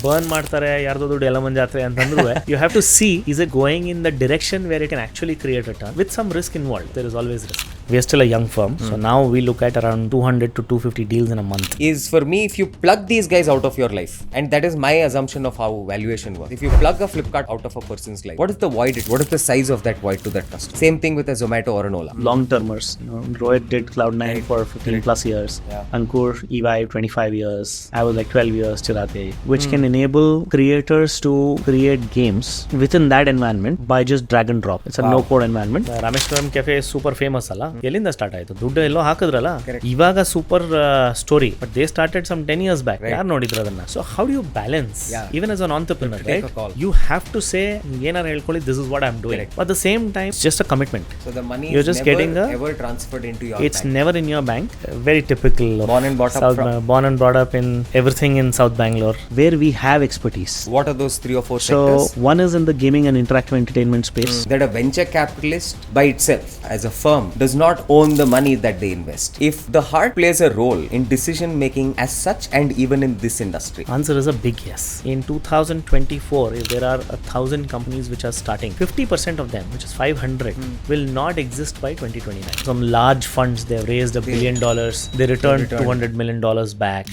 Burn ಮಾಡ್ತಾರೆ ಯಾರ್ದೋ ದುಡ್ಡು ಎಲ್ಲ ಮಂಜಾತ್ರೆ ಅಂತಂದ್ರೂ you have to see, is it going in the direction where it can actually create return with some risk involved. There is always risk. We are still a young firm, so now we look at around 200 to 250 deals in a month. Is for me, if you plug these guys out of your life, and that is my assumption of how valuation works. If you plug a Flipkart out of a person's life, what is the void? What is the size of that void to that customer? Same thing with a Zomato or an Ola. Long-termers, Rohit did Cloud9 for 15 plus years. Ankur, EY, 25 years. I was like 12 years, Chirate, which can enable creators to create games within that environment by just drag and drop. It's a no-code environment. Rameshwaram Cafe is super famous, alla. ಎಲ್ಲಿಂದ start ಆಯ್ತು? ದುಡ್ಡು ಎಲ್ಲೋ ಹಾಕಿದ್ರಲ್ಲ, ಇವಾಗ super story, but they started some 10 years back. ಯಾರು ನೋಡಿದ್ರು ಅದನ್ನ? So how do you balance even as an entrepreneur, right? You have to say, ಏನಾರು ಹೇಳ್ಕೊಳ್ಳಿ, this is what I am doing. At the same time just a commitment. So the money you're just getting ever transferred into your it's bank. Never in your bank. Very typical. Born and brought up in everything in South Bangalore, where we have expertise. What are those 3 or 4 sectors? So one is in the gaming and interactive entertainment space. That a venture capitalist by itself as a firm does not own the money that they invest. If the heart plays a role in decision making as such, and even in this industry, answer is a big yes. In 2024, if there are 1,000 companies which are starting, 50% of them, which is 500, will not exist by 2029. Some large funds, they have raised $1 billion. They returned $200 million back.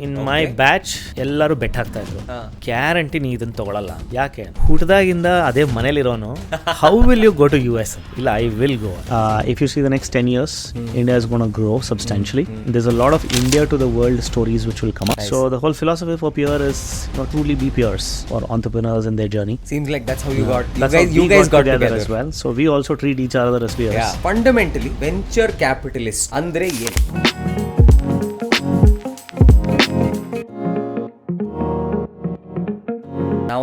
In my batch, ಎಲ್ಲರೂ bait ಹಾಕ್ತಾ ಇದ್ರು. Guarantee ನೀ ಇದನ್ನ ತಗೊಳಲ್ಲ. ಯಾಕೆ? ಹುಟ್ಟದಾಗಿಂದ ಅದೇ ಮನೇಲಿರೋನು. How will you go to US? ಇಲ್ಲ, I will go. If you see the next 10 years, India is going to grow substantially. There's a lot of India to the world stories which will come up. Nice. So the whole philosophy for Peer is truly be peers or entrepreneurs in their journey. Seems like that's how you guys got together as well. So we also treat each other as peers. Yeah. Fundamentally, venture capitalist andre ಏನು? Now,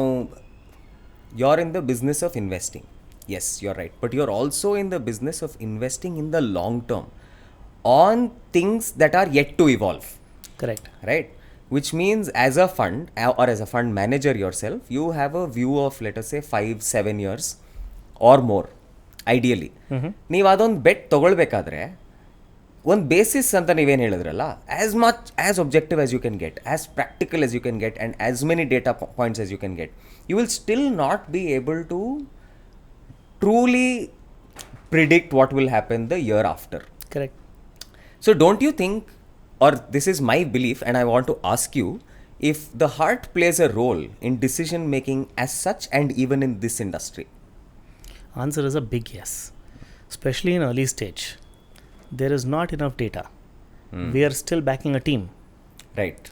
you're in the business of investing. Yes, you're right. But you're also in the business of investing in the long term on things that are yet to evolve. Correct. Right? Which means as a fund or as a fund manager yourself, you have a view of, let us say, 5-7 years or more, ideally. ನೀವು ಅದೊಂದು bait ತೊಗೊಳ್ಬೇಕಾದ್ರೆ ಒಂದು basis ಅಂತ ನೀವೇನು ಹೇಳಿದ್ರಲ್ಲ, as much as objective as you can get, as practical as you can get, and as many data points as you can get, you will still not be able to truly predict what will happen the year after. Correct. So don't you think, or this is my belief and I want to ask you, if the heart plays a role in decision making as such, and even in this industry? Answer is a big yes. Especially in early stage, there is not enough data. We are still backing a team. Right.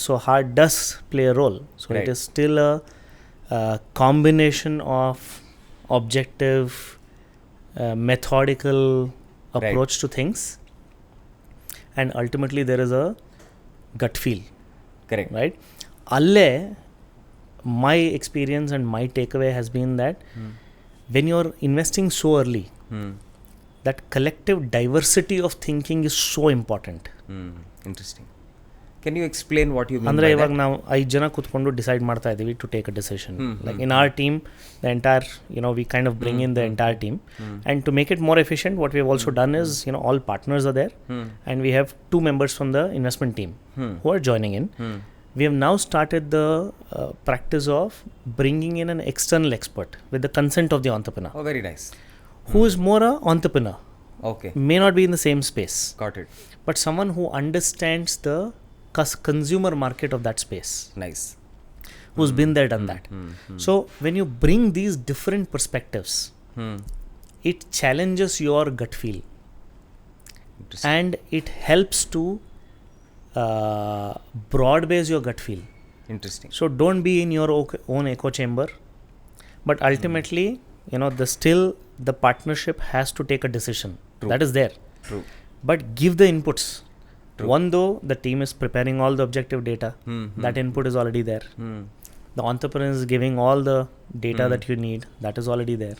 So heart does play a role. So right. It is still a combination of objective, methodical approach to things, and ultimately there is a gut feel. Correct. Right? Alle, my experience and my takeaway has been that when you're investing so early, that collective diversity of thinking is so important. Interesting. Can you explain what you mean ಅಂದ್ರೆ by ಇವಾಗ that? ನಾವು 5 ಜನ ಕೂತ್ಕೊಂಡು decide ಮಾಡ್ತಾ ಇದೀವಿ to take a decision. Like in our team, the entire we kind of bring in the entire team, and to make it more efficient, what we have also done is all partners are there, and we have 2 members from the investment team who are joining in. We have now started the practice of bringing in an external expert with the consent of the entrepreneur. Oh, very nice. Who is more a entrepreneur. Okay. May not be in the same space. Got it. But someone who understands the consumer market of that space. Nice. Who's been there, done that. So when you bring these different perspectives, it challenges your gut feel, and it helps to broad base your gut feel. Interesting. So don't be in your own echo chamber, but ultimately the partnership has to take a decision. True. That is there. True. But give the inputs. True. One, though, the team is preparing all the objective data, that input is already there. The entrepreneur is giving all the data that you need, that is already there.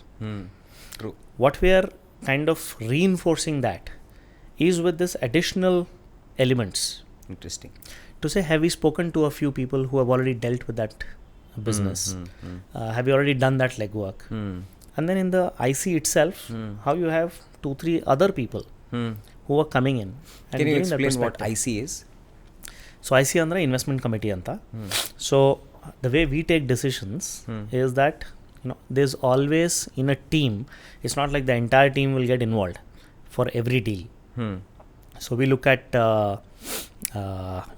True. What we are kind of reinforcing that is with this additional elements. Interesting. To say, have we spoken to a few people who have already dealt with that business? Have you already done that legwork? And then in the IC itself, how you have 2-3 other people who are coming in. Can you explain what IC is? So I C ಅಂದರೆ investment committee ಅಂತ. So the way we take decisions is that there's always in a team, it's not like the entire team will get involved for every deal. So we look at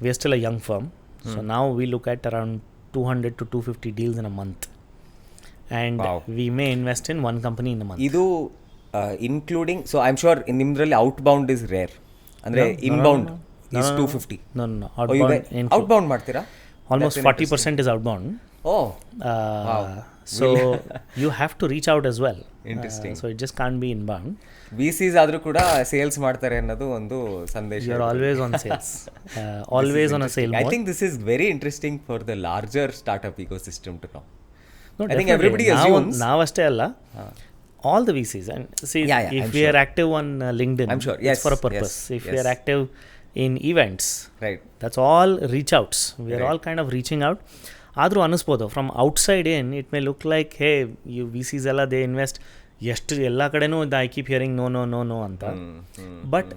we are still a young firm, so now we look at around 200 to 250 deals in a month, and we may invest in one company in a month. Idu including, so I'm sure in nimdralli outbound is rare, andre inbound is 250. No outbound ಮಾಡ್ತೀರಾ? Almost 40% is outbound. So you have to reach out as well. Interesting. So it just can't be inbound. VCs ಆದ್ರೂ ಕೂಡ sales ಮಾಡ್ತಾರೆ ಅನ್ನೋದು ಒಂದು ಸಂದೇಶ. You are always on sales. Always on a sale mode. I think this is very interesting for the larger startup ecosystem to know. No, I think everybody assumes. Now ಅಷ್ಟೇ ಅಲ್ಲ, all the VCs, and see, if we are active on LinkedIn, I'm sure. it's for a purpose. If we are active in events, right, that's all reach outs. We are all kind of reaching out. ಆದರೂ ಅನ್ನಿಸ್ಬೋದು from outside in it may look like hey you VCs ಎಲ್ಲ they invest ಎಷ್ಟು ಎಲ್ಲ ಕಡೆನೂ I keep hearing no ಅಂತ, but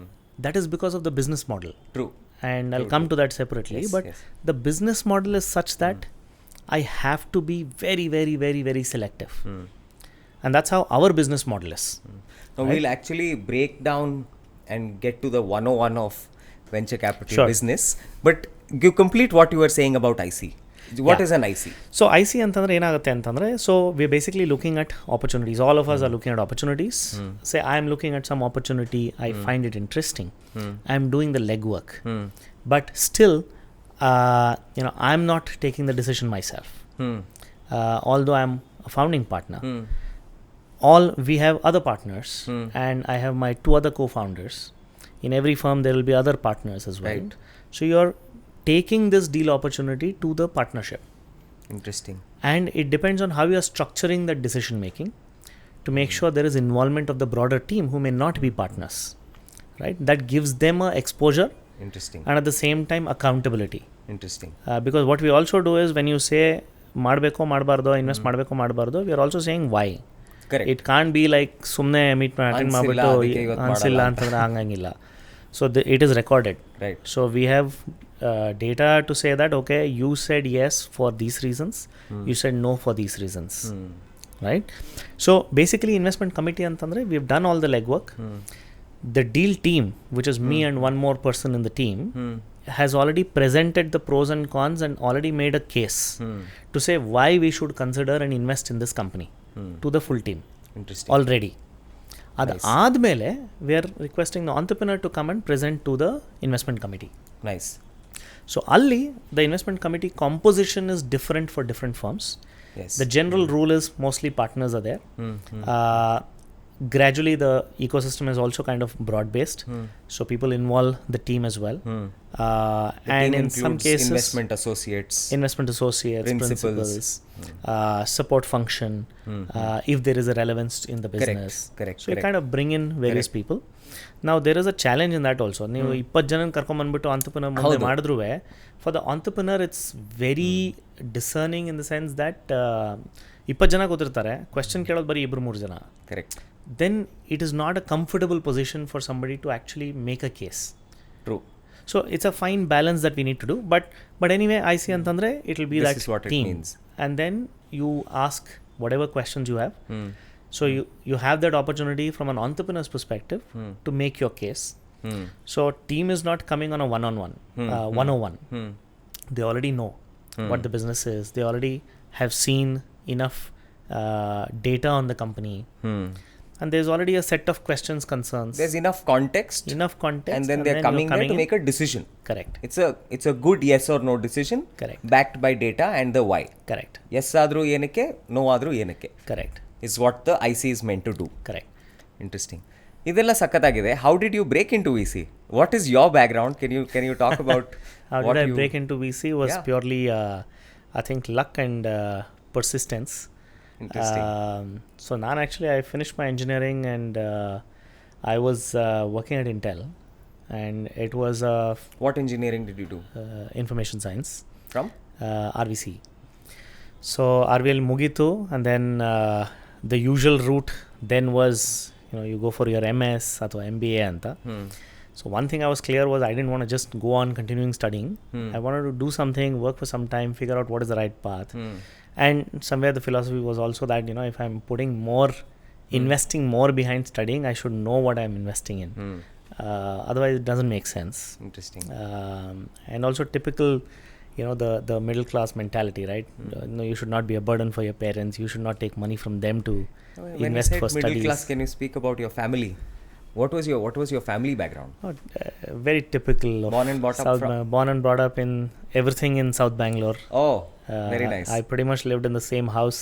that is because of the business model. True. And I'll come to that separately, but the business model is such that I have to be very very very very selective, and that's how our business model is. So we'll actually break down and get to the 101 of venture capital business, but you complete what you were saying about IC. What is an IC? So IC ಅಂತಂದ್ರೆ ಏನಾಗುತ್ತೆ ಅಂತಂದರೆ, so we are basically looking at opportunities. All of us are looking at opportunities. Say I am looking at some opportunity, I find it interesting, I am doing the leg work, but still I am not taking the decision myself. Although I am a founding partner, we have other partners, and I have my 2 other co-founders. In every firm there will be other partners as well. Right. So you're taking this deal opportunity to the partnership. Interesting. And it depends on how you are structuring that decision making to make sure there is involvement of the broader team who may not be partners, right? That gives them a exposure. Interesting. And at the same time accountability. Interesting. Because what we also do is when you say ಮಾಡಬೇಕು ಮಾಡಬಾರ್ದು, invest ಮಾಡಬೇಕು ಮಾಡಬಾರ್ದು, we are also saying why. Correct. It can be like ಸುಮ್ಮನೆ meet attend ಮಾಡಿಬಿಟ್ಟು ಅನಿಸಿಲ್ಲ ಅಂತಂದ್ರೆ ಹಂಗಂಗಿಲ್ಲ. So it is recorded. Right. So we have data to say that, okay, you said yes for these reasons, you said no for these reasons, right? So basically investment committee antandre, we have done all the legwork. The deal team, which is me and one more person in the team, has already presented the pros and cons and already made a case to say why we should consider and invest in this company to the full team. Interesting. Already ಅದು ಆದಮೇಲೆ we are requesting the entrepreneur to come and present to the investment committee. Nice. So ಅಲ್ಲಿ the investment committee composition is different for different firms. Yes. The general rule is mostly partners are there. Gradually the ecosystem is also kind of broad based, so people involve the team as well. And in some cases investment associates, principals, support function, if there is a relevance in the business. Correct. So you kind of bring in various people. Now there is a challenge in that also. ನೀವು 20 ಜನ ಕರ್ಕೊಂಡ್ಬಂದ್ಬಿಟ್ಟು entrepreneur ಮುಂದೆ ಮಾಡಿದ್ರು, for the entrepreneur it's very discerning in the sense that 20 ಜನ ಕೂತಿರ್ತಾರೆ, question ಕೇಳೋದು ಬರೀ 2-3 ಜನ. Correct. Then it is not a comfortable position for somebody to actually make a case. True. So it's a fine balance that we need to do, but anyway I see antandre it will be this that is what team. It means. And then you ask whatever questions you have. So you have that opportunity from an entrepreneur's perspective to make your case. So team is not coming on a one-on-one, 101. They already know what the business is. They already have seen enough data on the company. And there's already a set of questions, concerns. There's enough context. And then they're coming there to make a decision. Correct. It's a good yes or no decision. Correct. Backed by data and the why. Correct. Yes adru enakke, no adru enakke. Correct. Is what the IC is meant to do. Correct. Interesting. ಇದೆಲ್ಲ ಸಕ್ಕತ್ತಾಗಿದೆ. How did you break into VC? What is your background? Can you talk about how did I break into VC? Was purely I think luck and persistence. Interesting. So I finished my engineering and I was working at Intel, and it was what engineering did you do? Information science from RVC. So RVL mugitu, and then the usual route then was you go for your MS ಅಥವಾ MBA ಅಂತ. So one thing I was clear was I didn't want to just go on continuing studying. I wanted to do something, work for some time, figure out what is the right path. And somewhere the philosophy was also that, if I'm putting more, investing more behind studying, I should know what I'm investing in. Otherwise, it doesn't make sense. Interesting. And also typical, the middle class mentality, right? You should not be a burden for your parents. You should not take money from them to invest for studies. Middle class, can you speak about your family? What was your family background? Very typical. Born and brought up born and brought up in everything in South Bangalore. Oh, very nice. I pretty much lived in the same house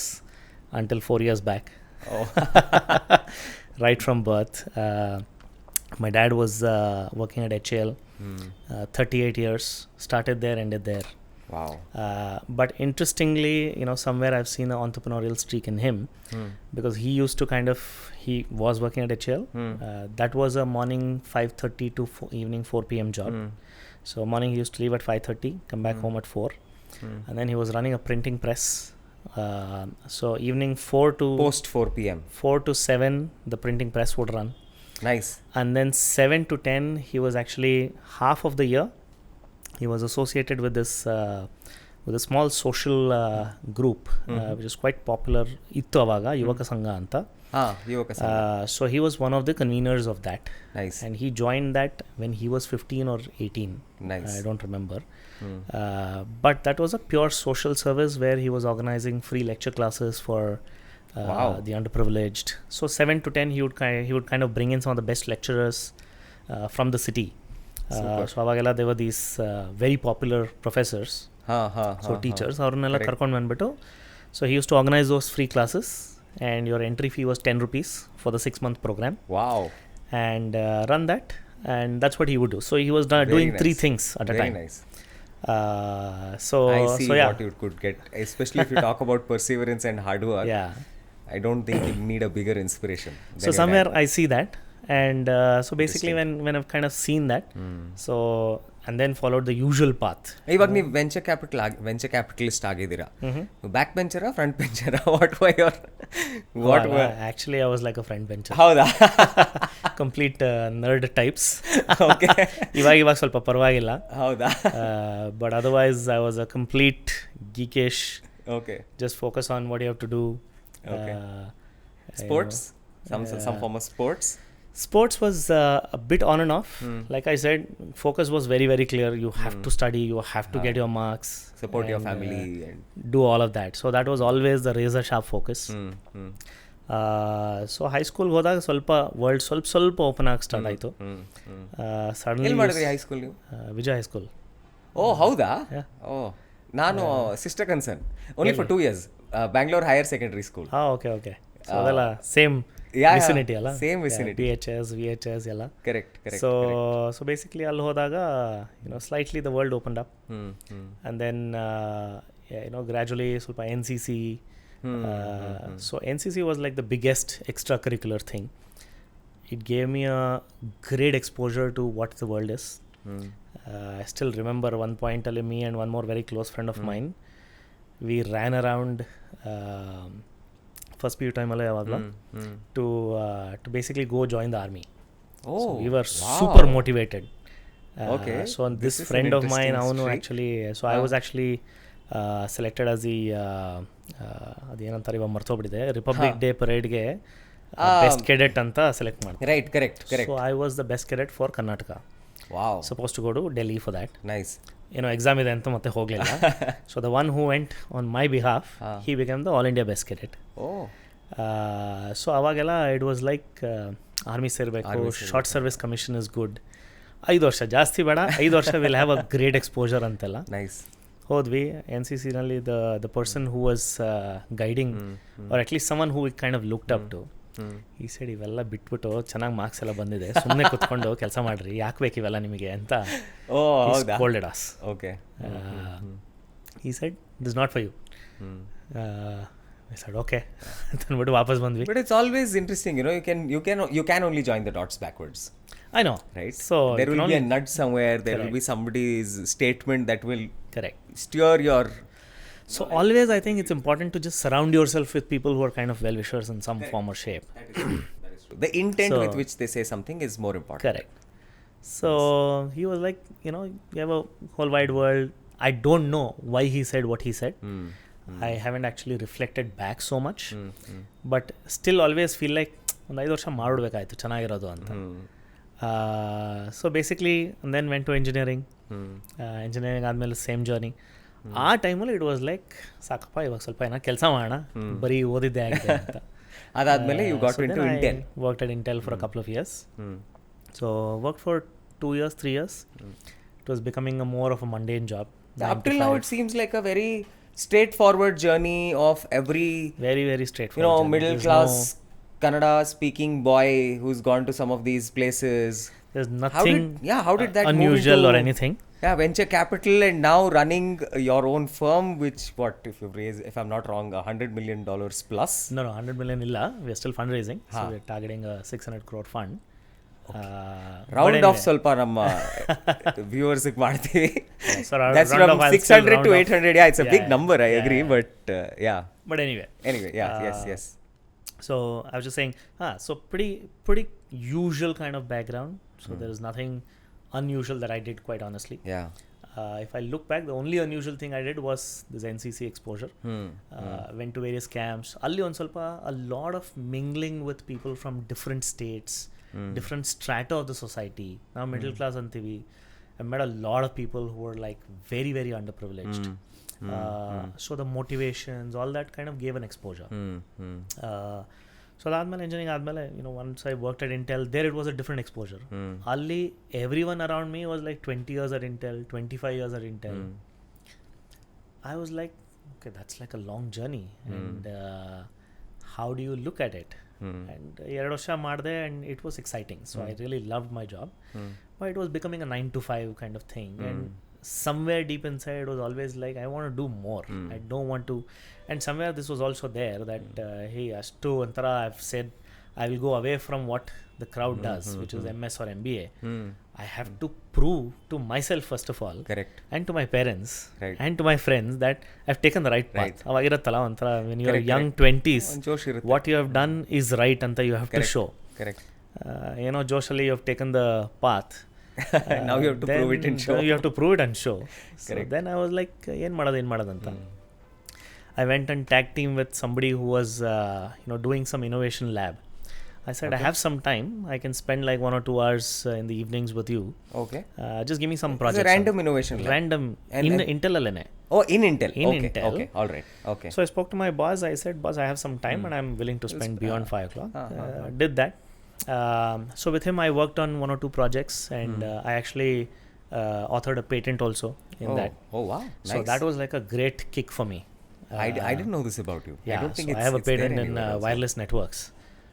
until 4 years back. Oh. Right from birth. My dad was working at HAL, 38 years, started there, ended there. Wow. But interestingly, somewhere I've seen an entrepreneurial streak in him because he used to he was working at HAL. That was a morning 5:30 to evening 4 p.m. job. So morning he used to leave at 5:30, come back home at 4. And then he was running a printing press. So evening 4 to... Post 4 p.m. 4 to 7, the printing press would run. Nice. And then 7 to 10, he was actually half of the year. He was associated with this with a small social group which is quite popular. Ittu avaga Yuvaka Sangha anta. Yuvaka Sangha. So he was one of the conveners of that. Nice. And he joined that when he was 15 or 18. Nice. I don't remember. But that was a pure social service where he was organizing free lecture classes for the underprivileged. So 7 to 10 he would kind of bring in some of the best lecturers from the city. So avagella there were these very popular professors, teachers, ಅವ್ರನ್ನೆಲ್ಲ ಕರ್ಕೊಂಡು ಬಂದ್ಬಿಟ್ಟು, so he used to organize those free classes and your entry fee was 10 rupees for the 6-month program. Wow. And run that, and that's what he would do. So he was doing nice. 3 things at a time. Very nice. I see what you could get, especially if you talk about perseverance and hard work. Yeah. I don't think you need a bigger inspiration. So somewhere I see that. And so basically when I've kind of seen that, and then followed the usual path. ಇವಾಗ ನೀವು venture capitalist ಆಗಿದ್ದೀರಾ, back ಬೆಂಚರಾ front ಬೆಂಚರಾ? Actually I was like a front bencher. ಹೌದಾ? Complete nerd types. Okay. ಇವಾಗ ಸ್ವಲ್ಪ ಪರವಾಗಿಲ್ಲ. ಹೌದಾ? But otherwise I was a complete geekish. Okay. Just focus on what you have to do. Okay. Sports? Some form of sports? Sports was a bit on and off. Like I said, focus was very, very clear. You have to study, you have to get your marks. Support your family. And do all of that. So that was always the razor sharp focus. So high school ಹೋದಾಗ ಸ್ವಲ್ಪ world ಸ್ವಲ್ಪ open ಆಗಿ start ಆಯಿತು. ಎಲ್ಲಿ ಮಾಡಿದ್ರಿ high school ನೀವು? Vijay high school. ಓ ಹೌದಾ? ಓ ನಾನು sister concern only for 2 years. Bangalore higher secondary school. Okay. So ಅದೆಲ್ಲ ಸೇಮ್ vicinity ಅಲ್ಲ? Same vicinity. BHS, VHS ಎಲ್ಲ. Correct. So basically ಅಲ್ಲಿ ಹೋದಾಗ slightly the world opened up. And then gradually ಸ್ವಲ್ಪ NCC. So NCC was like the biggest extracurricular thing. It gave me a great exposure to what the world is. I still remember one point ಅಲ್ಲಿ me and one more very close friend of mine, we ran around first PU time to basically go join the army. So we were super motivated. Okay. So this friend of mine, actually, I was actually selected as the ಅದೇನಂತಾರೆ ಇವಾಗ ಮರ್ತೋಗ್ಬಿಟ್ಟಿದೆ, republic day ಪರೇಡ್ಗೆ best cadet ಅಂತ select ಮಾಡ್ತಾರೆ. Right, correct. So I was the best cadet for Karnataka. Wow. Supposed to go to Delhi for that. Nice. Exam ಇದೆ ಅಂತ ಮತ್ತೆ ಹೋಗಲಿಲ್ಲ. So the one who went on my behalf, he became the all India best cadet. So ಅವಾಗೆಲ್ಲ it was like army ಸೇರಬೇಕು, short service commission is good, 5 ವರ್ಷ ಜಾಸ್ತಿ ಬೇಡ, 5 ವರ್ಷ will have a great exposure ಅಂತೆಲ್ಲ. ನೈಸ್. ಹೋದ್ವಿ. NCC ನಲ್ಲಿ the person who was guiding or at least someone who we kind of looked up to, ಈ side ಇವೆಲ್ಲ ಬಿಟ್ಬಿಟ್ಟು ಚೆನ್ನಾಗಿ ಮಾರ್ಕ್ಸ್ ಎಲ್ಲ ಬಂದಿದೆ, ಸುಮ್ಮನೆ ಕುತ್ಕೊಂಡು ಕೆಲಸ ಮಾಡ್ರಿ, ಯಾಕೆ ಬೇಕು ಇವೆಲ್ಲ ನಿಮಗೆ ಅಂತ scolded us. Okay. He said, this is not for you. I said okay. ಅಂದ್ಬಿಟ್ಟು ವಾಪಸ್ ಬಂದ್ವಿ. But it's always interesting, you can only join the dots backwards. I know. Right? So there will be a nudge somewhere, there will be somebody's statement that will steer your... So always I think it's important to just surround yourself with people who are kind of well-wishers in some form or shape. That is true. The intent with which they say something is more important. Correct. So he was like, you have a whole wide world. I don't know why he said what he said. I haven't actually reflected back so much. But still always feel like ಒಂದು 5 ವರ್ಷ ಮಾಡಬೇಕಾಯ್ತು ಚೆನ್ನಾಗಿರೋದು ಅಂತ. So basically and then went to engineering. Engineering ಆದಮೇಲೆ same journey. ಆ ಟೈಮಲ್ಲಿ it was like ಸಾಕಪ್ಪ ಇವಾಗ ಸ್ವಲ್ಪ ಏನೋ ಕೆಲಸ ಮಾಡೋಣ, ಬರೀ ಓದಿದ್ದೆ ಆಗಿದೆ ಅಂತ. ಅದಾದ್ಮೇಲೆ you got into Intel. Worked at Intel for a couple of years. So worked for 2 years, 3 years. It was becoming more of a mundane job. Up till now it seems like a very straightforward journey of every very, very straightforward journey. Middle class Kannada speaking boy who's gone to some of these places. There's nothing how did that unusual move into, or anything. Venture capital and now running your own firm, which if you raise, if I'm not wrong, $100 million plus. No, 100 million illa. We are still fundraising. So we are targeting a 600 crore fund. Round off ಸ್ವಲ್ಪ ನಮ್ಮ viewers ಗೆ ಮಾಡ್ತೀವಿ. So that's from 600 to 800. Yeah, it's a big number. I agree, but yeah. But anyway, Yes. So I was just saying, so pretty usual kind of background. So there is nothing unusual that I did, quite honestly. Yeah. If I look back, the only unusual thing I did was this NCC exposure. Went to various camps. Alli on solpa a lot of mingling with people from different states, different strata of the society. Now middle class antivi. I met a lot of people who were like very, very underprivileged. So the motivations, all that kind of gave an exposure. So admale engineering admale, once I worked at Intel, there it was a different exposure. Alli everyone around me was like 20 years at Intel, 25 years at Intel. I was like, okay, that's like a long journey. And how do you look at it? And 2 ವರ್ಷ ಮಾಡಿದೆ and it was exciting. So I really loved my job. But it was becoming a 9 to 5 kind of thing. And somewhere deep inside it was always like, I want to do more. I don't want to. And somewhere this was also there that, hey, ashtu antara I've said I will go away from what the crowd does, which is MS or MBA. I have to prove to myself, first of all, correct, and to my parents, and to my friends that I've taken the right path. Avagirattala antara when you are young 20s, what you have done is right anta you have to show. Correct. Joshally you have taken the path. Now you have to prove it and show. You have to prove it and show. So then I was like, ಏನು ಮಾಡೋದಂತ. I went and tag team with somebody who was doing some innovation lab. I said, I have some time. I can spend like 1 or 2 hours in the evenings with you. Okay. Just give me some projects. It's a random innovation lab. Random. In Intel alene. Oh, in Intel. Intel. Okay. All right. Okay. So I spoke to my boss. I said, boss, I have some time and I'm willing to spend beyond 5 o'clock. Did that. So with him I worked on 1 or 2 projects and I actually authored a patent also in that. Oh wow, nice. So that was like a great kick for me. I didn't know this about you. Yeah, I don't think so I have a patent in wireless networks.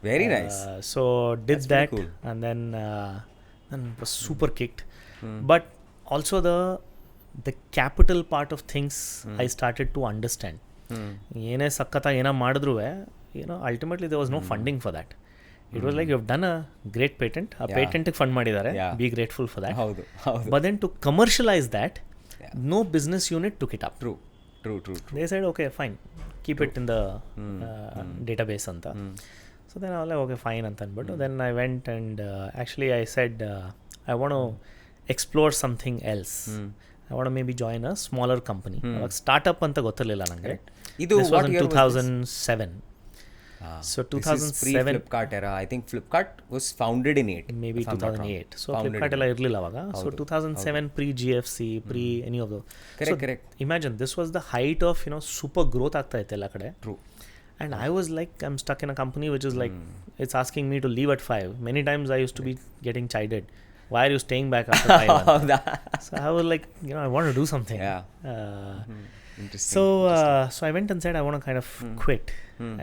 Very nice. So did That's that cool. and then was super kicked. But also the capital part of things I started to understand. ಏನೇ ಸಕ್ಕತ್ತ ಏನೋ ಮಾಡಿದ್ರು ultimately there was no funding for that. It was like, you have done a great patent. A patent fund ಮಾಡಿದ್ದಾರೆ. Be grateful for that. ಹೌದು. But then to commercialize that, no business unit took it up. True. They said, okay, fine. Keep it in the database anta. So then I was like, okay, fine anta anbiಟ್ಟು. Then I went and actually I said, I want to explore something else. I want to maybe join a smaller company. Startup ಅಂತ ಗೊತ್ತಿರಲಿಲ್ಲ ನನಗೆ. This was in 2007. So 2007 pre-Flipkart era. I think Flipkart was founded in 8. Maybe 2008. So Flipkart ಎಲ್ಲ ಇರಲಿಲ್ಲ ಅವಾಗ. So 2007 pre-GFC, pre any of those. Correct. Imagine this was the height of super growth ಆಗ್ತಾ ಇತ್ತು ಎಲ್ಲ ಕಡೆ. True. And I was like, I'm stuck in a company which is like, it's asking me to leave at 5. Many times I used to be getting chided. Why are you staying back after 5? So I was like, I want to do something. Interesting. So I went and said, I want to kind of quit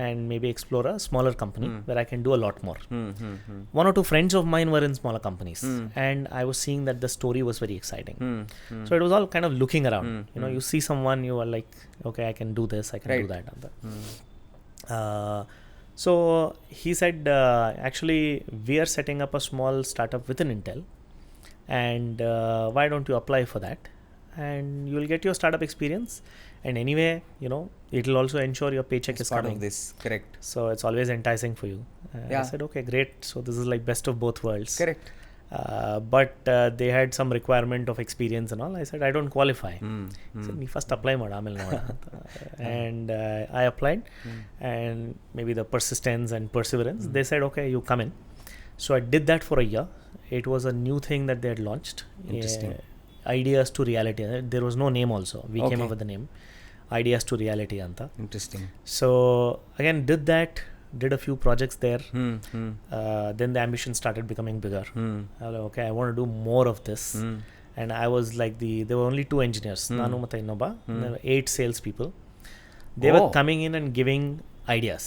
and maybe explore a smaller company where I can do a lot more. 1 or 2 friends of mine were in smaller companies and I was seeing that the story was very exciting. So it was all kind of looking around. You see someone, you are like, okay, I can do this, I can do that. So he said, actually, we are setting up a small startup within Intel and why don't you apply for that? And you will get your startup experience and anyway it will also ensure your paycheck is part coming of this. Correct. So it's always enticing for you. I said, okay, great. So this is like best of both worlds. Correct. But they had some requirement of experience and all. I said, I don't qualify. He said, you first apply maad, aamele noda. And I applied, and maybe the persistence and perseverance, they said, okay, you come in. So I did that for a year. It was a new thing that they had launched. Interesting. Ideas to reality. There was no name also. We came up with the name. Ideas to reality anta. Interesting. So again, did that, did a few projects there. Then the ambition started becoming bigger. I was like, okay, I want to do more of this. And I was like there were only 2 engineers. Nanu matta innobba. There were 8 salespeople. They were coming in and giving ideas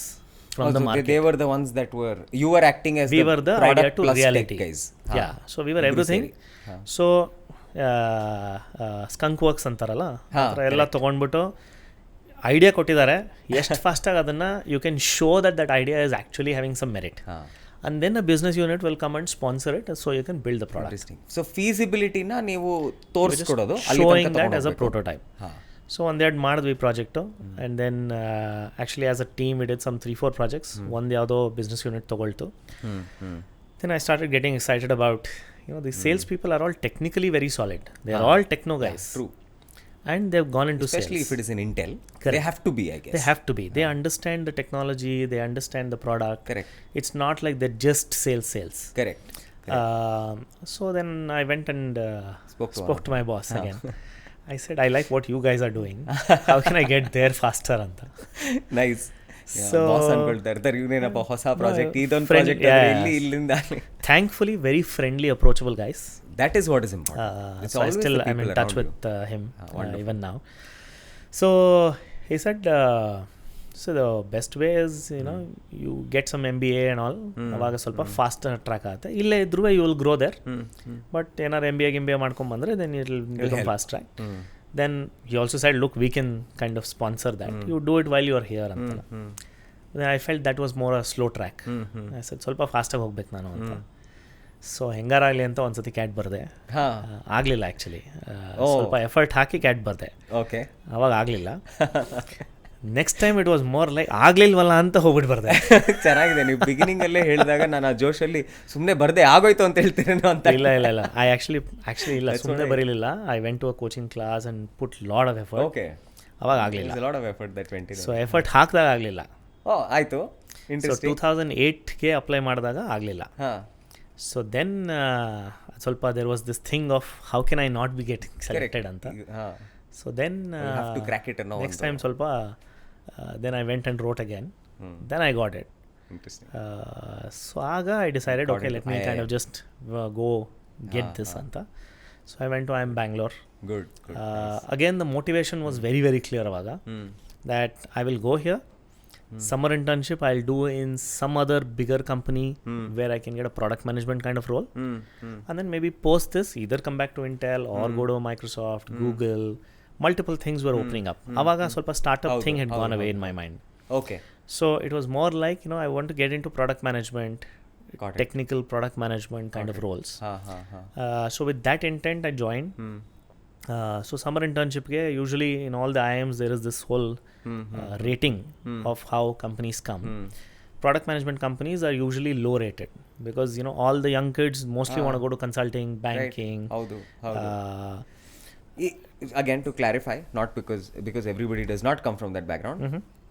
from the market. They were the ones that were, you were acting as we the were the product idea to plus reality tech guys. Yeah, so we were everything. So skunk works ಅಂತಾರಲ್ಲ ಆ ಥರ ಎಲ್ಲ ತೊಗೊಂಡ್ಬಿಟ್ಟು idea ಕೊಟ್ಟಿದ್ದಾರೆ. ಎಷ್ಟು ಫಾಸ್ಟಾಗಿ ಅದನ್ನು you can show that idea is actually having some merit. And then a business unit will come and sponsor it, so you can build the product. Interesting. So feasibility na ನೀವು ತೋರಿಸ್ಕೊಡೋದು, showing that as a prototype. So on that ಮಾಡಿದ್ವಿ project. And then actually as a team we did some 3-4 projects. ಒಂದು ಯಾವುದೋ business unit ತೊಗೊಳ್ತು. Then I started getting excited about, these sales people are all technically very solid. They are all techno guys. True. And they've gone into especially sales. if it is in Intel. Correct. They have to be, I guess. They have to be. They understand the technology. They understand the product. Correct. It's not like they're just sales. Correct. So then I went and spoke to my boss again. I said, I like what you guys are doing. How can I get there faster? Anta. Nice. So boss ಅನ್ಕೊಳ್ತಾರೆ ಇವನೇನಪ್ಪ ಹೊಸ project ಇದೊಂದು project ಇಲ್ಲಿಂದ. Thankfully very friendly, approachable guys. That is what is important. So I'm in touch with him even now. So he said, so the best way is, you get some MBA and all. ಅವಾಗ ಸ್ವಲ್ಪ fast track ಆಗುತ್ತೆ. ಇಲ್ಲೇ ಇದ್ರೂ you will grow there. But ಏನಾರು MBA ಮಾಡ್ಕೊಂಬಂದ್ರೆ then it will become fast track. Then he also said, look, we can kind of sponsor that. You do it while you are here ಅಂತ. Then I felt that was more a slow track. I said, ಸ್ವಲ್ಪ ಫಾಸ್ಟಾಗಿ ಹೋಗ್ಬೇಕು ನಾನು ಅಂತ. So ಹೆಂಗಾರಾಗಲಿ ಅಂತ ಒಂದ್ಸತಿ cat ಬರದೆ. ಆಗಲಿಲ್ಲ ಆ್ಯಕ್ಚುಲಿ. ಸ್ವಲ್ಪ ಎಫರ್ಟ್ ಹಾಕಿ ಕ್ಯಾಟ್ ಬರದೆ. ಓಕೆ. ಅವಾಗ ಆಗಲಿಲ್ಲ. Next time it was more like ಆಗಲಿಲ್ವಲ್ಲ ಅಂತ ಹೋಗ್ಬಿಟ್ಟು ಬರ್ದೆ. ಚೆನ್ನಾಗಿದೆ. ನೀವು ಬಿಗಿನಿಂಗಲ್ಲೇ ಹೇಳಿದಾಗ ನಾನು ಆ ಜೋಶಲ್ಲಿ ಸುಮ್ಮನೆ ಬರ್ದೆ ಆಗೋಯ್ತು ಅಂತ ಹೇಳ್ತೀರೇನೋ ಅಂತ. ಇಲ್ಲ ಐ ಆ್ಯಕ್ಚುಲಿ ಇಲ್ಲ, ಸುಮ್ಮನೆ ಬರೀಲಿಲ್ಲ. I went to a coaching class and put lot of effort. Okay. ಅವಾಗ ಆಗಲಿಲ್ಲ. Lot of effort that went. So effort ಹಾಕಿದಾಗ ಆಗಲಿಲ್ಲ. ಆಯಿತು. ಸೊ 2008ಗೆ ಅಪ್ಲೈ ಮಾಡಿದಾಗ ಆಗಲಿಲ್ಲ. ಸೊ ದೆನ್ ಸ್ವಲ್ಪ there was this thing of how can I not be getting selected ಅಂತ. ಸೊ ದೆನ್ ನೆಕ್ಸ್ಟ್ ಟೈಮ್ ಸ್ವಲ್ಪ then I went and wrote again. Then I got it. Interesting. So aga I decided, okay, let me kind of just go get this anta. So I went to Bangalore. Good. Again the motivation was very very clear avaga that I will go here. Summer internship I'll do in some other bigger company where I can get a product management kind of role. And then maybe post this either come back to Intel or go to Microsoft, Google. Multiple things were opening up. Avaga solpa startup thing had gone away in my mind. Okay. So it was more like, I want to get into product management, technical product management kind of roles. So with that intent I joined. So summer internship ge usually in all the IIMs there is this whole rating of how companies come. Product management companies are usually low rated because all the young kids mostly want to go to consulting, banking. Right. Again, to clarify, not because everybody does not come from that background.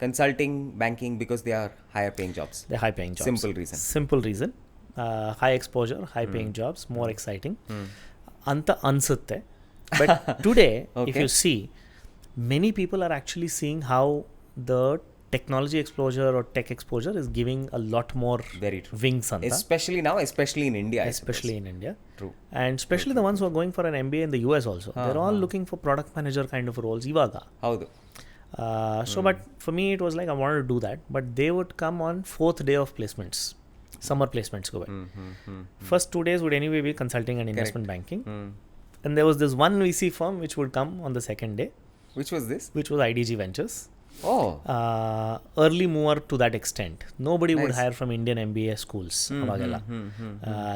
Consulting, banking, because they are higher paying jobs. They're high paying jobs. Simple reason. High exposure, high paying jobs, more exciting. Anta ansutte. But today, if you see, many people are actually seeing how the technology exposure or tech exposure is giving a lot more wings anta. Especially now, especially in India. Especially in India. True. And especially the ones who are going for an MBA in the US also. They're all looking for product manager kind of roles ivaga. Haudu. So but for me it was like I wanted to do that, but they would come on 4th day of placements. Summer placements go by. First 2 days would anyway be consulting and investment banking. And there was this one VC firm which would come on the second day. Which was this? Which was IDG Ventures. Oh. Early mover to that extent. Nobody would hire from Indian MBA schools.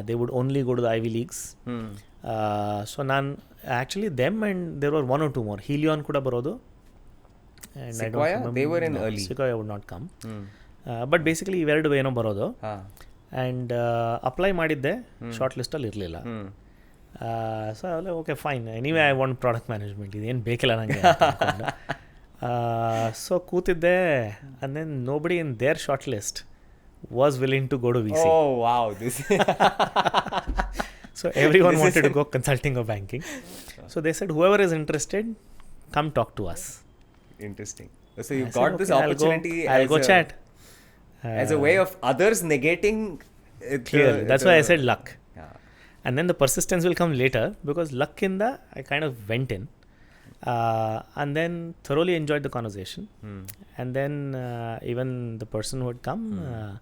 They would only go to the Ivy Leagues. So actually them and there were 1 or 2 more. Helion kuda barodu. And Sequoia? They were in early. Sequoia would not come. But basically iveredu eno barodu. And apply ಮಾಡಿದ್ದೆ, short ಲಿಸ್ಟಲ್ಲಿ ಇರಲಿಲ್ಲ. So ಅಲ್ಲ okay fine, anyway I want product management, ಇದೇನು ಬೇಕಿಲ್ಲ ನನಗೆ. So ಕೂತಿದ್ದೆ, and then nobody in their short list was willing to go to VC. Oh wow, this So everyone wanted to go consulting or banking. So they said, whoever is interested, come talk to us. interesting. So you I got said, this okay, opportunity I'll go chat. as a way of others negating it, Clearly, that's why I said luck. Yeah. And then the persistence will come later, because luck in the, I kind of went in and then thoroughly enjoyed the conversation. And then even the person who had come,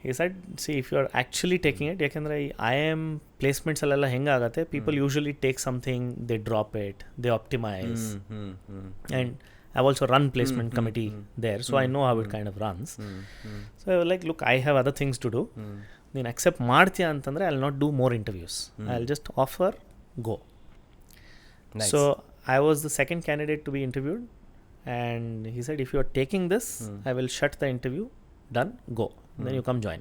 he said, see, if you are actually taking it, ಯಾಕೆಂದರೆ IIM placements ಅಲ್ಲೆಲ್ಲ ಹೆಂಗಾಗತ್ತೆ, people usually take something, they drop it, they optimize. And I've also run placement committee there, so I know how it kind of runs. So I was like, look, I have other things to do. ನೀನು accept ಮಾಡ್ತೀಯ ಅಂತಂದರೆ I'll not do more interviews. I'll just offer, go. Nice. So I was the second candidate to be interviewed, and he said, if you are taking this, I will shut the interview, done, go. Then you come join.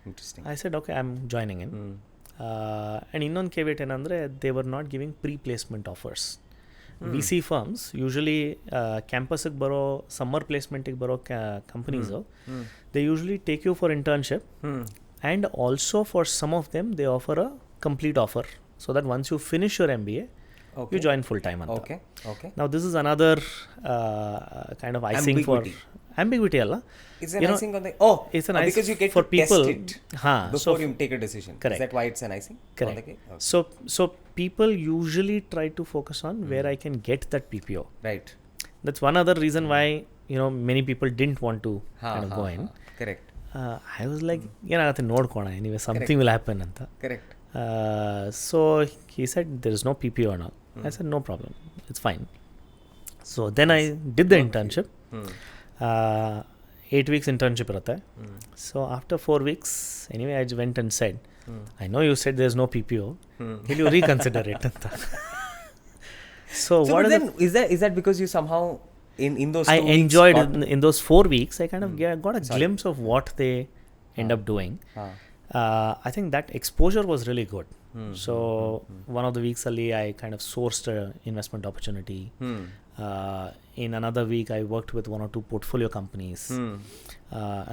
Interesting. I said, okay, I'm joining in. And ಇನ್ನೊಂದು caveat ಏನಂದರೆ, they were not giving pre-placement offers. VC firms usually ಕ್ಯಾಂಪಸ್ಗೆ ಬರೋ, summer ಪ್ಲೇಸ್ಮೆಂಟಿಗೆ ಬರೋ companies, they usually take you for internship, and also for some of them they offer a complete offer, so that once you finish your MBA, Okay. you join full time anta. Okay. Now this is another kind of icing Ambiguity. for ambiguity alla. It's an You know, icing on the it's an because ice you get for to people. test it before you take a decision. Correct. Is that why it's an icing? Correct. On the cake? Okay. So people usually try to focus on where I can get that PPO. Right. That's one other reason why, many people didn't want to kind of go in. Correct. I was like, ಏನಾಗುತ್ತೆ ನೋಡ್ಕೋಣ, anyway something will happen ಅಂತ. Correct. So he said, there is no PPO now. I said, no problem, it's fine. So then I did the internship. 8 weeks internship irutte. So after 4 weeks, anyway, I went and said, I know you said there's no PPO, will you reconsider it anta. So what then is that because you somehow in those 2 I weeks enjoyed got- in those 4 weeks, I kind of got a glimpse of what they end up doing. I think that exposure was really good. So one of the weeks ali I kind of sourced an investment opportunity. In another week I worked with 1 or 2 portfolio companies.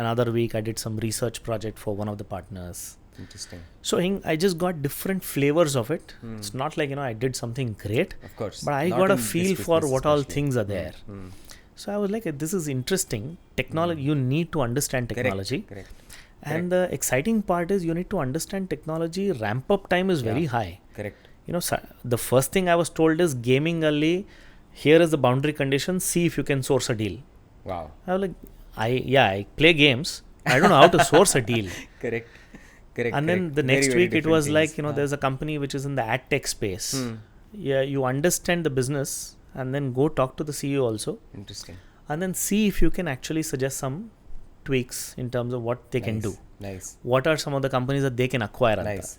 Another week I did some research project for one of the partners. Interesting. So I just got different flavors of it. It's not like I did something great, Of course. but I Not got in a this feel business for what all especially. things are there. So I was like, this is interesting technology. You need to understand technology. Correct. And the exciting part is you need to understand technology. Ramp up time is very high. Correct. The first thing I was told is, gaming alli, here is the boundary condition, see if you can source a deal. Wow. I was like, I play games, I don't know how to source a deal. Correct. And then the Very, next very week it different was things. like, there's a company which is in the ad tech space. Yeah, you understand the business and then go talk to the CEO also, Interesting. and then see if you can actually suggest some tweaks in terms of what they can do. Nice. What are some of the companies that they can acquire? Nice.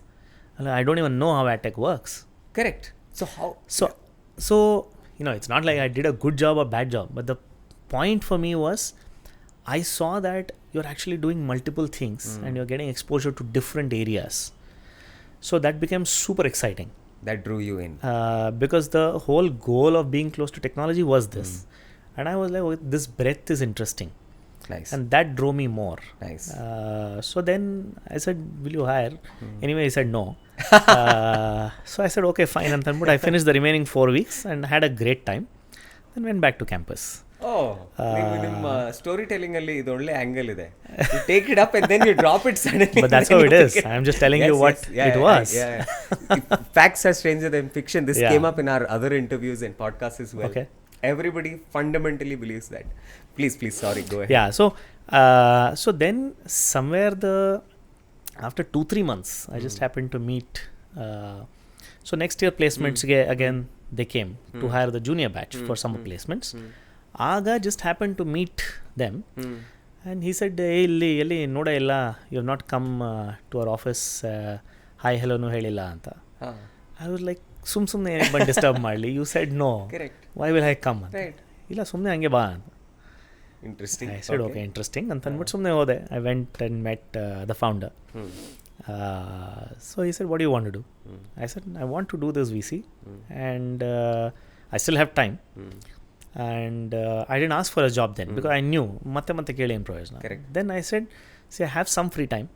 I don't even know how ad tech works. Correct. So how? So it's not like I did a good job or bad job, but the point for me was, I saw that you're actually doing multiple things and you're getting exposure to different areas. So that became super exciting. That drew you in. Because the whole goal of being close to technology was this. And I was like, oh, this breadth is interesting. Nice. And that drove me more. Nice. So then I said, will you hire? Anyway, he said no. So I said, okay, fine. And then, but I finished the remaining 4 weeks and had a great time. Then went back to campus. ನಿಮ್ಮ story telling ಅಲ್ಲಿ ಇದು ಒಳ್ಳೆ angle ಇದೆ. You take it up and then you drop it suddenly. But that's how it is. I'm just telling you what it was. Facts are stranger than fiction. This Yeah. came up in our other interviews and podcasts as well. Okay. Everybody fundamentally believes that. Please, sorry, go ahead. Yeah. So then somewhere after 2-3 months, I just happened to meet. So next year placements again they came to hire the junior batch for summer placements. Aga just happened to meet them, and he said, hey, ಇಲ್ಲಿ ನೋಡ ಇಲ್ಲ, you have not come to our office, hi hello no ಹೇಳಿಲ್ಲ ಅಂತ. I was like, ಸುಮ್ಮನೆ ಬಂದು disturb ಮಾಡಲಿ, you said no. Correct. Why will I come ಅಂತ. Right. ಇಲ್ಲ ಸುಮ್ಮನೆ ಹಂಗೆ ಬಾ ಅಂತ. Interesting. I said, okay, interesting. ಅಂತ ಅಂದ್ಬಿಟ್ಟು ಸುಮ್ಮನೆ ಹೋದೆ. I went and met the founder. So he said, what do you want to do? I said, I want to do this VC and I still have time. And I didn't ask for a job then because I knew ಮತ್ತೆ ಕೇಳಿ ಏನು ಪ್ರಯೋಜನ. Then I said, see, I have some free time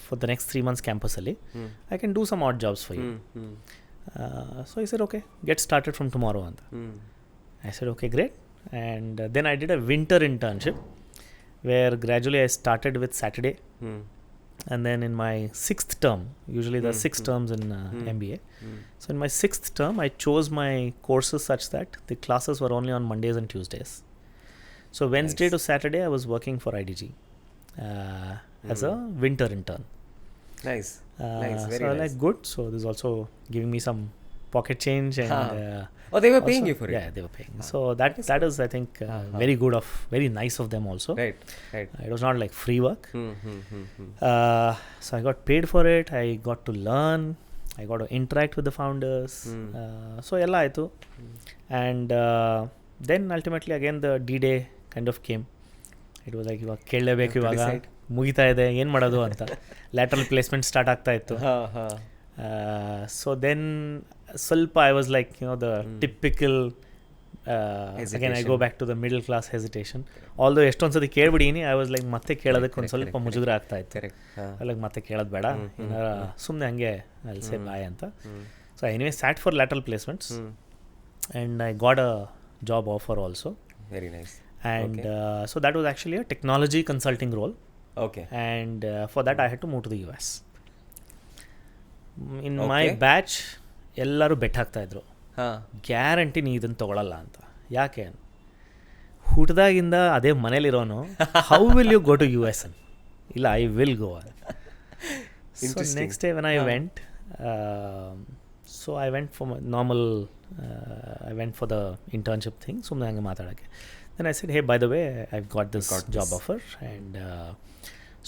for the next 3 months campus ಅಲ್ಲಿ. I can do some odd jobs for you. So he said, okay, get started from tomorrow. ಅಂತ. I said, okay, great. And then I did a winter internship where gradually I started with Saturday. And then in my 6th term, usually there are 6 terms in MBA. So in my 6th term, I chose my courses such that the classes were only on Mondays and Tuesdays. So Wednesday to Saturday, I was working for IDG as a winter intern. Nice. Nice. Very so nice. like good. So this is also giving me some pocket change and oh, they were paying you for it. Yeah, they were paying. So that is, I think, very nice of them also. Right. It was not like free work. So I got paid for it. I got to learn. I got to interact with the founders. So ella aitu. And then ultimately again the D-Day kind of came. It was like ಇವಾಗ ಕೇಳಲೇಬೇಕು, ಇವಾಗ ಮುಗಿತಾ ಇದೆ, ಏನು ಮಾಡೋದು ಅಂತ. Lateral placement start ಆಗ್ತಾ ಇತ್ತು. So then ಸ್ವಲ್ಪ I was like, the typical again I go back to the middle class hesitation. Although ಎಷ್ಟೊಂದು ಸತಿ ಕೇಳ್ಬಿಡೀನಿ, I was like ಮತ್ತೆ ಕೇಳೋದಕ್ಕೆ ಒಂದು ಸ್ವಲ್ಪ ಮುಜುಗರ ಆಗ್ತಾ ಇತ್ತು. ಲೈಕ್ ಮತ್ತೆ ಕೇಳೋದು ಬೇಡ, ಸುಮ್ಮನೆ ಹಂಗೆ I'll say bye ಅಂತ. So anyway, sat for lateral placements and I got a job offer also. Very nice. And so that was actually a technology consulting role. Okay. And for that I had to move to the US. In my batch ಎಲ್ಲರೂ bait ಹಾಕ್ತಾ ಇದ್ರು, guarantee ನೀ ಇದನ್ನು ತೊಗೊಳಲ್ಲ ಅಂತ. ಯಾಕೆ? ಹುಟ್ಟಿದಾಗಿಂದ ಅದೇ ಮನೇಲಿರೋನು, how will you go to US? ಇಲ್ಲ, I will go. So next day when I went, so I went for normal, I went for the internship thing, ಸುಮ್ಮನೆ ಹಂಗೆ ಮಾತಾಡೋಕ್ಕೆ. Then I said, hey, by the way, I've got this job offer and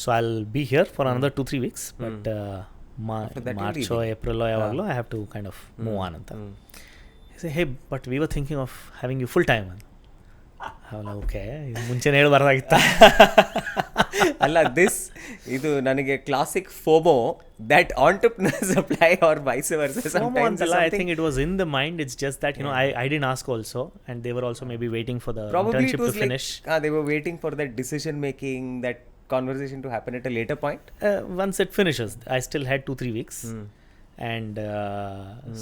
so I'll be here for another 2-3 weeks, but March or April or yavaglo I have to kind of move on anta. He said, hey, but we were thinking of having you full time. Okay, ಮುಂಚೆನೇ ಹೇಳ್ಬಾರ್ದಾಗಿತ್ತ. ಅಲ್ಲ, ಇದು ನನಗೆ classic FOMO that entrepreneurs apply or vice versa. Sometimes I think it was in the mind. It's just that I didn't ask also, and they were also maybe waiting for the internship to finish. They were waiting for that decision making, that conversation to happen at a later point. Once it finishes, I still had 2-3 weeks. And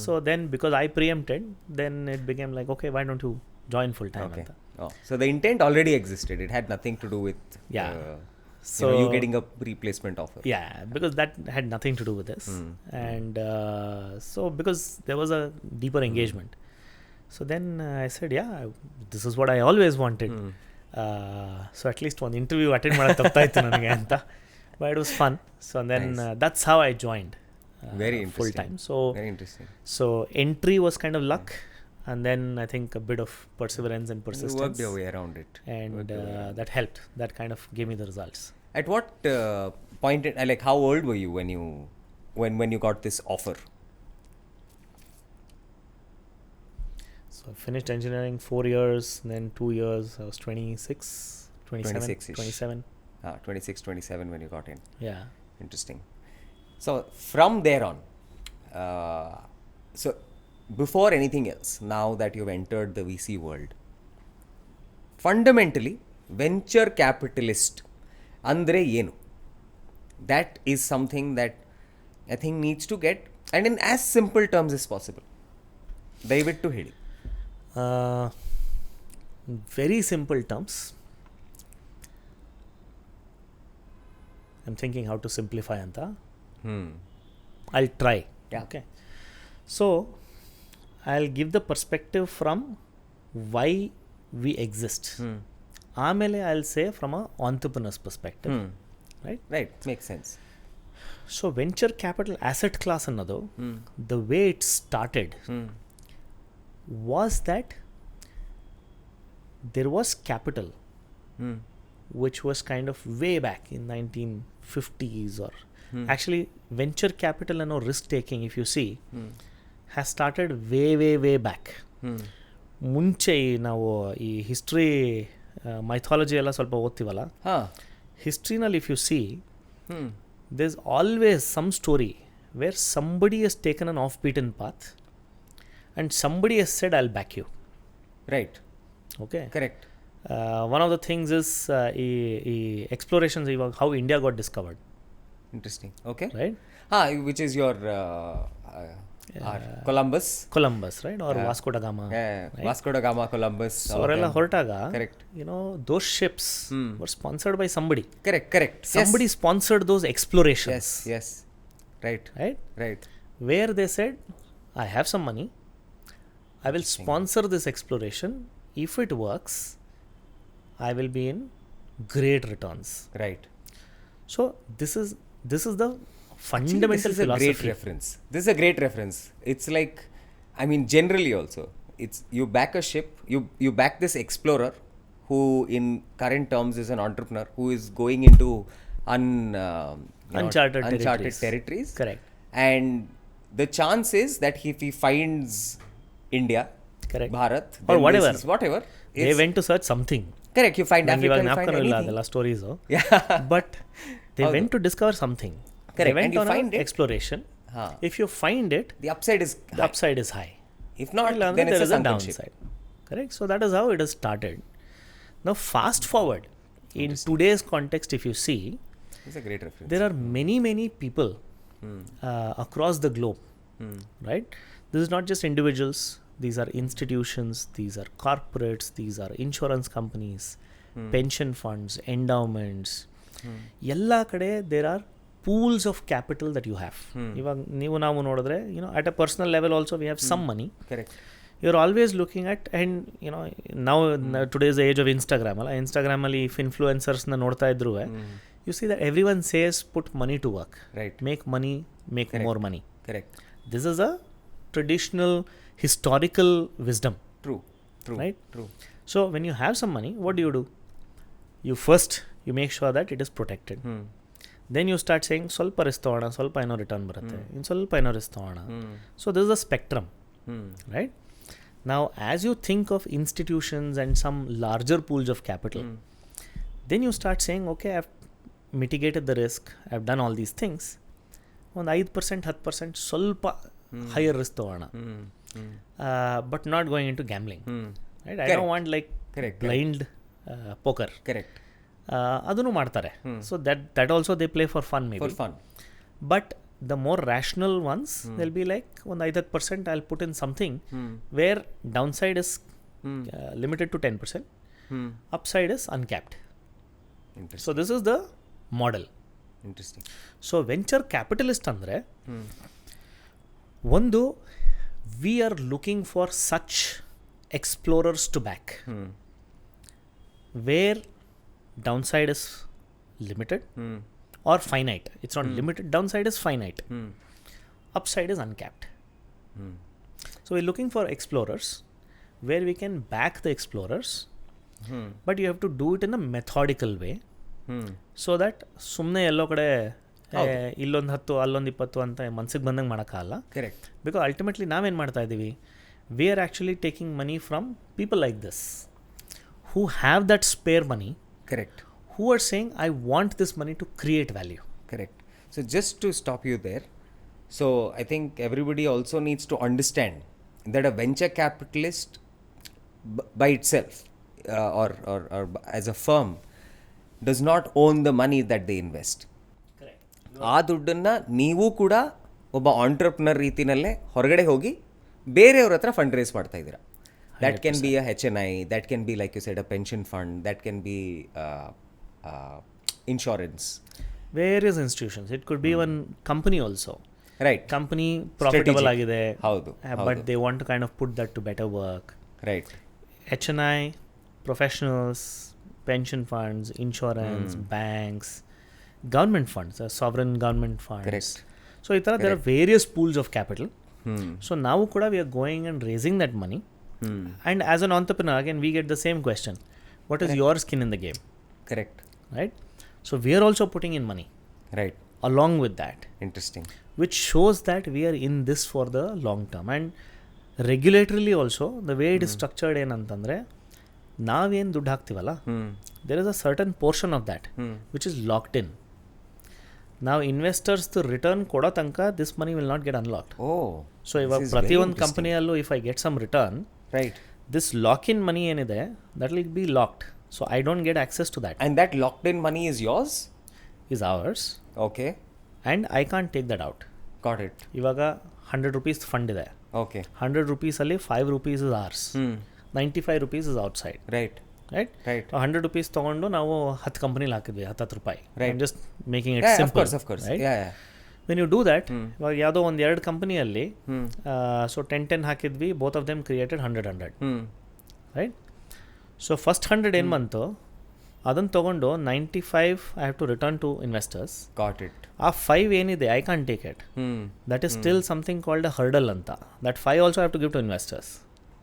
so then because I preempted, then it became like, okay, why don't you join full time? Okay. So the intent already existed. It had nothing to do with so you getting a replacement offer. Yeah, because that had nothing to do with this. And so because there was a deeper engagement, so then I said, yeah, this is what I always wanted. So at least one interview attend ಮಾಡಕ್ಕೆ ತಪ್ಪಾಯ್ತು ನನಗೆ ಅಂತ, but it was fun. So then that's how I joined very interesting. full time. So very interesting. So entry was kind of luck, and then I think a bit of perseverance and persistence. You worked your way around it, and that helped. That kind of gave me the results. At what point, like how old were you when you got this offer? So I finished engineering 4 years, then 2 years. I was 26, 27. 26-27 when you got in. Yeah. Interesting. So from there on, so before anything else, now that you've entered the VC world, fundamentally, venture capitalist andre ಏನು? That is something that I think needs to get, and in as simple terms as possible. ದಯವಿಟ್ಟು ಹೇಳಿ. Very simple terms. I'm thinking how to simplify anta. I'll try. Yeah. Okay. So I'll give the perspective from why we exist. ಆಮೇಲೆ I'll say from a entrepreneur's perspective. Right? Makes sense. So venture capital asset class ಅನ್ನೋದು, the way it started was that there was capital which was kind of way back in 1950s or actually venture capital and risk taking, if you see, has started way back. ಮುಂಚೆ ನಾವು ಈ history mythology ಎಲ್ಲ ಸ್ವಲ್ಪ ಓದ್ತೀವಲ್ಲ, ಹಾಂ ಹಿಸ್ಟ್ರಿನಲ್ಲಿ if U C ಹ್ಞೂ there is always some story where somebody has taken an off-beaten path and somebody has said, I'll back you. Right Okay. Correct One of the things is explorations, how India got discovered, interesting okay right? ಹಾಂ which is your Columbus Columbus, right? Or Vasco da Gama. Vasco ಡ gamma Columbus So ಅವರೆಲ್ಲ ಹೊರಟಾಗ, Correct. those ships were sponsored by somebody. Correct Somebody sponsored those explorations, yes right right? Right Where they said, I have some money, I will sponsor this exploration. If it works, I will be in great returns. Right So this is the fundamental this is a great philosophy. reference. This is a great reference. It's like, I mean, generally also, it's you back a ship, you back this explorer who in current terms is an entrepreneur who is going into Uncharted territories. Correct. And the chance is that if he finds India, Correct. Bharat, Or then whatever. this is whatever. They went to search something. Correct. You find ನಂಗೆ Africa, ಇವಾಗ you find ಜ್ಞಾಪಕ ಇಲ್ಲ anything. ಅದೆಲ್ಲ stories, Yeah. But they went to discover something. They Correct. went And you on find an it. exploration. Huh. If you find it, The upside is the upside is high. If not, ಇಲ್ಲ ಅಂದ್ರೆ then it's there a is a sunken ship. downside. Correct. So that is how it has started. Now fast forward, in today's context, if you see, It's a great reference. there are many people across the globe, right? This is not just individuals, these are institutions, these are corporates, these are insurance companies, pension funds, endowments. ಎಲ್ಲ ಕಡೆ there are pools of capital that you have. ಇವಾಗ ನಾವು ನೋಡಿದ್ರೆ, at a personal level also we have some money. Correct. You're always looking at, and now today's the age of Instagram ಅಲ್ಲ, Instagram-ಅಲ್ಲಿ if influencers-ನ ನೋಡ್ತಾ ಇದ್ರು, you see that everyone says put money to work. Right. Make money, make more money. Correct. This is a traditional historical wisdom, True. right? True. So when you have some money, what do? You make sure that it is protected. Then you start saying ಸ್ವಲ್ಪ risk ತೊಗೋಣ, ಸ್ವಲ್ಪ ಏನೋ return ಬರುತ್ತೆ, ಇನ್ನು ಸ್ವಲ್ಪ ಏನೋ risk ತೊಗೋಣ. So this is a spectrum, right? Now as you think of institutions and some larger pools of capital, then you start saying, okay, I've mitigated the risk, I've done all these things, ಒಂದು 5% 10% ಸ್ವಲ್ಪ higher risk ತೊಗೋಣ, but not going into gambling, right? I don't want like blind poker. Correct. ಅದನ್ನು ಮಾಡ್ತಾರೆ. So that also they play for fun maybe. For fun. But the more rational ones, they'll be like, ಒಂದು 5% I'll put in something where downside is limited to 10%, upside is uncapped. Interesting. So this is the model. Interesting. So venture capitalist ಅಂದರೆ ಒಂದು, we are looking for such explorers to back, where downside is limited or finite. It's not limited, downside is finite, upside is uncapped. So we're looking for explorers where we can back the explorers, but you have to do it in a methodical way, so that ಸುಮ್ಮನೆ ಎಲ್ಲೋ ಕಡೆ ಇಲ್ಲೊಂದು 10 ಅಲ್ಲೊಂದು 20 ಅಂತ ಮನ್ಸಿಗೆ ಬಂದಂಗೆ ಮಾಡೋಕ್ಕಾಗಲ್ಲ. Correct. Because ultimately ನಾವೇನು ಮಾಡ್ತಾ ಇದ್ದೀವಿ, we are actually taking money from people like this who have that spare money. Correct. Who are saying, I want this money to create value. Correct. So just to stop you there, so I think everybody also needs to understand that a venture capitalist by itself or as a firm does not own the money that they invest. Correct. ಆ ದುಡ್ಡನ್ನು ನೀವು ಕೂಡ ಒಬ್ಬ entrepreneur ರೀತಿನಲ್ಲೇ ಹೊರಗಡೆ ಹೋಗಿ ಬೇರೆಯವ್ರ ಹತ್ರ fund race ಮಾಡ್ತಾ ಇದ್ದೀರಾ. That can be a HNI, that can be, like you said, a pension fund, that can be insurance. Various institutions. It could be one company also. Right. Company profitable ಆಗಿದೆ, ಹೌದು, but they want to kind of put that to better work. Right. HNI, professionals, pension funds, insurance, banks, government funds, sovereign government funds. Correct. So ಈ ಥರ there are various pools of capital. So ನಾವು ಕೂಡ we are going and raising that money. And as an entrepreneur, again, we get the same question. What is your skin in the game? Correct. Right? So we are also putting in money. Right. Along with that. Interesting. Which shows that we are in this for the long term. And regulatorily also, the way it is structured ಏನಂತಂದರೆ, ನಾವೇನು ದುಡ್ಡು ಹಾಕ್ತೀವಲ್ಲ, there is a certain portion of that which is locked in. ನಾವು ಇನ್ವೆಸ್ಟರ್ಸ್ದು return ಕೊಡೋ ತನಕ this money will not get unlocked. So ಇವಾಗ ಪ್ರತಿಯೊಂದು ಕಂಪನಿಯಲ್ಲೂ if I get some return, right, this lock in money ಏನಿದೆ that will be locked. So I don't get access to that. And that locked in money is yours, is ours. Okay. And I can't take that out. Got it. ಇವಾಗ 100 rupees fund ಇದೆ. Okay. 100 rupeesಲ್ಲಿ 5 rupees is ours, 95 rupees is outside. Right. Right. 100 rupees ತೊಗೊಂಡು ನಾವು 10 ಕಂಪ್ನಿಲಿ ಹಾಕಿದ್ವಿ, 10 ರೂಪಾಯಿ. Right. Just making it simple. Of course. Right? Yeah. When you do that, ಇವಾಗ ಯಾವುದೋ ಒಂದು 2 ಕಂಪ್ನಿಯಲ್ಲಿ ಸೊ 10 ಹಾಕಿದ್ವಿ, both of them created 100. Right. So first 100 ಏನು ಬಂತು ಅದನ್ನು ತೊಗೊಂಡು 95 I have to return to investors. Got it. ಆ 5 ಏನಿದೆ I can't take it. That is still something called a hurdle ಅಂತ. That 5 also have to give to investors.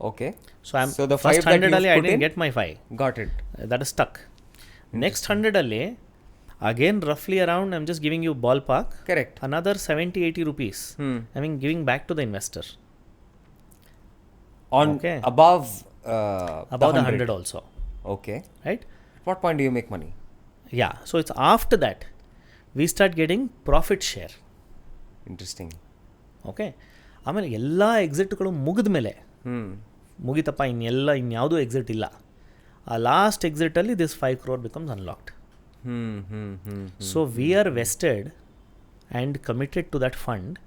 Okay. So the first 100 ಅಲ್ಲಿ I didn't get my 5. Got it. That is stuck. Next 100 ಅಲ್ಲಿ again roughly around, I'm just giving you ballpark. Correct. Another 70-80 rupees. I mean giving back to the investor. On okay. above the 100 also. Okay. Right? At what point do you make money? Yeah. So it's after that we start getting profit share. Interesting. Okay. ಆಮೇಲೆ ಎಲ್ಲ ಎಕ್ಸಿಟ್ಗಳು ಮುಗಿದ ಮೇಲೆ, ಮುಗಿತಪ್ಪ ಇನ್ಯಾವುದೂ exit ಇಲ್ಲ, ಆ last ಎಕ್ಸಿಟಲ್ಲಿ this 5 crore becomes unlocked. So we are vested and committed to that fund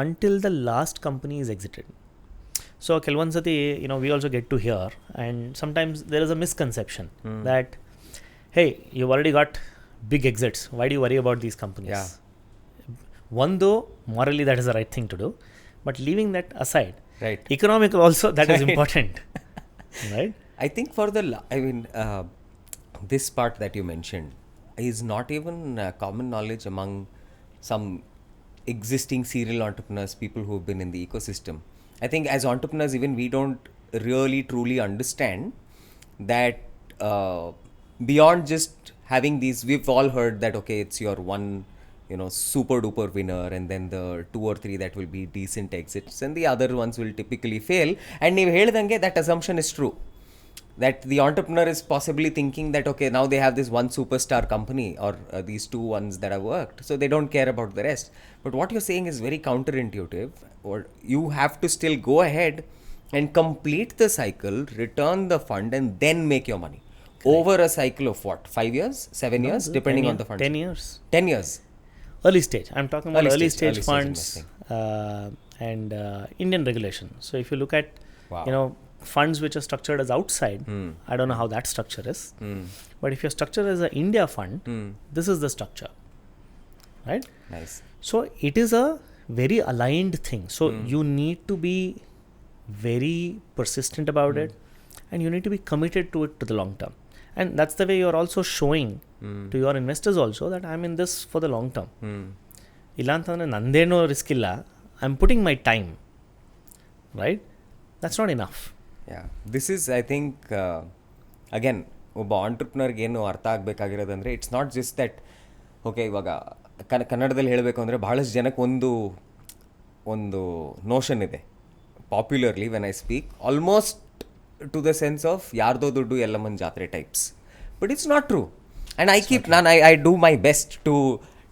until the last company is exited. So ಕೆಲವೊಂದು ಸತಿ we also get to hear and sometimes there is a misconception that hey you already got big exits, why do you worry about these companies. ಒಂದು, morally that is the right thing to do, but leaving that aside, right, economical also that is important. Right. I think for the this part that you mentioned is not even common knowledge among some existing serial entrepreneurs, people who have been in the ecosystem. I think as entrepreneurs even we don't really truly understand that beyond just having these, we've all heard that okay, it's your one super duper winner, and then the 2 or 3 that will be decent exits, and the other ones will typically fail. And ನೀವು ಹೇಳಿದಂಗೆ that assumption is true, that the entrepreneur is possibly thinking that okay, now they have this one superstar company or these 2 ones that have worked, so they don't care about the rest. But what you're saying is very counterintuitive, or you have to still go ahead and complete the cycle, return the fund, and then make your money. Correct. Over a cycle of what, 5 years, 7 years, depending on the fund. 10 years. 10 years. Early stage. I'm talking about early stage funds and Indian regulation. So if you look at funds which are structured as outside, I don't know how that structure is, but if your structure is an India fund, this is the structure, right? Nice. So it is a very aligned thing. So you need to be very persistent about it, and you need to be committed to it to the long term. And that's the way you're also showing to your investors also that I'm in this for the long term. ಇಲ್ಲ ಅಂತಂದರೆ ನಂದೇನೋ risk ಇಲ್ಲ, I'm putting my time, right? That's not enough. Yeah. This is, I think, again, ಒಬ್ಬ ಆಂಟ್ರಪ್ರನರ್ಗೆ ಏನು ಅರ್ಥ ಆಗಬೇಕಾಗಿರೋದಂದರೆ it's not just that okay, ಇವಾಗ ಕನ್ನಡದಲ್ಲಿ ಹೇಳಬೇಕು ಅಂದರೆ ಬಹಳಷ್ಟು ಜನಕ್ಕೆ ಒಂದು ನೋಷನ್ ಇದೆ popularly when I speak, almost to the sense of ಯಾರ್ದೋ ದುಡ್ಡು ಎಲ್ಲಮ್ಮನ ಜಾತ್ರೆ types. But it's not true. And I do my best to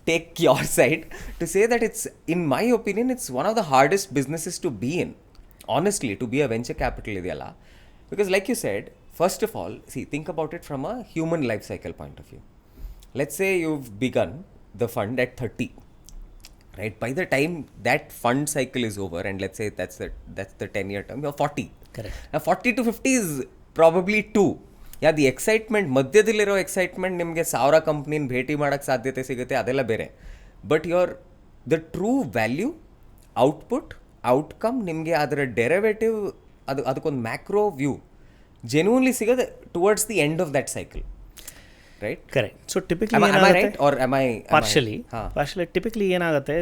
take your side to say that it's, in my opinion, it's one of the hardest businesses to be in. Honestly, to be a venture capital ಇದೆಯಲ್ಲ, because like you said, first of all, think about it from a human life cycle point of view. Let's say you've begun the fund at 30. Right? By the time that fund cycle is over, and let's say that's the 10-year term, you're 40. Correct. Now 40 to 50 is probably 2. Yeah, the excitement, ಮಧ್ಯದಲ್ಲಿರೋ excitement ನಿಮಗೆ 1000 ಕಂಪ್ನಿನ ಭೇಟಿ ಮಾಡೋಕ್ಕೆ ಸಾಧ್ಯತೆ ಸಿಗುತ್ತೆ, ಅದೆಲ್ಲ ಬೇರೆ. But the true value, output, outcome, ನಿಮಗೆ ಅದರ derivative, ಅದಕ್ಕೊಂದು ಮ್ಯಾಕ್ರೋ ವ್ಯೂ ಜೆನ್ಯೂನ್ಲಿ ಸಿಗೋದು towards the end of that cycle. Right? Correct. So typically, am I right or am I partially? Typically ಏನಾಗುತ್ತೆ,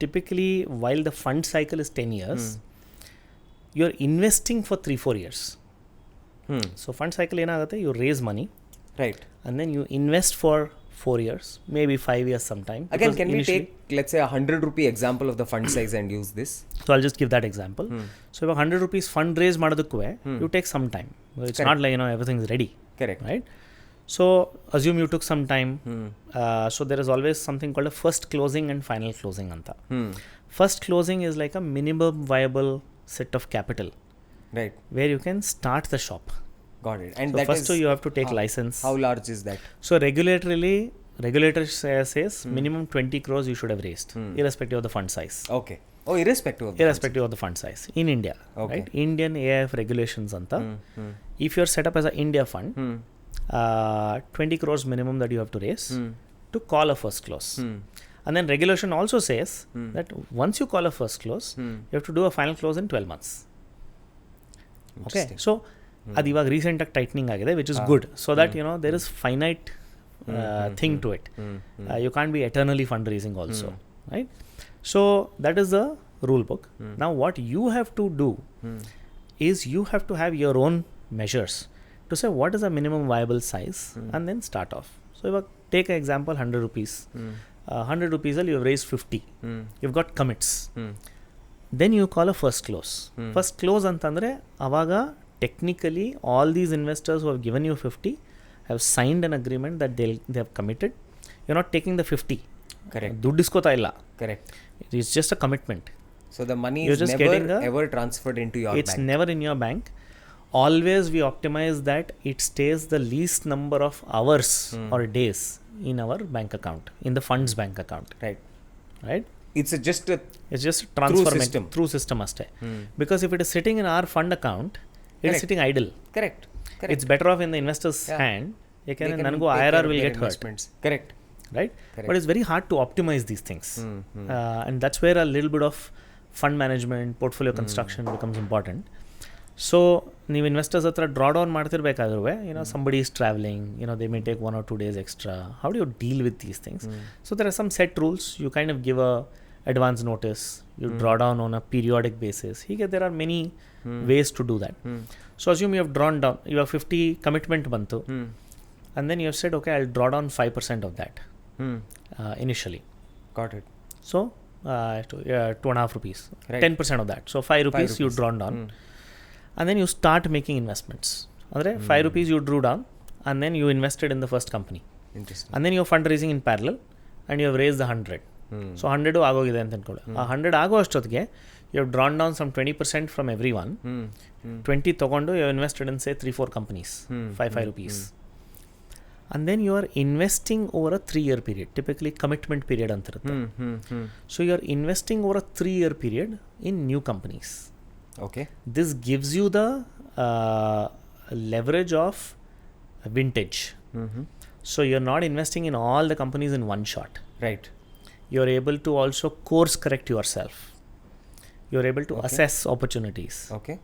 typically while the fund cycle is 10 years, you're investing for 3-4 years. So fund cycle ಏನಾಗುತ್ತೆ, you raise money, right, and then you invest for 4 years, maybe 5 years sometime. Again, can we take, let's say, a 100 rupee example of the fund size and use this? So I'll just give that example. So if 100 rupees fund raise ಮಾಡೋದಕ್ಕೂ you take some time. It's not like, everything's ready. Correct. Right? So assume you took some time. So there is always something called a first closing and final closing. Anta. First closing is like a minimum viable set of capital. Right. Where you can start the shop. Got it. And So that first is you have to take license. How large is that? So regulator says minimum 20 crores you should have raised, irrespective of the fund size. Okay. Oh, irrespective of The fund size in India. Okay. Right? Indian AIF regulations anta. If you're set up as an India fund, 20 crores minimum that you have to raise to call a first close. And then regulation also says that once you call a first close, you have to do a final close in 12 months. Okay. So ಅದು ಇವಾಗ ರೀಸೆಂಟಾಗಿ tightening ಆಗಿದೆ, which is good. So that there is finite thing to it. You can be eternally fund raising also, right? So that is the rule book. Now what you have to do is you have to have your own measures to say what is a minimum viable size and then start off. So if take an example, 100 rupees. 100 rupees you have raised 50. You've got commits. Then you call a first close. First close antandre avaga technically all these investors who have given you 50 have signed an agreement that they have committed. You're not taking the 50. Correct. ದುಡ್ಡು ಇಸ್ಕೋತಾ ಇಲ್ಲ. Correct. It's just a commitment. So the money You're is just never ever transferred into your It's bank. never in your bank. Always we optimize that it stays the least number of hours or days in our bank account, in the fund's bank account. Right. Right? It's just a transfer system. through system aste. Because if it is sitting in our fund account, it is sitting idle. Correct. It's better off in the investor's hand. Yakanದ್ರೆ ನನಗೂ IRR will get hurt. Correct. Right? But it's very hard to optimize these things. And that's where a little bit of fund management, portfolio construction becomes important. So ನೀವು investors ಹತ್ರ draw down ಮಾಡ್ತಿರ್ಬೇಕಾದ್ರೂ somebody is traveling, they may take 1 or 2 days extra. How do you deal with these things? So there are some set rules. You kind of give a advance notice, you draw down on a periodic basis. There are many ways to do that. So assume you have drawn down, you have 50 commitment bantu, and then you have said, okay, I'll draw down 5% of that initially. Got it. So 2.5 rupees, Right. 10% of that. So 5 rupees you drawn down, and then you start making investments. Andre 5 rupees you drew down, and then you invested in the first company. Interesting. And then you're fundraising in parallel, and you have raised the 100. So 100 ಆಗೋಗಿದೆ ಅಂತ ಅನ್ಕೊಳ್ಳಿ. ಆ 100 ಆಗೋ ಅಷ್ಟೊತ್ತಿಗೆ you have drawn down some 20% from everyone. 20 ತಗೊಂಡು you have invested in say 3-4 companies, 5 rupees. And then you are investing over a 3-year period, typically commitment period ಅಂತಿರುತ್ತೆ. So you are investing over a 3-year period in new companies. Okay. This gives you the leverage of vintage. So you're not investing in all the companies in one shot. Right. You're able to also course correct yourself. You're able to assess opportunities. Okay.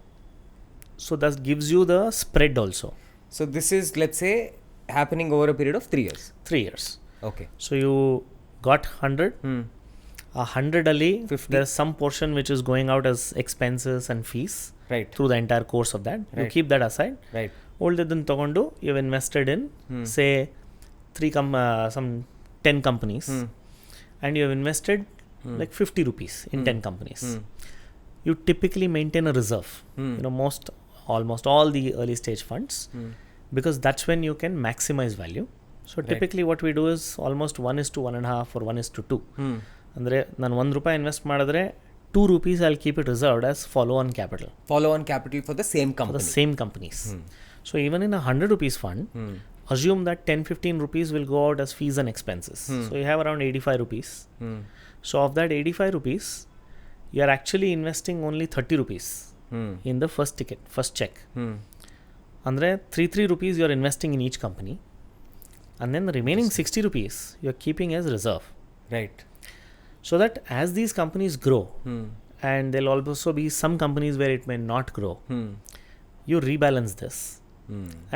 So that gives you the spread also. So this is, let's say, happening over a period of 3 years. 3 years. Okay. So you got 100. 100 ali, 50. there's some portion which is going out as expenses and fees. Right. Through the entire course of that. You Right. keep that aside. Right. Olden togondo, you've invested in say some 10 companies, and you have invested like 50 rupees in 10 companies. You typically maintain a reserve. Almost all the early stage funds, because that's when you can maximize value. So typically what we do is almost 1:1.5 or 1:2. ಅಂದ್ರೆ ನಾನು 1 ರೂಪಾಯಿ invest ಮಾಡಿದ್ರೆ 2 rupees I'll keep it reserved as follow-on capital. Follow-on capital for the same company. For the same companies. So even in a 100 rupees fund, assume that 10-15 rupees will go out as fees and expenses. So you have around 85 rupees. So of that 85 rupees, you are actually investing only 30 rupees in the first check. Andre 3 rupees you are investing in each company, and then the remaining 60 rupees you are keeping as reserve. Right. So that as these companies grow, and there'll also be some companies where it may not grow, you rebalance this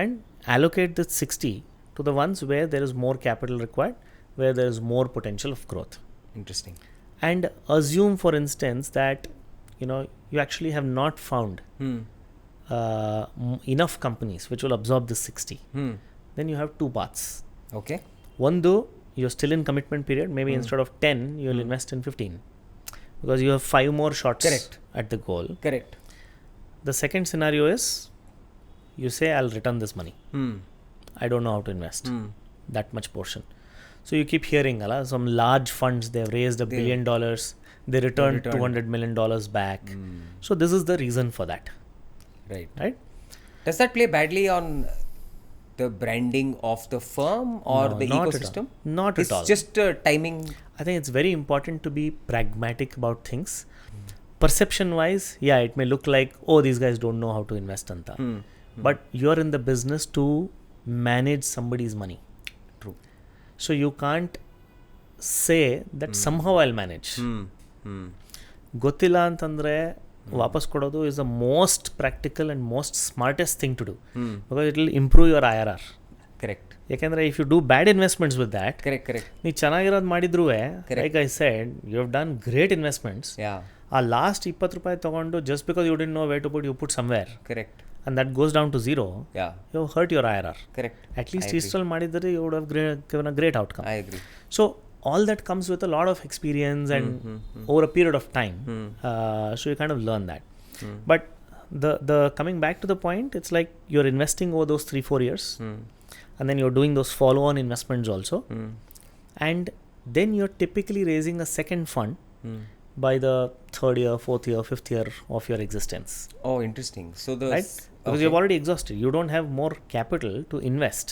and allocate the 60 to the ones where there is more capital required, where there is more potential of growth. Interesting. And assume, for instance, that you actually have not found enough companies which will absorb this 60. Then you have 2 paths. Okay. One, though you're still in commitment period, maybe instead of 10 you'll invest in 15, because you have 5 more shots. Correct. At the goal. Correct. The second scenario is you say, I'll return this money. Hmm. I don't know how to invest that much portion. So you keep hearing, some large funds, they've raised $1 billion, they returned $200 million back. So this is the reason for that. Right? Does that play badly on the branding of the firm or No, the not at all. ecosystem? Not at all. It's just timing. I think it's very important to be pragmatic about things. Perception wise, yeah, it may look like, oh, these guys don't know how to invest anta. But you're in the business to manage somebody's money. True. So you can't say that somehow I'll manage. ಗೊತ್ತಿಲ್ಲ ಅಂತಂದ್ರೆ ವಾಪಸ್ ಕೊಡೋದು is the most practical and most smartest thing to do. Because it will improve your IRR. Correct. ಯಾಕೆಂದ್ರೆ if you do bad investments with that, Correct. ನೀ ಚೆನ್ನಾಗಿರೋದು ಮಾಡಿದ್ರೂ, like I said, you have done great investments. Yeah. ಆ last $20 ತಗೊಂಡು just because you didn't know where to put, you put somewhere. Correct. And that goes down to zero. Yeah. You hurt your IRR. Correct. At least ಇಷ್ಟರಲ್ಲಿ ಮಾಡಿದರೆ you would have given a great outcome. I agree. So all that comes with a lot of experience and over a period of time. So you kind of learn that. But the coming back to the point, it's like you're investing over those 3-4 years, and then you're doing those follow-on investments also, and then you're typically raising a second fund by the 3rd year, 4th year, 5th year of your existence. Oh, interesting. So the Right? Because you've already exhausted. You don't have more capital to invest.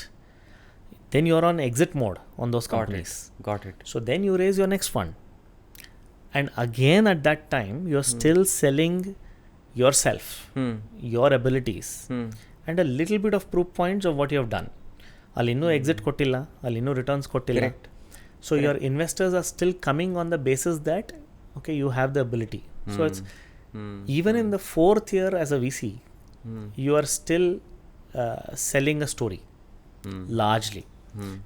Then you're on exit mode on those companies. Got it. So then you raise your next fund. And again at that time, you're still selling yourself, your abilities, and a little bit of proof points of what you have done. ಅಲ್ಲಿ ಇನ್ನೂ exit ಕೊಟ್ಟಿಲ್ಲ, ಅಲ್ಲಿ ಇನ್ನೂ returns ಕೊಟ್ಟಿಲ್ಲ. So your investors are still coming on the basis that, okay, you have the ability. So it's even in the 4th year as a VC, you are still selling a story largely.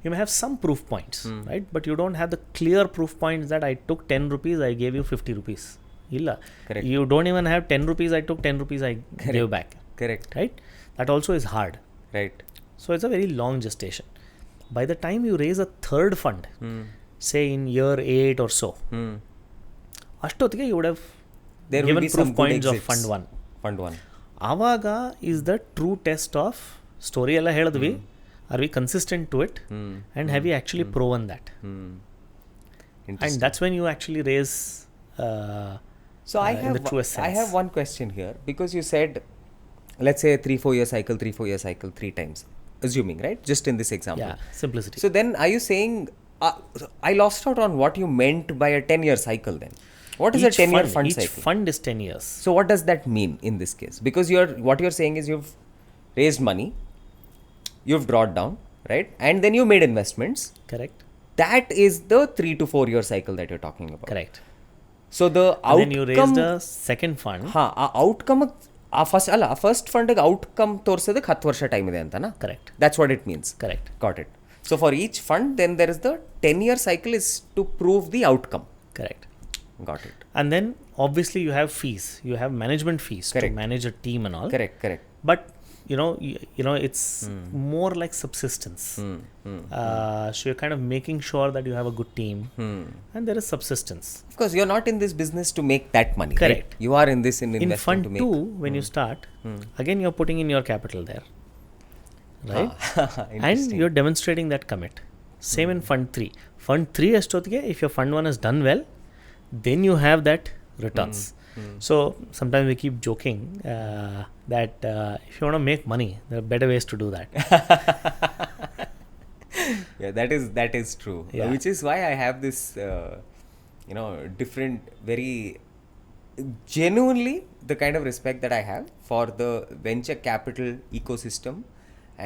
You may have some proof points, right? But you don't have the clear proof points that I took 10 rupees, I gave you 50 rupees. Illa. Correct. You don't even have 10 rupees, I took 10 rupees, I gave back. Correct. Right? That also is hard. Right. So it's a very long gestation. By the time you raise a third fund, say in year 8 or so, ಅಷ್ಟೊತ್ತಿಗೆ you would have There given will be proof some good points of exits. fund 1. Fund 1. ಆವಾಗ is the true test of story ಎಲ್ಲ ಹೇಳಿದ್ವಿ. Are we consistent to it? And have we actually proven that? And that's when you actually raise So I in the truest sense. I have one question here, because you said, let's say 3-4 year cycle, 3-4 year cycle 3 times, assuming, right? Just in this example. Yeah, simplicity. So then are you saying, I lost out on what you meant by a 10-year cycle then? What is a 10-year fund each cycle? fund is 10 years. So what does that mean in this case? Because what you're saying is you've raised money, you've brought down, right? And then you made investments. Correct. That is the 3 to 4 year cycle that you're talking about. Correct. So the And outcome... then you raised a second fund. ಆ outcome first ಫಂಡಿಗೆ outcome ತೋರಿಸೋದಕ್ಕೆ 10 ವರ್ಷ time ಇದೆ ಅಂತನಾ? Correct. That's what it means. Correct. Got it. So for each fund, then there is the 10-year cycle is to prove the outcome. Correct. Got it. And then obviously you have fees. You have management fees to manage a team and all. Correct. But you know it's more like subsistence. So you're kind of making sure that you have a good team, and there is subsistence. Of course, you're not in this business to make that money. Correct. Right? You are in this in In investing fund to make. 2, when you start, again you're putting in your capital there, right? And you're demonstrating that commit. Same in fund 3. Fund 3 ಅಷ್ಟೊತ್ತಿಗೆ, if your fund 1 has done well, then you have that returns. So sometimes we keep joking that if you want to make money, there are better ways to do that. Yeah, that is true. Yeah. Which is why I have this, different, very genuinely the kind of respect that I have for the venture capital ecosystem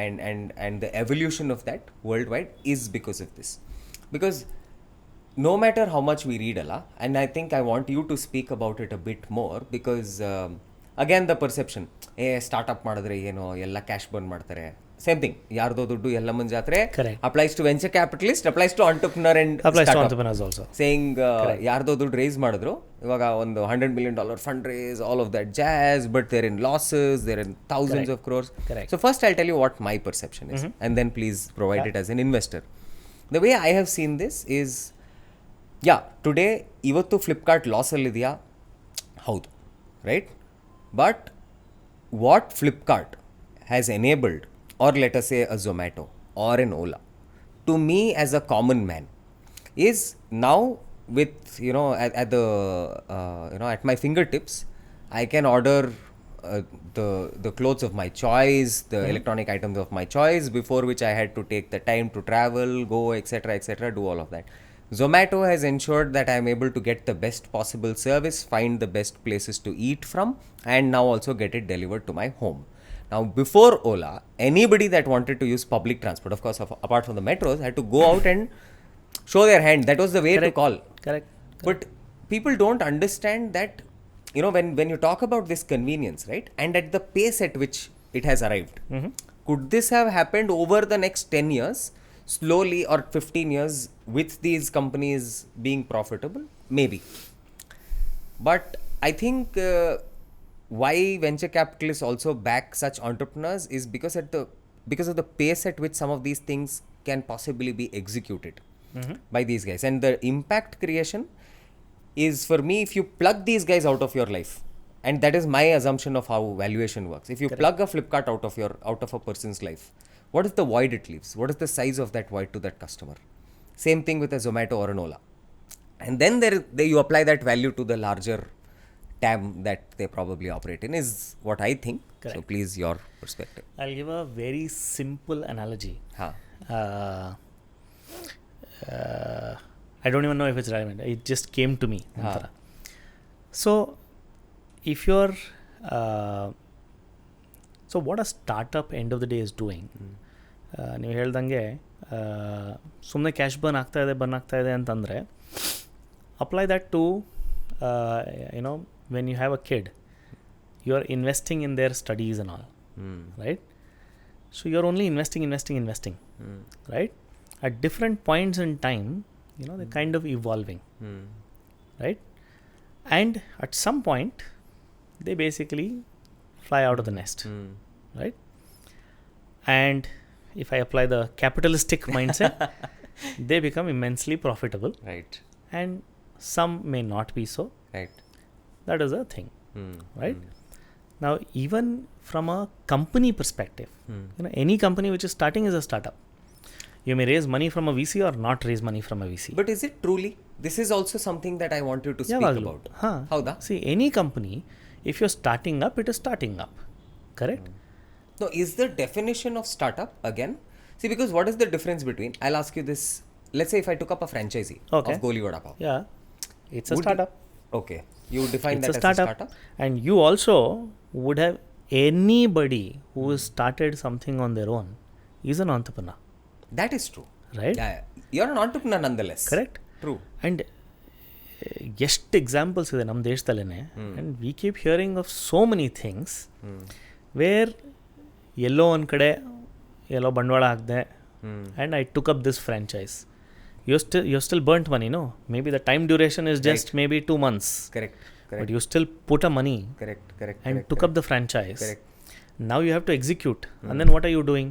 and the evolution of that worldwide is because of this. Because no matter how much we read and I think I want you to speak about it a bit more, because again the perception, startup ಮಾಡಿದ್ರೆ ಏನೋ ಎಲ್ಲ cash burn ಮಾಡ್ತಾರೆ, same thing, ಯಾರ್ದೋ ದುಡ್ಡು ಎಲ್ಲ ಮುಂಜಾತ್ರೆ, applies to venture capitalist, applies to entrepreneur and applies to startup. entrepreneurs also. Saying ಯಾರ್ದೋ ದುಡ್ಡು rice ಮಾಡಿದ್ರು, ಇವಾಗ ಒಂದು $100 million fund raise, all of that jazz, but they're in losses, they're in thousands of crores. Correct. So first I'll tell you what my perception is, and then please provide it as an investor. The way I have seen this is, today ಇವತ್ತು ಫ್ಲಿಪ್ಕಾರ್ಟ್ ಲಾಸಲ್ಲಿದೆಯಾ? ಹೌದು, right? But what Flipkart has enabled, or let us say a Zomato or an Ola, to me as a common man, is now with, at the, at my fingertips, I can order the clothes of my choice, the electronic items of my choice, before which I had to take the time to travel, go, etc., do all of that. Zomato has ensured that I am able to get the best possible service, find the best places to eat from, and now also get it delivered to my home. Now, before Ola, anybody that wanted to use public transport, of course, apart from the metros, had to go out and show their hand. That was the way to call. Correct. But people don't understand that, when you talk about this convenience, right, and at the pace at which it has arrived, could this have happened over the next 10 years, slowly, or 15 years, with these companies being profitable? Maybe. But I think why venture capitalists also back such entrepreneurs is because of the pace at which some of these things can possibly be executed by these guys. And the impact creation is, for me, if you plug these guys out of your life, and that is my assumption of how valuation works. If you plug a Flipkart out of a person's life, what is the void it leaves? What is the size of that void to that customer? Same thing with a Zomato or an Ola. And then you apply that value to the larger TAM that they probably operate in, is what I think. Correct. So please, your perspective. I'll give a very simple analogy. I don't even know if it's relevant. It just came to me. So, if you're so what a startup end of the day is doing, ನೀವು ಹೇಳ್ದಂಗೆ ಸುಮ್ಮನೆ cash burn ಆಗ್ತಾ ಇದೆ ಅಂತಂದರೆ, apply that to when you have a kid, you are investing in their studies and all, right? So you're only investing, right? At different points in time, they're kind of evolving, right? And at some point, they basically fly out of the nest, right? And if I apply the capitalistic mindset, they become immensely profitable, right? And some may not be so, right? That is a thing, right? Now, even from a company perspective, any company which is starting is a startup. You may raise money from a VC or not raise money from a VC. But is it truly? This is also something that I want you to speak about. How da? See, any company, if you're starting up, it is starting up. Correct? No, is the definition of startup again? See, because what is the difference between, I'll ask you this, let's say if I took up a franchisee of Goli Vada Pav. Yeah, it's a startup. Okay. You define it's that a startup. as a startup? And you also would have, anybody who has started something on their own is an entrepreneur. That is true. Right? Yeah. You're an entrepreneur nonetheless. Correct? True. And ಎಷ್ಟು examples ಇದೆ ನಮ್ಮ ದೇಶದಲ್ಲೇ, and we keep hearing of so many things where ಎಲ್ಲೋ ಒಂದು ಕಡೆ ಎಲ್ಲೋ ಬಂಡವಾಳ ಹಾಕಿದೆ and I took up this franchise. You're still burnt money, no? Maybe the time duration is just maybe 2 months. Correct. But you still put a money. Correct. And took up the franchise. Correct. Now you have to execute. And then what are you doing?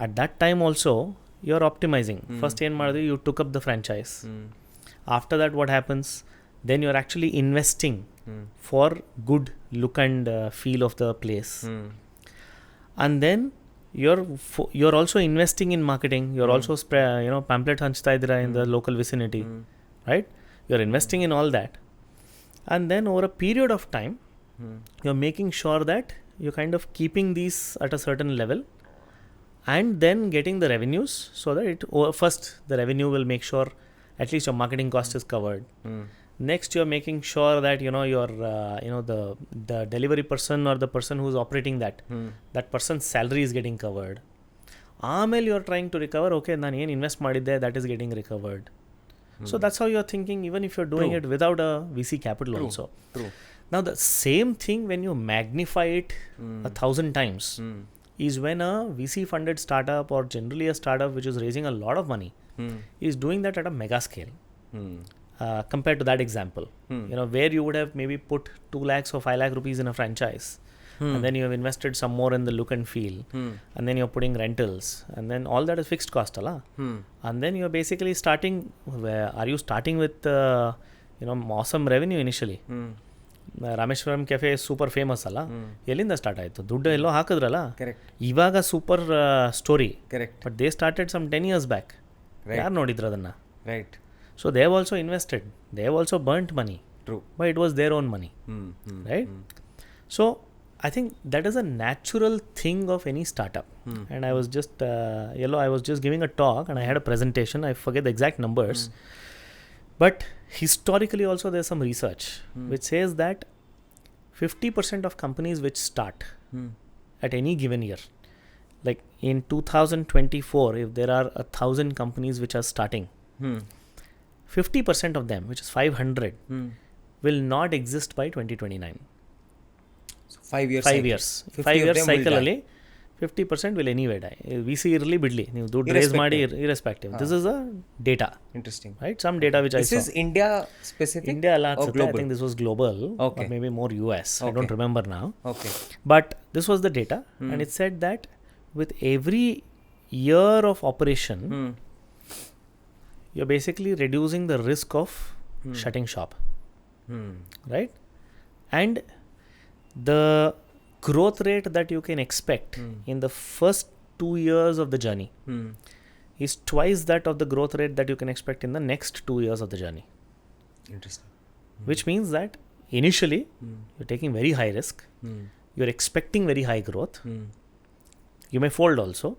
At that time also, you're optimizing. First, you took up the franchise. After that, what happens? Then you're actually investing for good look and feel of the place. And then you're also investing in marketing. You're also pamphlet hanchta idira in the local vicinity, right? You're investing in all that, and then over a period of time, you're making sure that you're kind of keeping these at a certain level, and then getting the revenues so that first the revenue will make sure at least your marketing cost is covered. Next, you're making sure that your the delivery person or the person who's operating that person's salary is getting covered. Amel you're trying to recover. Okay, ನಾನು ಏನು invest ಮಾಡಿದ್ದೆ, that is getting recovered. So that's how you're thinking, even if you're doing it without a VC capital. Also. True. Now the same thing, when you magnify it 1,000 times, is when a VC funded startup, or generally a startup which is raising a lot of money, is doing that at a mega scale. Compared to that example, where you would have maybe put 2 lakhs or 5 lakh rupees in a franchise, and then you have invested some more in the look and feel, and then you're putting rentals, and then all that is fixed cost, and then you're basically starting. Are you starting with awesome revenue initially? Rameshwaram cafe super famous ಅಲ್ಲ, ಎಲ್ಲಿಂದ start ಆಯಿತು? ದುಡ್ಡು ಎಲ್ಲೋ ಹಾಕಿದ್ರಲ್ಲ, correct. ಇವಾಗ super story. Correct. But they started some 10 years back. ಯಾರು ನೋಡಿದ್ರು ಅದನ್ನು? Right. So they have also invested, they have also burnt money, true. But it was their own money, right? So I think that is a natural thing of any startup. And I was just, I was just giving a talk and I had a presentation. I forget the exact numbers. But historically also there's some research which says that 50% of companies which start at any given year, like in 2024, if there are 1,000 companies which are starting, 50% of them, which is 500, will not exist by 2029. 5 years. 5 years. 5 years cycle ಅಲ್ಲಿ 50% will anyway die. VC ಇರಲಿ ಬಿಡಲಿ, ನೀವು ದುಡ್ಡು raise ಮಾಡಿ irrespective. This is a data. Interesting. Right? Some data which I this saw. Is India specific? India ಅಲ್ಲ ಅನ್ಸುತ್ತೆ. I think this was global, or maybe more US. I don't remember now. Okay. But this was the data and it said that with every year of operation, you're basically reducing the risk of shutting shop. Right? And the growth rate that you can expect in the first 2 years of the journey is twice that of the growth rate that you can expect in the next 2 years of the journey. Interesting. Which means that initially you're taking very high risk, you're expecting very high growth, you may fold also,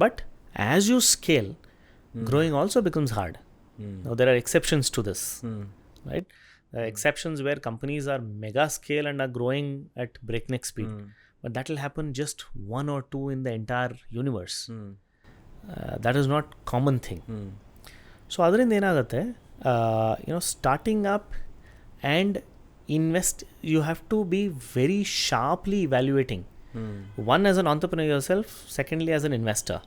but as you scale, growing also becomes hard. Now there are exceptions to this, right? Exceptions where companies are mega scale and are growing at breakneck speed, but that will happen just 1 or 2 in the entire universe. That is not common thing. So ಅದರಿಂದ ಏನಾಗುತ್ತೆ, starting up and invest, you have to be very sharply evaluating. One, as an entrepreneur yourself, secondly as an investor.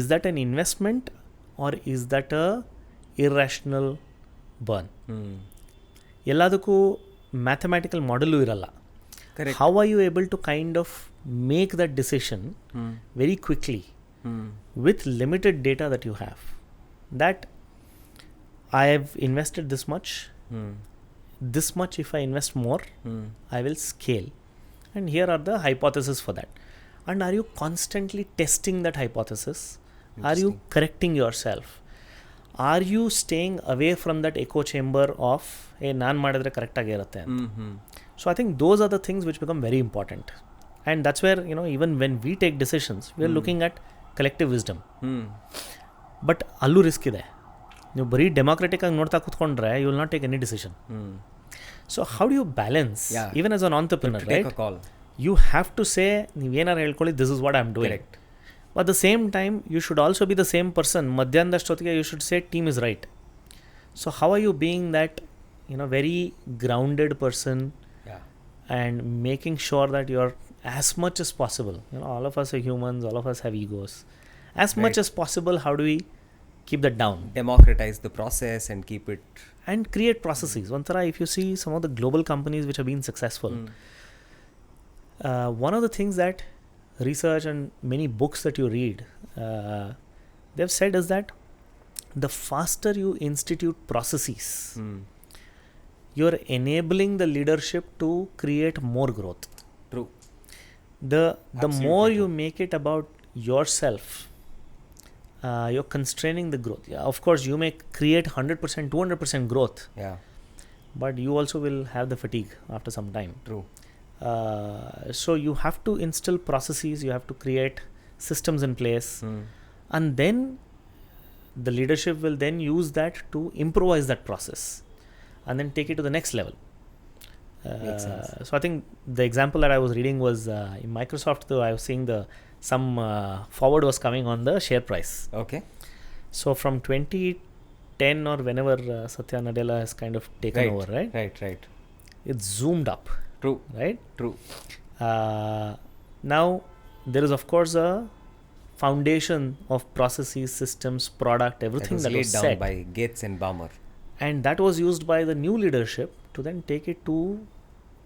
Is that an investment or is that a irrational burn? ಎಲ್ಲದಕ್ಕೂ mathematical model ಇರಲ್ಲ. How are you able to kind of make that decision very quickly with limited data that you have, that I have invested this much, if I invest more, I will scale. And here are the hypotheses for that. And are you constantly testing that hypothesis? Are you correcting yourself? Are you staying away from that echo chamber of, hey, ನಾನು ಮಾಡಿದ್ರೆ ಕರೆಕ್ಟಾಗಿ ಇರುತ್ತೆ ಅಂತ? So I think those are the things which become very important. And that's where, even when we take decisions, we are looking at collective wisdom. But ಅಲ್ಲೂ risk ಇದೆ. ನೀವು ಬರೀ democratic ಆಗಿ ನೋಡ್ತಾ ಕೂತ್ಕೊಂಡ್ರೆ you will not take any decision. So how do you balance, even as an entrepreneur, right? You have to say, ನೀವೇನಾರು ಹೇಳ್ಕೊಳ್ಳಿ, this is what I am doing. But at the same time, you should also be the same person. Madhyanadashtottige, you should say team is right. So how are you being that, very grounded person and making sure that you're as much as possible, all of us are humans, all of us have egos. As much as possible, how do we keep that down? Democratize the process and keep it... And create processes. Vantara, if you see some of the global companies which have been successful, one of the things that research and many books that you read, they've said is that the faster you institute processes, you're enabling the leadership to create more growth. True. The more you make it about yourself, you're constraining the growth. Yeah, of course, you may create 100%, 200% growth. Yeah. But you also will have the fatigue after some time. True. So you have to instill processes, you have to create systems in place, and then the leadership will then use that to improvise that process and then take it to the next level. Makes sense. So I think the example that I was reading was in Microsoft, though, I was seeing some forward was coming on the share price. Okay. So from 2010 or whenever Satya Nadella has kind of taken over, right? Right. It's zoomed up. True. Right? True. Now, there is of course a foundation of processes, systems, product, everything that was laid down set by Gates and Ballmer. And that was used by the new leadership to then take it to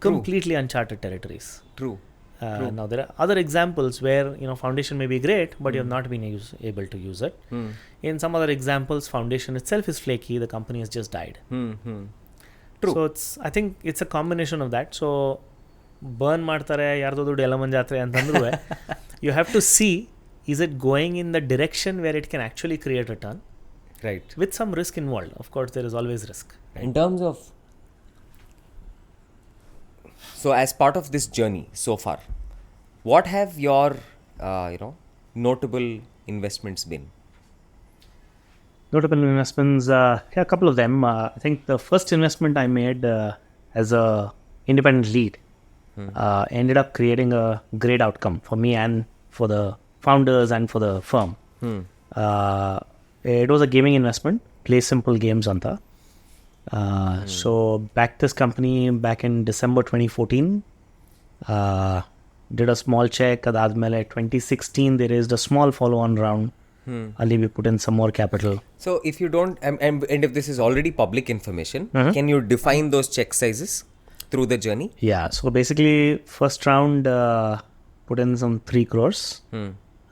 completely uncharted territories. True. Now, there are other examples where, foundation may be great, but you have not been able to use it. In some other examples, foundation itself is flaky, the company has just died. True. So I think it's a combination of that. So burn ಮಾಡ್ತಾರೆ ಯಾರ್ದೋ ದುಡ್ಡು ಎಲ್ಲ ಮಂಜಾತ್ರೆ ಅಂತಂದ್ರೂ you have to see, is it going in the direction where it can actually create return Right. with some risk involved. Of course, there is always risk. In terms of, so as part of this journey so far, what have your notable investments been? Notable investments, a couple of them. I think the first investment I made as a independent lead ended up creating a great outcome for me and for the founders and for the firm. It was a gaming investment, Play Simple Games anta. So backed this company back in December 2014. Did a small check. Adadmele 2016 they raised a small follow-on round. Ali we put in some more capital. So if you don't, and if this is already public information, can you define those check sizes through the journey? Yeah, so basically first round put in some 3 crores.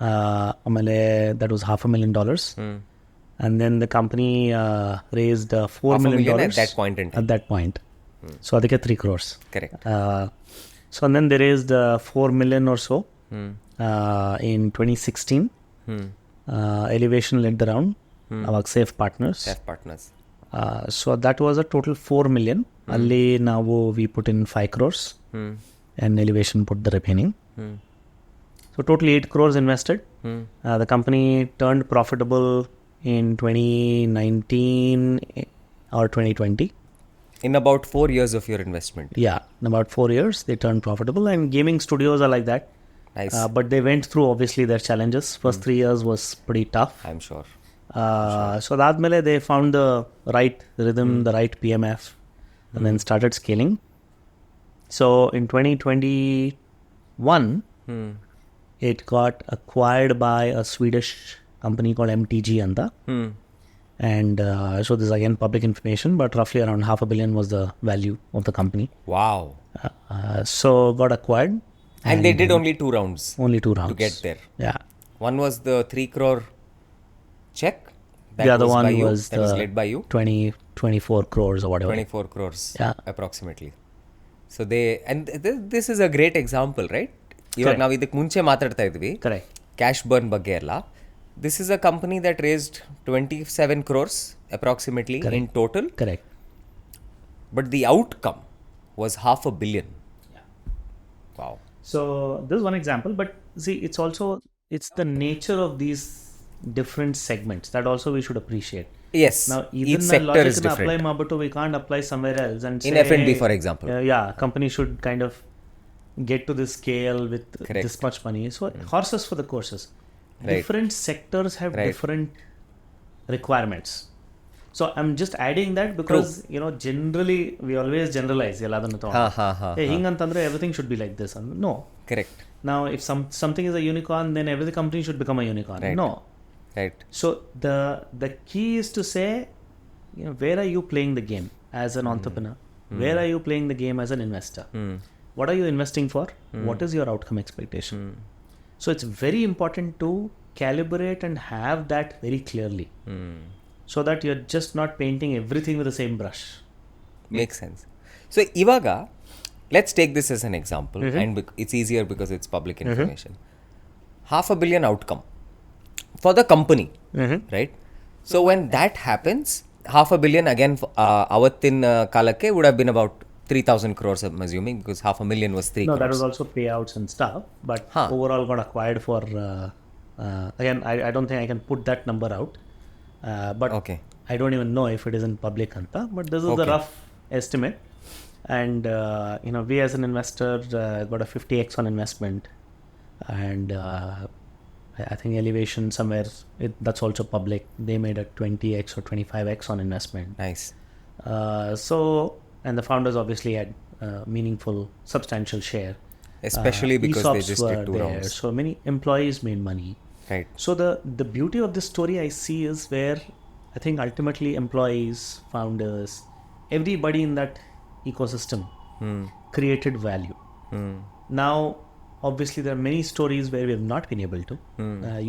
Amale that was $500,000. And then the company raised $4 million at that point in time. At that point. So adike 3 crores. Correct. So and then they raised 4 million or so in 2016. Elevation led the round. Avag Safe Partners. Safe Partners. So that was a total 4 million. Alli now we put in 5 crores and Elevation put the remaining. So totally 8 crores invested. The company turned profitable in 2019 or 2020. In about 4 years of your investment. Yeah, in about 4 years they turned profitable, and gaming studios are like that. Nice. But they went through obviously their challenges. First 3 years was pretty tough. I'm sure. So admele they found the right rhythm, the right PMF, and then started scaling. So in 2021, it got acquired by a Swedish company called MTG anta. And so this is again public information, but roughly around $500 million was the value of the company. Wow. So got acquired. And they did only 2 rounds. Only 2 rounds. To get there. Yeah. One was the 3 crore check. The other one was that was led by you. 24 crores or whatever. 24 crores. Yeah. Approximately. So they, and this is a great example, right? ಇವಾಗ ನಾವು ಇದಕ್ಕೆ ಮುಂಚೆ ಮಾತಾಡ್ತಾ ಇದ್ವಿ cash burn ಬಗ್ಗೆ ಎಲ್ಲ. This is a company that raised 27 crores approximately in total. Correct. But the outcome was $500 million. Yeah. Wow. So this is one example, but see, it's the nature of these different segments that also we should appreciate. Yes. Now, each sector is different. Apply Mabato, we can't apply somewhere else and say, in F&B, for example. Company should kind of get to this scale with this much money. So horses for the courses. Right. Different sectors have different requirements. So I'm just adding that because generally we always generalize. Hey, hingantandre everything should be like this. No. Correct. Now if something is a unicorn, then every company should become a unicorn. Right. No. Right. So the key is to say, where are you playing the game as an entrepreneur? Where are you playing the game as an investor? What are you investing for? What is your outcome expectation? So it's very important to calibrate and have that very clearly, so that you're just not painting everything with the same brush. Makes sense. So ivaga, let's take this as an example, and it's easier because it's public information. $500 million outcome for the company, right? So when that happens, $500 million again, avattin kalakke would have been about 3,000 crores, I'm assuming, because $500,000 was 3 crores. No, that was also payouts and stuff, but overall got acquired for, again, I don't think I can put that number out, but I don't even know if it is in public anta, but this is the rough estimate. And, we as an investor got a 50x on investment, and I think Elevation somewhere, that's also public, they made a 20x or 25x on investment. Nice. And the founders obviously had meaningful, substantial share. Especially because ESOPs they just did 2 rounds. So many employees made money. Right. So the beauty of this story I see is where I think ultimately employees, founders, everybody in that ecosystem created value. Now, obviously there are many stories where we have not been able to.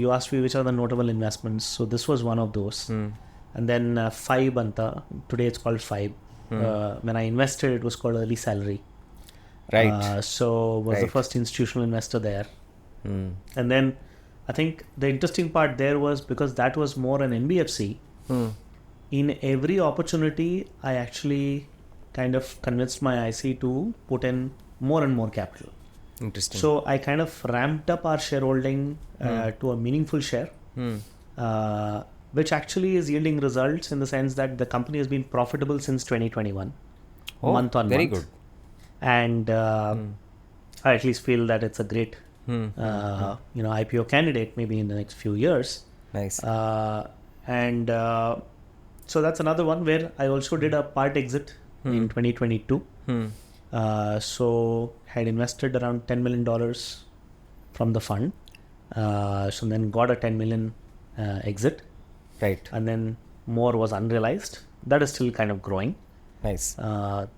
You asked me which are the notable investments. So this was one of those. And then Fibe anta, today it's called Fibe. When I invested, it was called early salary. Right. So was the Right. first institutional investor there. Hmm. And then I think the interesting part there was because that was more an NBFC. In every opportunity, I actually kind of convinced my IC to put in more and more capital. Interesting. So I kind of ramped up our shareholding to a meaningful share, which actually is yielding results in the sense that the company has been profitable since 2021, month on very month. good. And I at least feel that it's a great, IPO candidate maybe in the next few years. Nice. So that's another one where I also did a part exit in 2022. So had invested around $10 million from the fund. So then got a 10 million exit, Right. and then more was unrealized. That is still kind of growing. Nice.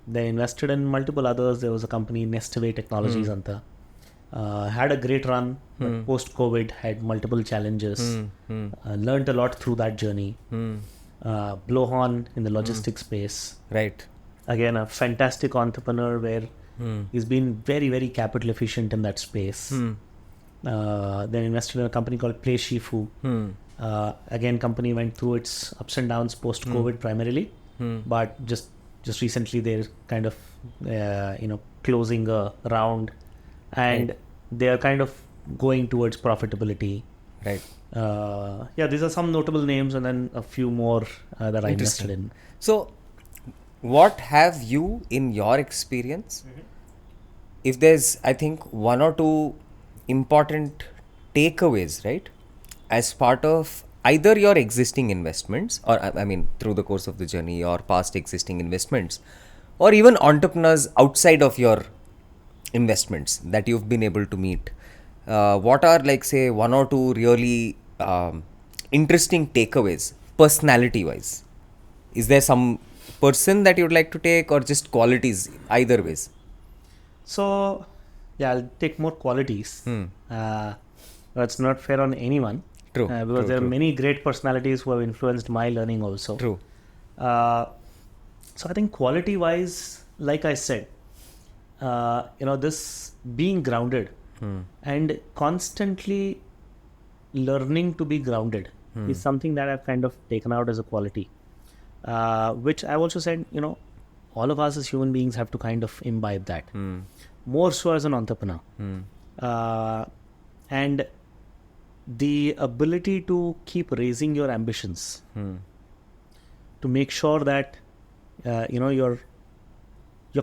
They invested in multiple others. There was a company, Nestaway Technologies, anta. Had a great run, but post-COVID had multiple challenges. Learned a lot through that journey. Blowhorn in the logistics space. Right. Again, a fantastic entrepreneur where he's been very, very capital efficient in that space. Then invested in a company called Play Shifu. Again, company went through its ups and downs post-COVID primarily, but just recently they're kind of closing a round, and they are kind of going towards profitability. Right. These are some notable names, and then a few more that I invested in. So, what have you, in your experience, if there's, I think, one or two important takeaways, right, as part of either your existing investments, or I mean, through the course of the journey, or past existing investments, or even entrepreneurs outside of your investments that you've been able to meet, what are, like, say, one or two really interesting takeaways, personality wise? Is there some person that you'd like to take, or just qualities, either ways? So, I'll take more qualities. That's not fair on anyone. True. Because there are many great personalities who have influenced my learning also. True. So I think quality wise, like I said, this being grounded and constantly learning to be grounded is something that I've kind of taken out as a quality, which I've also said, all of us as human beings have to kind of imbibe that, more so as an entrepreneur. And the ability to keep raising your ambitions, to make sure that you're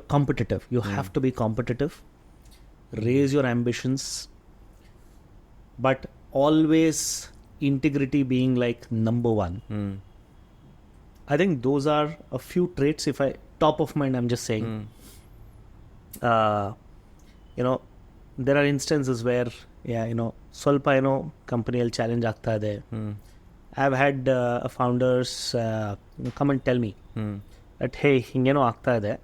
competitive. You have to be competitive, raise your ambitions, but always integrity being like number one. I think those are a few traits. If I top of mind, I'm just saying, there are instances where ಸ್ವಲ್ಪ company will challenge ಆಗ್ತಾ ಇದೆ. I've had founders come and tell me that, hey, ಹಿಂಗೇನೋ ಆಗ್ತಾ ಇದೆ,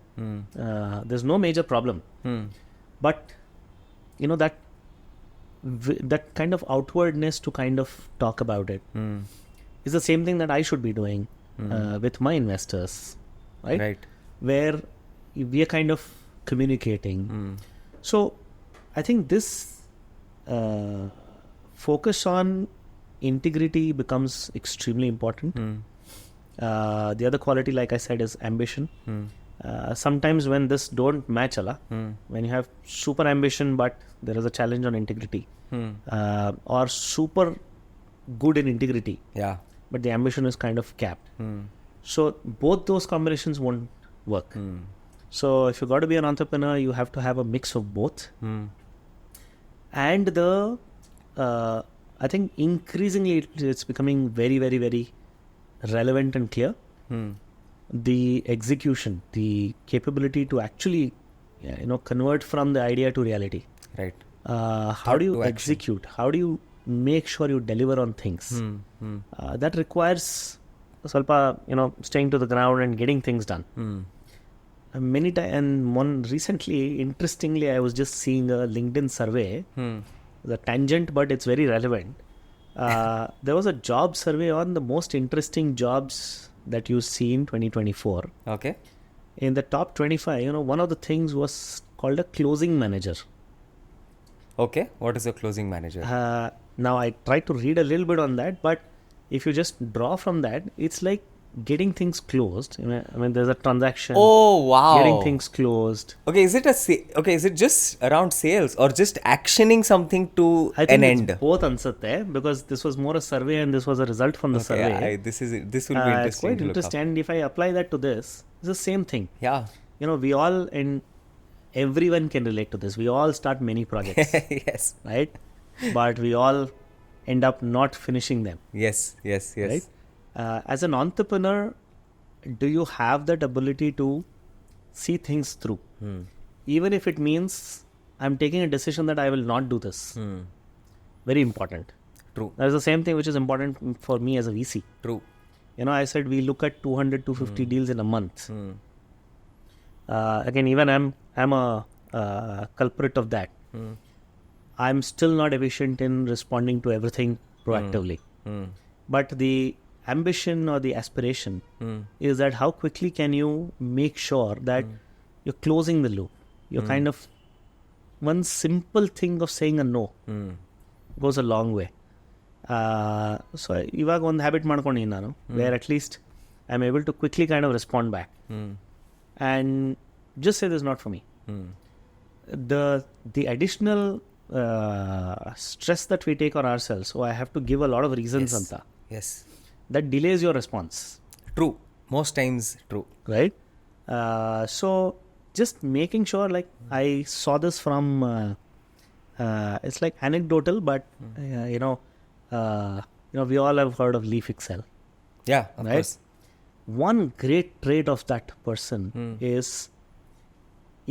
there's no major problem, but that kind of outwardness to kind of talk about it is the same thing that I should be doing with my investors, right? Where we are kind of communicating. So I think this focus on integrity becomes extremely important. The other quality, like I said, is ambition. Sometimes when this don't match, when you have super ambition but there is a challenge on integrity, or super good in integrity, but the ambition is kind of capped. So both those combinations won't work. So if you got to be an entrepreneur, you have to have a mix of both. And I think increasingly it's becoming very, very, very relevant and clear. The execution, the capability to actually, convert from the idea to reality. Right. How do you execute? How do you make sure you deliver on things? That requires ಸ್ವಲ್ಪ, staying to the ground and getting things done. Many times, and one recently, interestingly, I was just seeing a LinkedIn survey. The tangent, but it's very relevant. There was a job survey on the most interesting jobs that you see in 2024. Okay. in the top 25, one of the things was called a closing manager. Okay, what is a closing manager? Now I tried to read a little bit on that, but if you just draw from that, it's like getting things closed. I mean, there's a transaction. Oh, wow. Getting things closed. Okay, is it just around sales or just actioning something to I think an it's end? both ansate, because this was more a survey and this was a result from the survey. This will be interesting. It's quite to look up. interesting, and if I apply that to this, it's the same thing. Yeah. We all, and everyone can relate to this. We all start many projects, Yes. right? But we all end up not finishing them. Yes. Right? As an entrepreneur, do you have that ability to see things through? Even if it means I'm taking a decision that I will not do this. Very important. True. That's the same thing which is important for me as a VC. True. I said we look at 200 to 250 deals in a month. Again, even I'm a culprit of that. I'm still not efficient in responding to everything proactively. But the ambition or the aspiration is that how quickly can you make sure that you're closing the loop. You're kind of, one simple thing of saying a no goes a long way. So ಇವಾಗ ಒಂದು habit ಮಾಡ್ಕೊಂಡಿದ್ದೀನಿ ನಾನು, where at least I'm able to quickly kind of respond back and just say this is not for me. The additional stress that we take on ourselves, so I have to give a lot of reasons anta, Yes. that delays your response. True. Most times true. Right? So just making sure, like I saw this from it's like anecdotal, but we all have heard of lifecycle. Yeah, of Right? course. One great trait of that person is,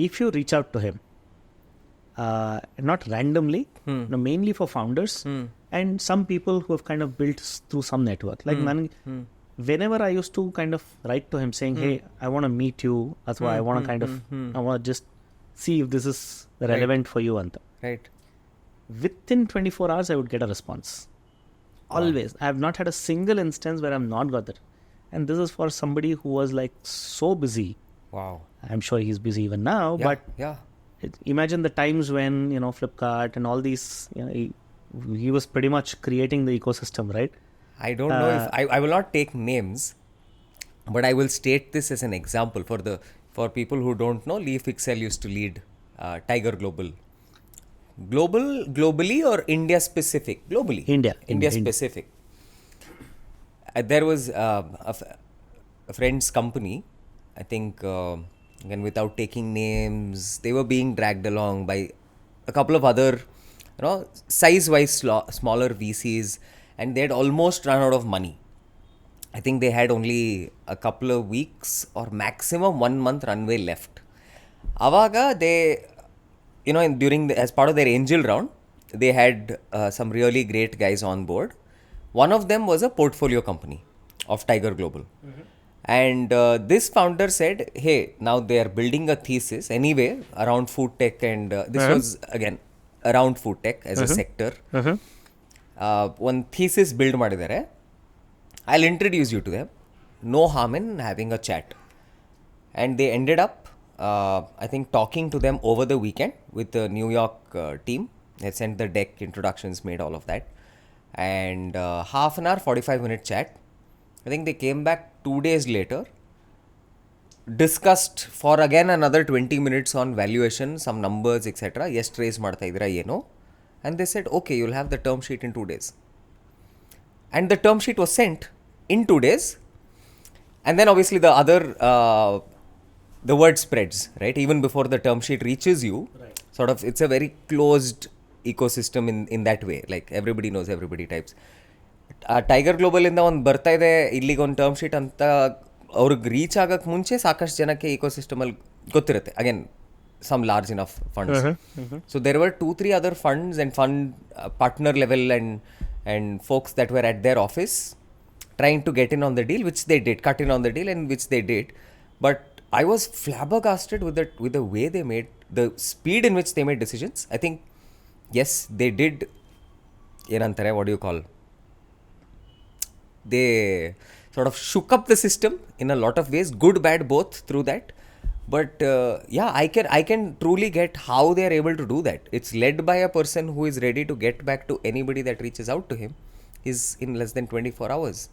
if you reach out to him, not randomly, mainly for founders and some people who have kind of built through some network. Like whenever I used to kind of write to him saying, hey, I want to meet you, athwa I want to kind of, I want to just see if this is relevant for you. Anta. Right. Within 24 hours, I would get a response. Always. I have not had a single instance where I've not got that. And this is for somebody who was like so busy. Wow. I'm sure he's busy even now, but yeah. Imagine the times when, Flipkart and all these, he was pretty much creating the ecosystem, right? I don't know if I will not take names, but I will state this as an example for people who don't know. Lifecycle used to lead Tiger globally or India specific? Globally. India specific. There was a friend's company, I think, again without taking names, they were being dragged along by a couple of other, size-wise smaller VCs, and they had almost run out of money. I think they had only a couple of weeks or maximum 1 month runway left. Avaga, they, as part of their angel round, they had some really great guys on board. One of them was a portfolio company of Tiger Global. And this founder said, hey, now they are building a thesis anyway around food tech, and this was again around food tech as a sector. One thesis build madidare. I'll introduce you to them. No harm in having a chat. And they ended up, I think, talking to them over the weekend with the New York team. They sent the deck, introductions, made all of that. And half an hour, 45-minute chat. I think they came back 2 days later, discussed for again another 20 minutes on valuation, some numbers, etc. Yes, raise ಮಾಡ್ತಾ ಇದ್ದೀರಾ ಏನೋ. And they said, okay, you'll have the term sheet in 2 days. And the term sheet was sent in 2 days. And then obviously the word spreads, right? Even before the term sheet reaches you, sort of, it's a very closed ecosystem in that way. Like everybody knows everybody types. Tiger ಗ್ಲೋಬಲಿಂದ ಒಂದು ಬರ್ತಾ ಇದೆ ಇಲ್ಲಿಗೆ ಒಂದು term sheet ಅಂತ ಅವ್ರಿಗೆ reach ಆಗೋಕ್ಕೆ ಮುಂಚೆ ಸಾಕಷ್ಟು ಜನಕ್ಕೆ ಇಕೋಸಿಸ್ಟಮಲ್ಲಿ ಗೊತ್ತಿರುತ್ತೆ. Again some large enough funds. So there were 2-3 other funds and fund partner level and folks that were at their office trying to get in on the deal, which they did, cut in on the deal, and which they did. But I was flabbergasted with the way they made, the speed in which they made decisions. I think, yes, they did, what do you call, they sort of shook up the system in a lot of ways, good, bad, both through that. But yeah, I can truly get how they are able to do that. It's led by a person who is ready to get back to anybody that reaches out to him is in less than 24 hours.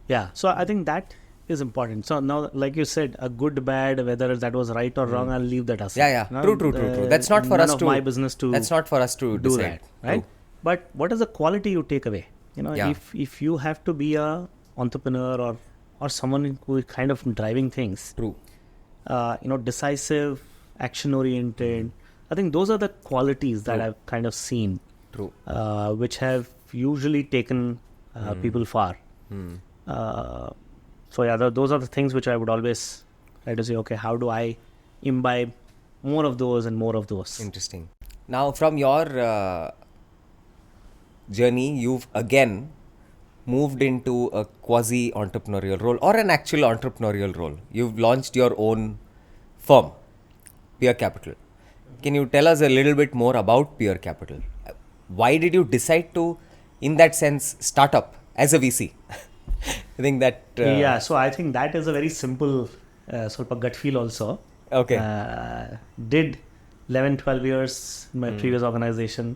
Yeah, so I think that is important. So now, like you said, a good, bad, whether that was right or wrong, I'll leave that aside. Yeah, yeah. True. That's not for none us of to. my business to That's not for us to do decide. that, right? True. But what is the quality you take away? Yeah. If you have to be a entrepreneur or someone who is kind of driving things, True. decisive, action oriented. I think those are the qualities that I've kind of seen, True. which have usually taken people far. So yeah, those are the things which I would always try to say, okay, how do I imbibe more of those and more of those? Interesting. Now, from your journey, you've again moved into a quasi-entrepreneurial role or an actual entrepreneurial role. You've launched your own firm, PeerCapital. Can you tell us a little bit more about PeerCapital? Why did you decide to, in that sense, start up as a VC? I think that... yeah, so I think that is a very simple sort of gut feel also. Okay. Did 11-12 years in my previous organization.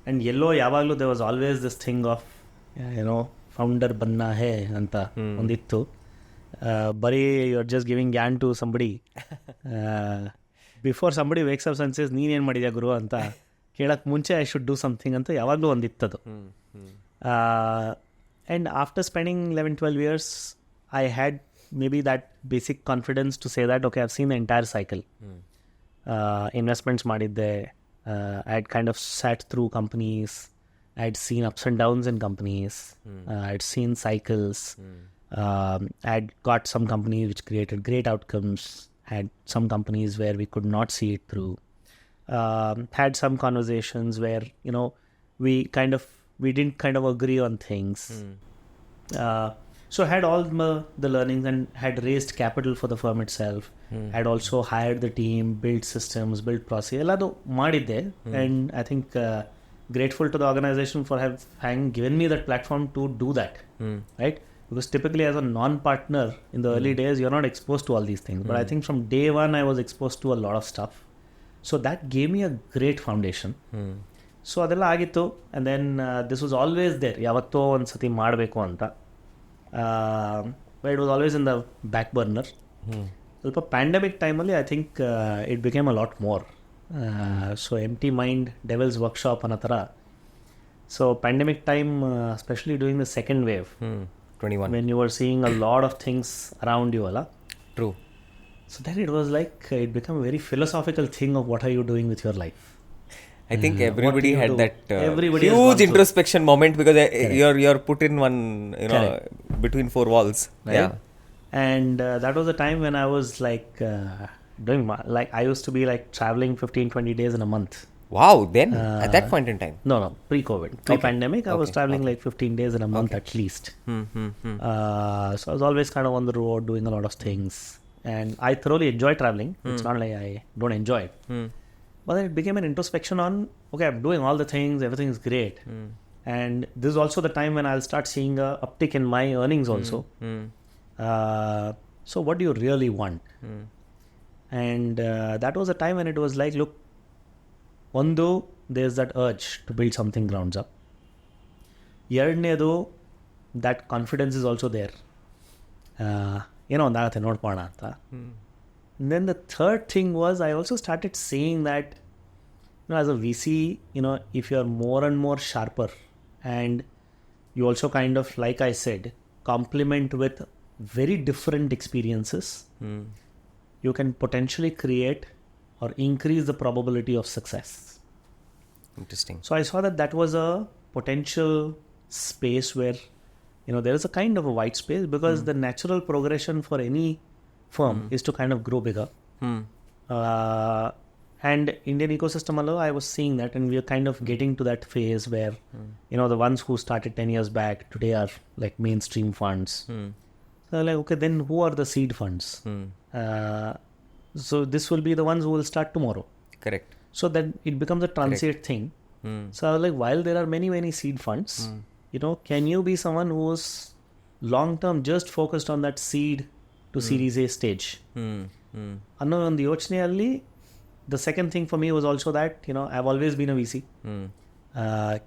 And yavaglu there was always this thing of, founder banna hai anta ondittu. Bari you're just giving gyan to somebody. Before somebody wakes up and says, ನೀನ್ ಏನ್ ಮಾಡಿದ್ಯಾ ಗುರು ಅಂತ ಕೇಳಕ್ ಮುಂಚೆ I should do something ಅಂತ ಯಾವಾಗಲೂ ಒಂದಿತ್ತದು. And after spending 11-12 years, I had maybe that basic confidence to say that, okay, I've seen the entire cycle. Investments madidde. I had kind of sat through companies. I had seen ups and downs in companies. I had seen cycles. I had got some companies which created great outcomes. Had some companies where we could not see it through. Had some conversations where, we didn't kind of agree on things. So I had all the learnings and had raised capital for the firm itself. Had also hired the team, built systems, built process. Elladu madidde, and I think grateful to the organization for having given me that platform to do that. Right? Because typically as a non-partner in the early days, you're not exposed to all these things. But I think from day one, I was exposed to a lot of stuff. So that gave me a great foundation. So ಅದೆಲ್ಲ ಆಗಿತ್ತು. And then this was always there. ಯಾವತ್ತೋ ಒಂದು ಸತಿ ಮಾಡಬೇಕು ಅಂತ. But it was always in the back burner. ಸ್ವಲ್ಪ pandemic ಟೈಮಲ್ಲಿ I think it became a lot more. So empty mind, devil's workshop ಅನ್ನೋ ಥರ. So pandemic time, especially during the second wave. 21. When you were seeing a lot of things around you, Allah. True. So then it was like, it became a very philosophical thing of what are you doing with your life. I think everybody had that Everybody has huge gone introspection moment because you're put in one, between four walls. Right? Yeah. And that was the time when I was like doing I used to be like traveling 15-20 days in a month. Wow, then at that point in time. No, pre-COVID. Pre-pandemic, I was traveling like 15 days in a month at least. So I was always kind of on the road doing a lot of things. And I thoroughly enjoy traveling. It's not like I don't enjoy it. But then it became an introspection on, okay, I'm doing all the things, everything is great. And this is also the time when I'll start seeing a uptick in my earnings also. So what do you really want? And that was a time when it was like, look, although there's that urge to build something grounds up. ಎರಡನೇದು that confidence is also there. ಏನೋ ಒಂದಾಗತ್ತೆ ನೋಡ್ಕೋಣ ಅಂತ. And then the third thing was I also started seeing that, as a VC, if you're more and more sharper and you also kind of, like I said, complement with very different experiences, you can potentially create or increase the probability of success. Interesting. So I saw that was a potential space where, there is a kind of a white space because the natural progression for any firm is to kind of grow bigger. And Indian ecosystem alone, I was seeing that, and we are kind of getting to that phase where, the ones who started 10 years back today are like mainstream funds. So like, okay, then who are the seed funds? So this will be the ones who will start tomorrow. Correct. So then it becomes a transient thing. So I was like, while there are many, many seed funds, can you be someone who's long-term just focused on that seed to Series A stage? ಅನ್ನೋ ಒಂದು ಯೋಚನೆಯಲ್ಲಿ the second thing for me was also that, I've always been a VC.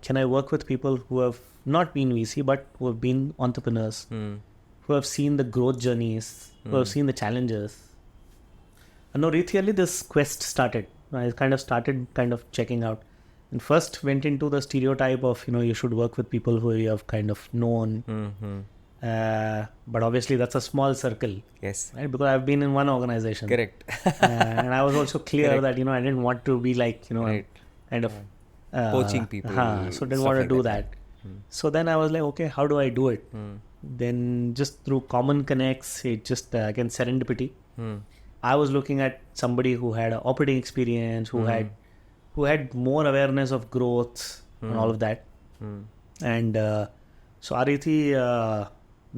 Can I work with people who have not been VC but who have been entrepreneurs, who have seen the growth journeys, who have seen the challenges? ಅನ್ನೋ ರೀತಿಯಲ್ಲಿ this quest started. I started checking out, and first went into the stereotype of you should work with people who you have kind of known. But obviously that's a small circle. Yes. Right? Because I've been in one organization. Correct. And I was also clear that I didn't want to be like right. kind of poaching people. So didn't want to do that. So then I was like, okay, how do I do it? Then just through common connects, it just again serendipity. I was looking at somebody who had operating experience, who had more awareness of growth and all of that. And so Ariti,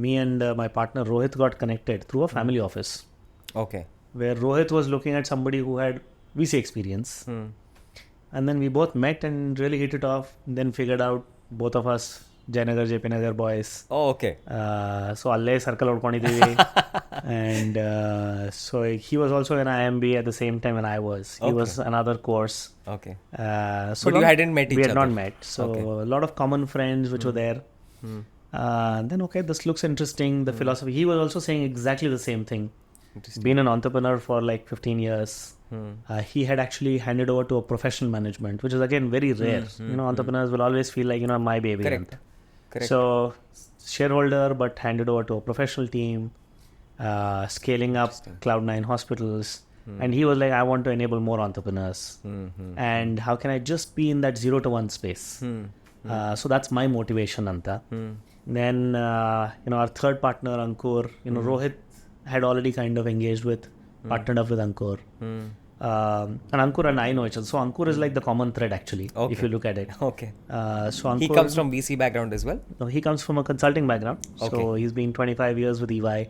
me and my partner Rohit got connected through a family office. Okay. Where Rohit was looking at somebody who had VC experience. And then we both met and really hit it off. Then figured out, both of us, Jayanagar, JP Nagar boys. Oh, okay. So allay circle ಹೊಡ್ಕೊಂಡಿದ್ದೀವಿ. And so he was also in IMB at the same time when I was. He was another course. Okay. So but you hadn't met each other? We had not met. So a lot of common friends which were there. Then okay, this looks interesting, the philosophy. He was also saying exactly the same thing. Been an entrepreneur for like 15 years. He had actually handed over to a professional management, which is again very rare. Entrepreneurs will always feel like my baby. Correct. So shareholder but handed over to a professional team, scaling up Cloud9 hospitals. And he was like, I want to enable more entrepreneurs. And how can I just be in that 0 to 1 space? So that's my motivation, Anta. Then our third partner Ankur, Rohit had already kind of engaged with, partnered up with Ankur. And Ankur and I know each other. So Ankur is like the common thread actually, if you look at it. Okay. So Ankur, he comes from VC background as well? No, he comes from a consulting background. Okay. So he's been 25 years with EY.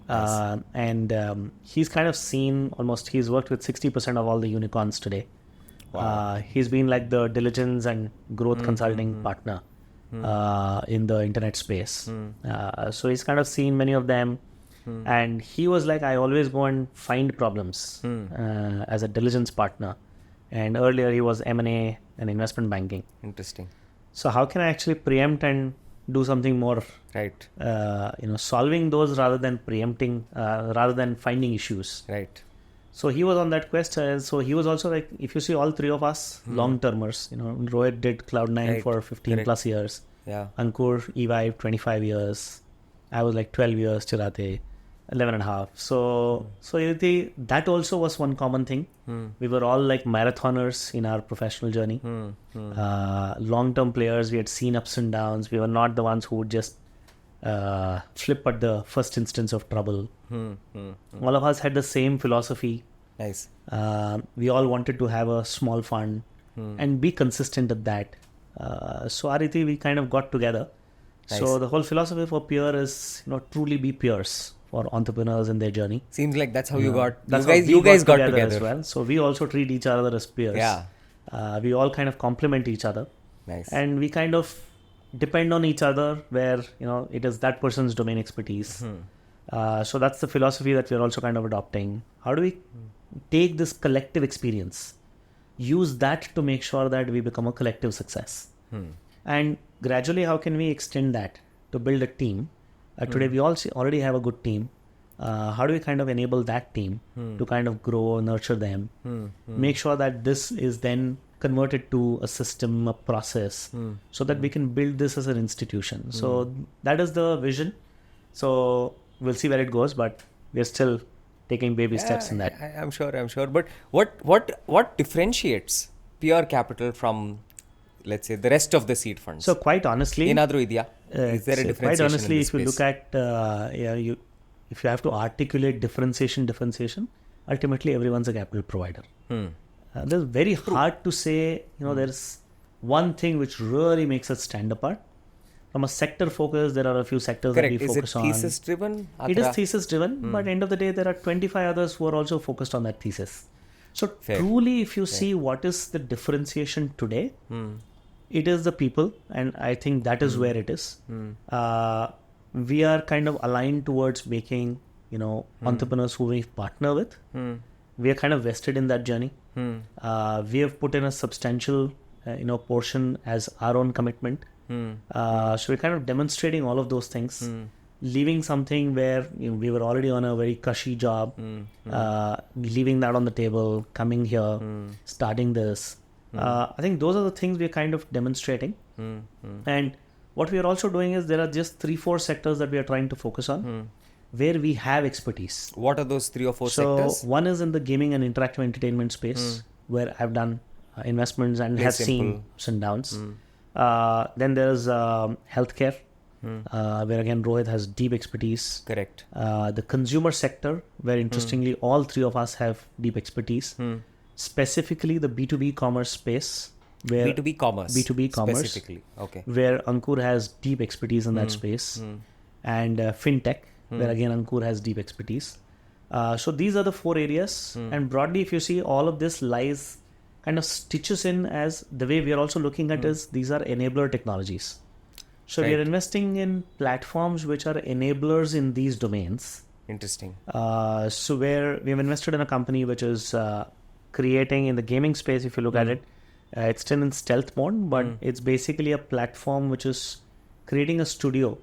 And he's kind of seen he's worked with 60% of all the unicorns today. Wow. He's been like the diligence and growth consulting partner in the internet space. So he's kind of seen many of them. And he was like, I always go and find problems as a diligence partner. And earlier he was M&A and investment banking. Interesting. So how can I actually preempt and do something more? Right. Solving those rather than preempting, rather than finding issues. Right. So he was on that quest. So he was also like, if you see all three of us, long-termers, Rohit did Cloud9 for 15 plus years. Yeah. Ankur, EY, 25 years. I was like 12 years, Chirate, 11 and a half. So that also was one common thing. We were all like marathoners in our professional journey. Long-term players, we had seen ups and downs. We were not the ones who would just flip at the first instance of trouble. All of us had the same philosophy. Nice. We all wanted to have a small fund and be consistent at that. So Ariti, we kind of got together. Nice. So the whole philosophy for Peer is truly be peers for entrepreneurs in their journey. Seems like that's how you got. You guys got together as well. So we also treat each other as peers. Yeah. We all kind of complement each other. Nice. And we kind of depend on each other where it is that person's domain expertise. So that's the philosophy that we're also kind of adopting. How do we take this collective experience, use that to make sure that we become a collective success? And gradually, how can we extend that to build a team? Today, we already have a good team. How do we kind of enable that team to kind of grow, nurture them, make sure that this is then converted to a system, a process, so that we can build this as an institution. So that is the vision. So we'll see where it goes, but we're still taking baby steps in that. I'm sure. But what differentiates PeerCapital from, let's say, the rest of the seed funds? So quite honestly, is there a differentiation? Quite honestly, if you space? look at if you have to articulate differentiation, ultimately everyone's a capital provider. It's very hard to say, there's one thing which really makes us stand apart. From a sector focus, there are a few sectors that we focus on. Is it thesis driven? It is thesis driven, but end of the day, there are 25 others who are also focused on that thesis. So truly, if you see what is the differentiation today, it is the people, and I think that is where it is. We are kind of aligned towards making entrepreneurs who we partner with. We are kind of vested in that journey. We have put in a substantial portion as our own commitment. So we're kind of demonstrating all of those things, leaving something where we were already on a very cushy job, leaving that on the table, coming here, starting this. I think those are the things we're kind of demonstrating. And what we are also doing is there are just 3-4 sectors that we are trying to focus on where we have expertise. What are those 3 or 4 sectors? So one is in the gaming and interactive entertainment space where I've done investments and have seen ups and downs. Then there's healthcare, where again Rohit has deep expertise. Correct. The consumer sector, where interestingly all 3 of us have deep expertise. Specifically the B2B commerce space. Where B2B commerce specifically. Okay. Where Ankur has deep expertise in that space. And fintech, where again Ankur has deep expertise. So these are the 4 areas. And broadly, if you see, all of this lies kind of stitches in as the way we are also looking at is these are enabler technologies. So we are investing in platforms which are enablers in these domains. Interesting. So where we have invested in a company which is creating in the gaming space, if you look at it, it's still in stealth mode, but it's basically a platform which is creating a studio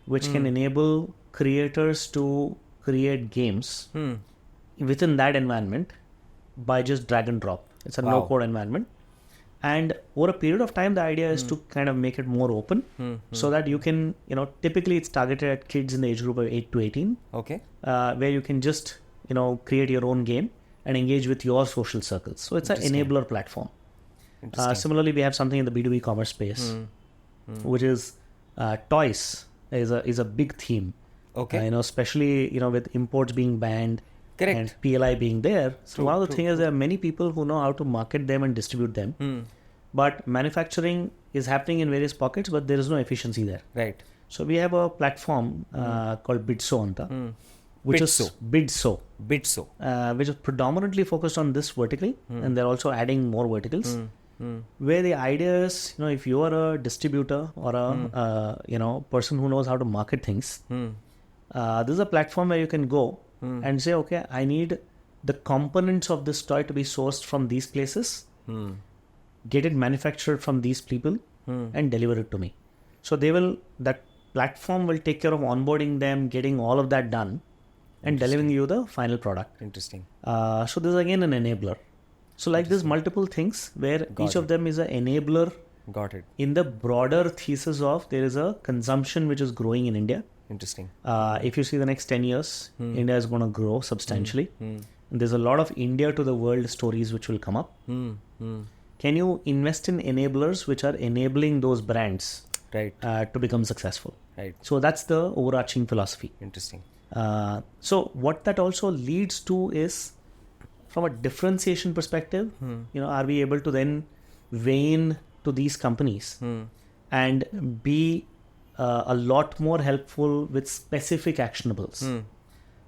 which can enable creators to create games within that environment by just drag and drop. It's a no-code environment. And over a period of time, the idea is to kind of make it more open so that you can, typically it's targeted at kids in the age group of 8 to 18. Okay. Where you can just, create your own game and engage with your social circles. So it's an enabler platform. Similarly, we have something in the B2B commerce space, which is toys is a big theme. Okay. Especially, with imports being banned. Correct. And PLI being there. So one of the things is there are many people who know how to market them and distribute them. But manufacturing is happening in various pockets, but there is no efficiency there. Right. So we have a platform called Bidso, which is Bidso, which is predominantly focused on this vertically, and they're also adding more verticals. Where the idea is, if you are a distributor or a person who knows how to market things, this is a platform where you can go and say, okay, I need the components of this toy to be sourced from these places, get it manufactured from these people, and deliver it to me. So that platform will take care of onboarding them, getting all of that done, and delivering you the final product. Interesting. So this is again an enabler. So like there's multiple things where each of them is an enabler. Got it. In the broader thesis of there is a consumption which is growing in India. Interesting. If you see the next 10 years, India is going to grow substantially. And there's a lot of India to the world stories which will come up. Can you invest in enablers which are enabling those brands to become successful? Right. So that's the overarching philosophy. Interesting. So what that also leads to is, from a differentiation perspective, are we able to then weigh in to these companies and be a lot more helpful with specific actionables.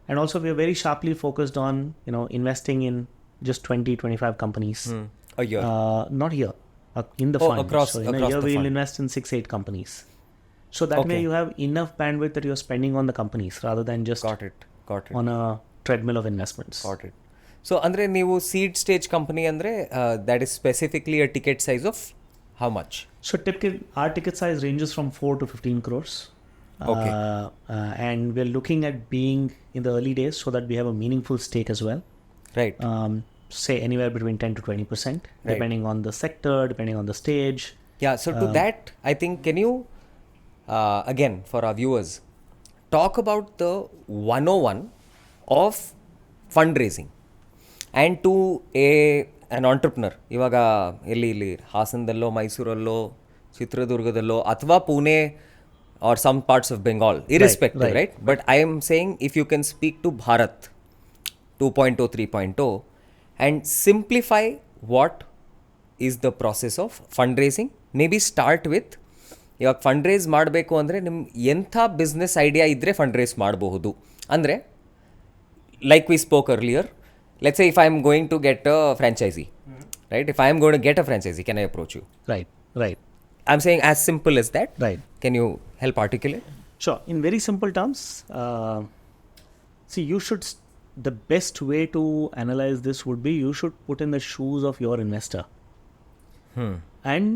And also we are very sharply focused on, investing in just 20-25 companies. A year? Not here, in the fund. Across, so in a year we'll invest in 6-8 companies. So that way you have enough bandwidth that you're spending on the companies rather than just Got it. on a treadmill of investments. Got it. So andre ನೀವು seed stage company andre that is specifically a ticket size of how much? So typically our ticket size ranges from 4 to 15 crores. Okay. And we're looking at being in the early days so that we have a meaningful stake as well. Right. Say anywhere between 10 to 20%, depending on the sector, depending on the stage. Yeah. So to that, I think, can you, again, for our viewers, talk about the 101 of fundraising and to an entrepreneur. ಇವಾಗ ಇಲ್ಲಿ ಹಾಸನದಲ್ಲೋ ಮೈಸೂರಲ್ಲೋ ಚಿತ್ರದುರ್ಗದಲ್ಲೋ ಅಥವಾ Pune or some parts of Bengal, irrespective, right? But I am saying if you can speak to Bharat 2.0, 3.0 and simplify what is the process of fundraising, maybe start with, ಇವಾಗ ಫಂಡ್ರೇಸ್ ಮಾಡಬೇಕು ಅಂದರೆ ನಿಮ್ಗೆ ಎಂಥ business idea ಇದ್ದರೆ ಫಂಡ್ರೇಸ್ ಮಾಡಬಹುದು ಅಂದರೆ, like we spoke earlier, let's say if I am going to get a franchisee, right? If I am going to get a franchisee, can I approach you? Right. I'm saying as simple as that. Right. Can you help articulate? Sure. In very simple terms, See, the best way to analyze this would be you should put in the shoes of your investor and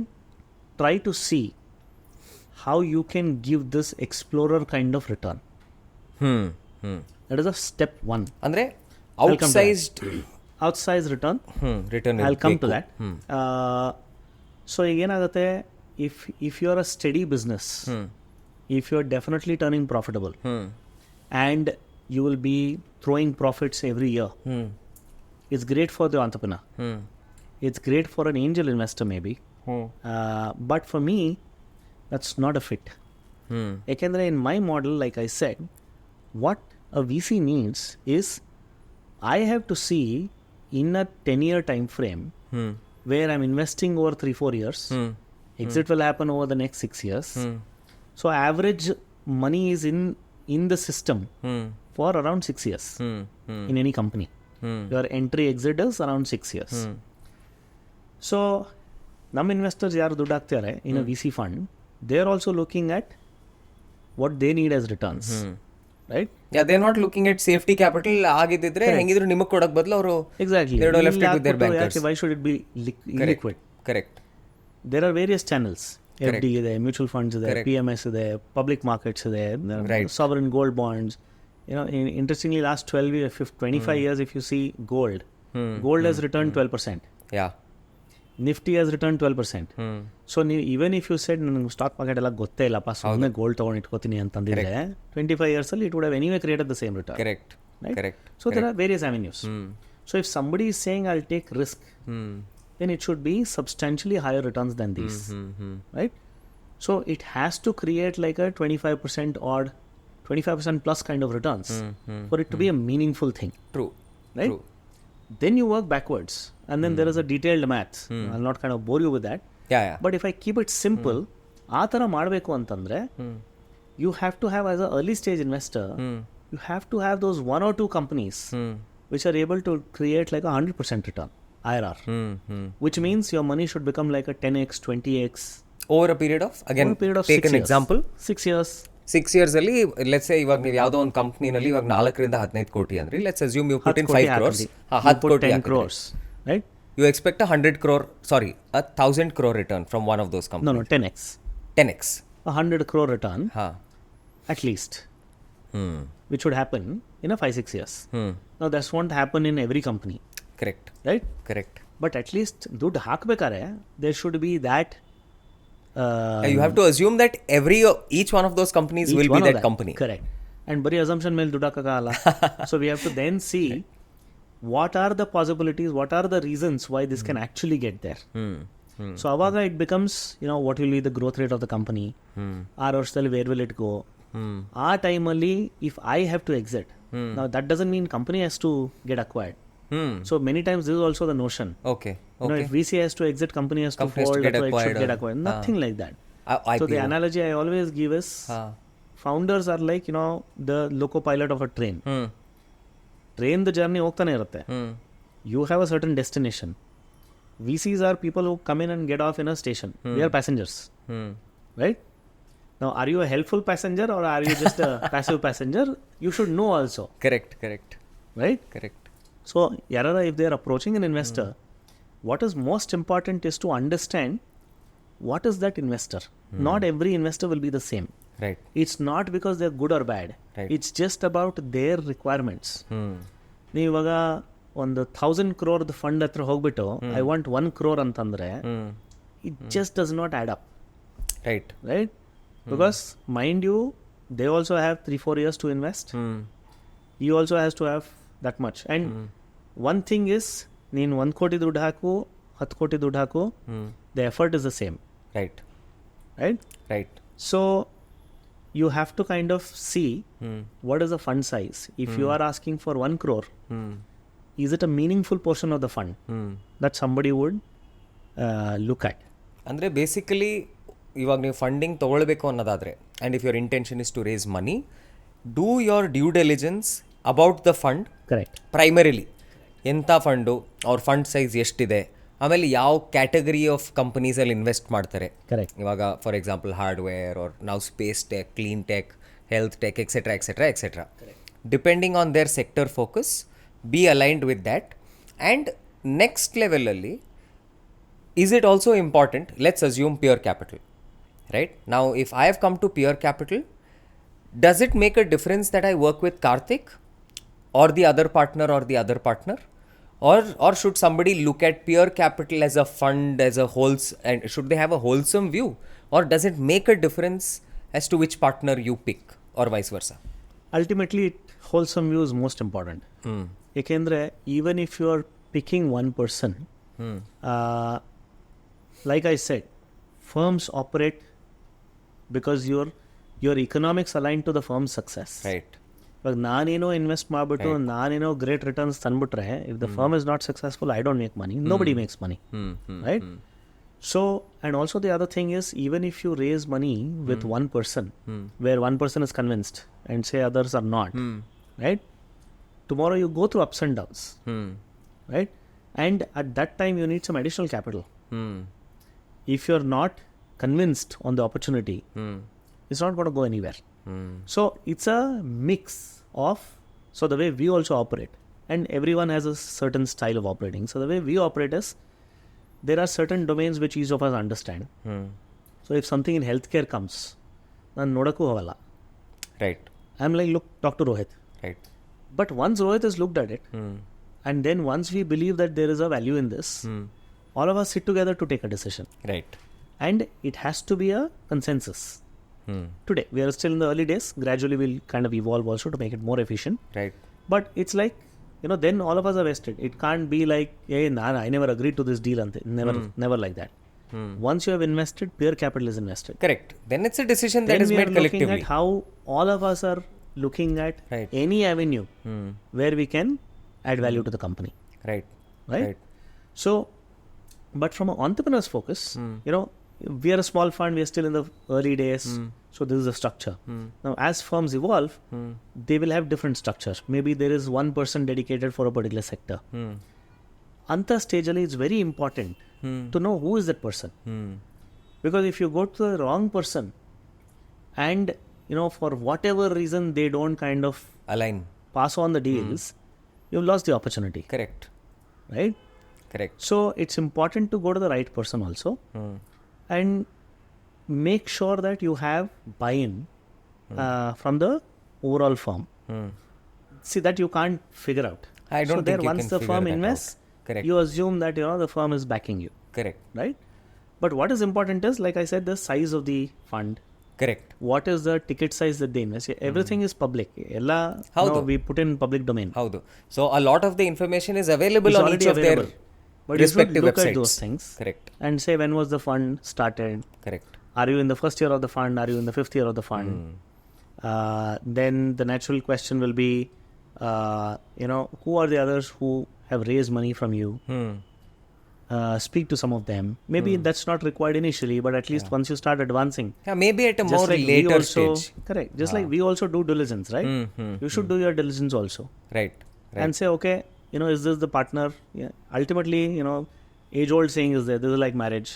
try to see how you can give this explorer kind of return. That is a step one. ಅಂದರೆ I'll come to that. outsized return. Return I'll come to that. So ಏನಾಗುತ್ತೆ, if you're a steady business, if you're definitely turning profitable and you will be throwing profits every year, it's great for the entrepreneur. It's great for an angel investor maybe. But for me, that's not a fit. Ekandre in my model, like I said, what a VC needs is I have to see in a 10-year time frame where I'm investing over 3-4 years. Exit will happen over the next 6 years. So average money is in the system for around 6 years in any company. Your entry exit is around 6 years. So ನಮ್ಮ investors ಯಾರು ದುಡ್ಡು ಹಾಕ್ತಾರೆ ಇನ್ ಅ VC fund, they are also looking at what they need as returns. Right? Yeah, they're not looking at safety capital. ಆಗಿದ್ದಿದ್ರೆ ಹೆಂಗಿದ್ರು ನಿಮಗೆ ಕೊಡೋಕೆ ಬದಲು ಅವರು exactly left it with their bankers. Why should it be illiquid? Correct. There are various channels. FD ಇದೆ, mutual funds ಇದೆ, PMS ಇದೆ, public markets ಇದೆ, sovereign gold bonds. You know, interestingly, last 12 years, 25 years, if you see gold has returned 12%. Yeah. Nifty has returned 12%. So even if you said ನನಗೆ stock market ಎಲ್ಲ ಗೊತ್ತೇ ಇಲ್ಲಪ್ಪ, ಸುಮ್ಮನೆ gold ತೊಗೊಂಡು ಇಟ್ಕೋತೀನಿ ಅಂತಂದಿದ್ರೆ 25 years ಅಲ್ಲಿ it would have anyway created the same return. Correct. So there are various avenues. So if somebody is saying I'll take risk, then it should be substantially higher returns than these. Right? So it has to create like a 25% odd, 25% plus kind of returns for it to be a meaningful thing. True. Right? True. Then you work backwards, and then there is a detailed math. I'll not kind of bore you with that. Yeah. But if I keep it simple, ಆ ಥರ ಮಾಡಬೇಕು ಅಂತಂದರೆ you have to have, as an early stage investor, you have to have those 1 or 2 companies which are able to create like a 100% return, IRR, which means your money should become like a 10x, 20x. Over a period of, again, take an example. 6 years. 6 years ಅಲ್ಲಿ let's say ಇವಾಗ ನೀವು ಯಾವುದೋ ಒಂದು ಕಂಪ್ನಿನಲ್ಲಿ ಇವಾಗ 4 ರಿಂದ 15 ಕೋಟಿ ಅಂದ್ರೆ let's assume you put in 5 crores, 10 ಕೋಟಿ 10 crores, right? You expect a 100 crore, sorry, a 1000 crore return from one of those companies. No, 10x. 10x. A 100 crore return, at least, which would happen in a 5-6 years. Now that won't happen in every company. Correct. Right? Correct. But at least ದುಡ್ಡು ಹಾಕಬೇಕಾದ್ರೆ there should be that. You have to assume that each one of those companies will be that company. Correct. And bari assumption ಮೇಲೆ ದುಡ್ಡು ಹಾಕಕ್ಕಾಗಲ್ಲ. So we have to then see what are the possibilities, what are the reasons why this can actually get there. So ಅವಾಗ it becomes, what will be the growth rate of the company, 6 ವರ್ಷದಲ್ಲಿ where will it go. ಆ ಟೈಮಲ್ಲಿ if I have to exit, now that doesn't mean company has to get acquired. So many times this is also the notion. Okay. If VC has to exit, company has to fold, it should get acquired. Nothing like that. So the analogy I always give is founders are like, the loco pilot of a train. Train the journey ಹೋಗ್ತಾನೆ ಇರುತ್ತೆ. You have a certain destination. VCs are people who come in and get off in a station. We are passengers. Right? Now, are you a helpful passenger or are you just a passive passenger? You should know also. Correct. Right? Correct. So, if they are approaching an investor, what is most important is to understand what is that investor. Not every investor will be the same. Right. It's not because they're good or bad. Right. It's just about their requirements. ನೀವು ಇವಾಗ ಒಂದು 1000 crore fund ಹತ್ರ ಹೋಗ್ಬಿಟ್ಟು I want 1 crore ಅಂತಂದ್ರೆ it just does not add up. Right. Because mind you, they also have 3-4 years to invest. He also has to have that much. And one thing is, ನೀನು 1 ಕೋಟಿ ದುಡ್ಡು ಹಾಕು, 10 ಕೋಟಿ ದುಡ್ಡು ಹಾಕು, the effort is the same. Right? So you have to kind of see what is the fund size. If you are asking for 1 crore, is it a meaningful portion of the fund that somebody would look at? ಅಂದರೆ basically ಇವಾಗ ನೀವು funding ತೊಗೊಳ್ಬೇಕು ಅನ್ನೋದಾದರೆ, and if your intention is to raise money, do your due diligence about the fund. Correct. Primarily ಎಂಥ fund, ಅವ್ರ fund size ಎಷ್ಟಿದೆ, ಆಮೇಲೆ ಯಾವ ಕ್ಯಾಟಗರಿ ಆಫ್ ಕಂಪನೀಸಲ್ಲಿ ಇನ್ವೆಸ್ಟ್ ಮಾಡ್ತಾರೆ. ಕರೆಕ್ಟ್. ಇವಾಗ ಫಾರ್ ಎಕ್ಸಾಂಪಲ್ ಹಾರ್ಡ್ವೇರ್, ಆರ್ ನಾವು space tech, clean tech, health tech, etcetera. depending on their sector focus, be aligned with that. And next level ಅಲ್ಲಿ, is it also important, let's assume PeerCapital, right? Now if I have come to PeerCapital, does it make a difference that I work with Karthik or the other partner or the other partner? Or should somebody look at PeerCapital as a fund, as a and should they have a wholesome view? Or does it make a difference as to which partner you pick, or vice versa? Ultimately, wholesome view is most important. Ekendre, even if you are picking one person, like I said, firms operate because your economics aligned to the firm's success. Right. ಇವಾಗ ನಾನೇನೋ invest ಮಾಡಿಬಿಟ್ಟು ನಾನೇನೋ great returns ತಂದ್ಬಿಟ್ರೆ, if the firm is not successful, I don't make money, nobody makes money, right? So, and also the other thing is, even if you raise money with one person, where one person is convinced and say others are not, right? Tomorrow you go through ups and downs, right? And at that time you need some additional capital. If you're not convinced on the opportunity, it's not going to go anywhere. So it's a mix of, so the way we also operate, and everyone has a certain style of operating. So the way we operate is, there are certain domains which each of us understand. So if something in healthcare comes, ನಾನು ನೋಡಕ್ಕೂ ಹೋಗಲ್ಲ. Right. I'm like, look, talk to Rohit. Right. But once Rohit has looked at it, and then once we believe that there is a value in this, all of us sit together to take a decision. Right. And it has to be a consensus. Today, we are still in the early days. Gradually, we'll kind of evolve also to make it more efficient. Right. But it's like, then all of us are vested. It can't be like, hey, I never agreed to this deal. Never like that. Once you have invested, PeerCapital is invested. Correct. Then it's a decision that Then is we made are collectively. looking at how all of us are looking at any avenue where we can add value to the company. Right. Right? So, but from an entrepreneur's focus, we are a small fund, we are still in the early days, so this is the structure. Now as firms evolve, they will have different structure. Maybe there is one person dedicated for a particular sector. Anta stage ali, it's very important to know who is that person. Because if you go to the wrong person and for whatever reason they don't kind of Align. pass on the deals, you've lost the opportunity. Correct. Right? Correct. So it's important to go to the right person also. And make sure that you have buy-in from the overall firm. See, that you can't figure out. I don't think you once can the figure firm that invests, out. Correct. you assume that the firm is backing you. Correct. Right? But what is important is, like I said, the size of the fund. Correct. What is the ticket size that they invest? Everything is public. We put in public domain. Howdo. So a lot of the information is available It's on already each of available. their But you should respective look websites. at those things. Correct. And say, when was the fund started? Correct. Are you in the first year of the fund? Are you in the fifth year of the fund? Then the natural question will be, who are the others who have raised money from you? Speak to some of them. Maybe that's not required initially, but at least once you start advancing. Yeah, maybe at a Just more like later we also, stage. Correct. Just like we also do diligence, right? You should do your diligence also. Right. And say, okay, is this the partner? Yeah. Ultimately, age-old saying is there. This is like marriage.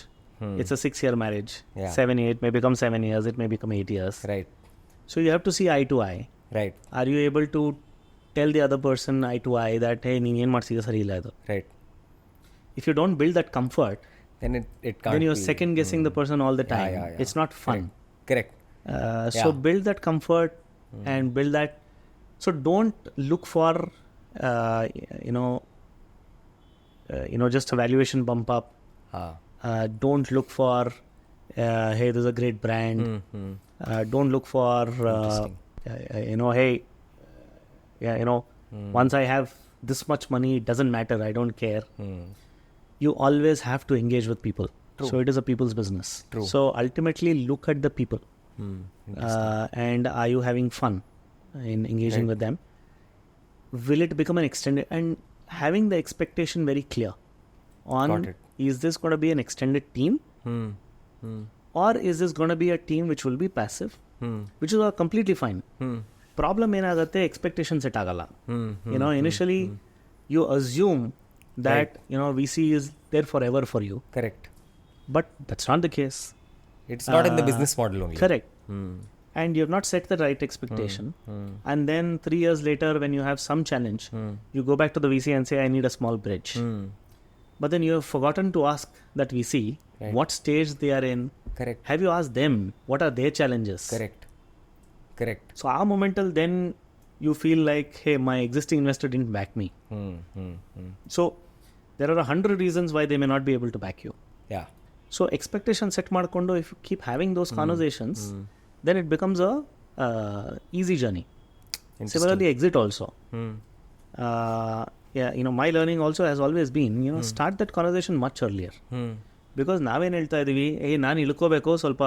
It's a 6-year marriage. Yeah. 7, 8, may become 7 years. It may become 8 years. Right. So you have to see eye to eye. Right. Are you able to tell the other person eye to eye that, hey, ನೀನು ಏನು ಮಾಡ್ತಿದ್ದೆ ಸರಿ ಇಲ್ಲ ಇದು? Right. If you don't build that comfort, then it can't. then you're be, second guessing the person all the time. Yeah. It's not fun. Correct. So build that comfort and build that. So don't look for just a valuation bump up. Don't look for hey, there's a great brand. Don't look for hey, once I have this much money, it doesn't matter, I don't care. You always have to engage with people. True. So it is a people's business. True. So ultimately look at the people. And are you having fun in engaging with them? Will it become an extended, and having the expectation very clear on, is this going to be an extended team or is this going to be a team which will be passive, which is completely fine. Problem ಏನಾಗುತ್ತೆ, expectation set ಆಗಲ್ಲ. Initially you assume that VC is there forever for you. Correct. But that's not the case. It's not in the business model only. Correct. and you've not set the right expectation, and then 3 years later when you have some challenge, you go back to the VC and say, I need a small bridge. But then you have forgotten to ask that VC what stage they are in. Correct. Have you asked them what are their challenges? Correct. So our momental, then you feel like, hey, my existing investor didn't back me. So there are 100 reasons why they may not be able to back you. Yeah. So expectation set ಮಾಡ್ಕೊಂಡು, if you keep having those conversations, then it becomes a easy journey. Similarly, exit also. My learning also has always been, start that conversation much earlier. Because ನಾವೇನು ಹೇಳ್ತಾ ಇದೀವಿ, ನಾನು ಇಳ್ಕೋಬೇಕು ಸ್ವಲ್ಪ,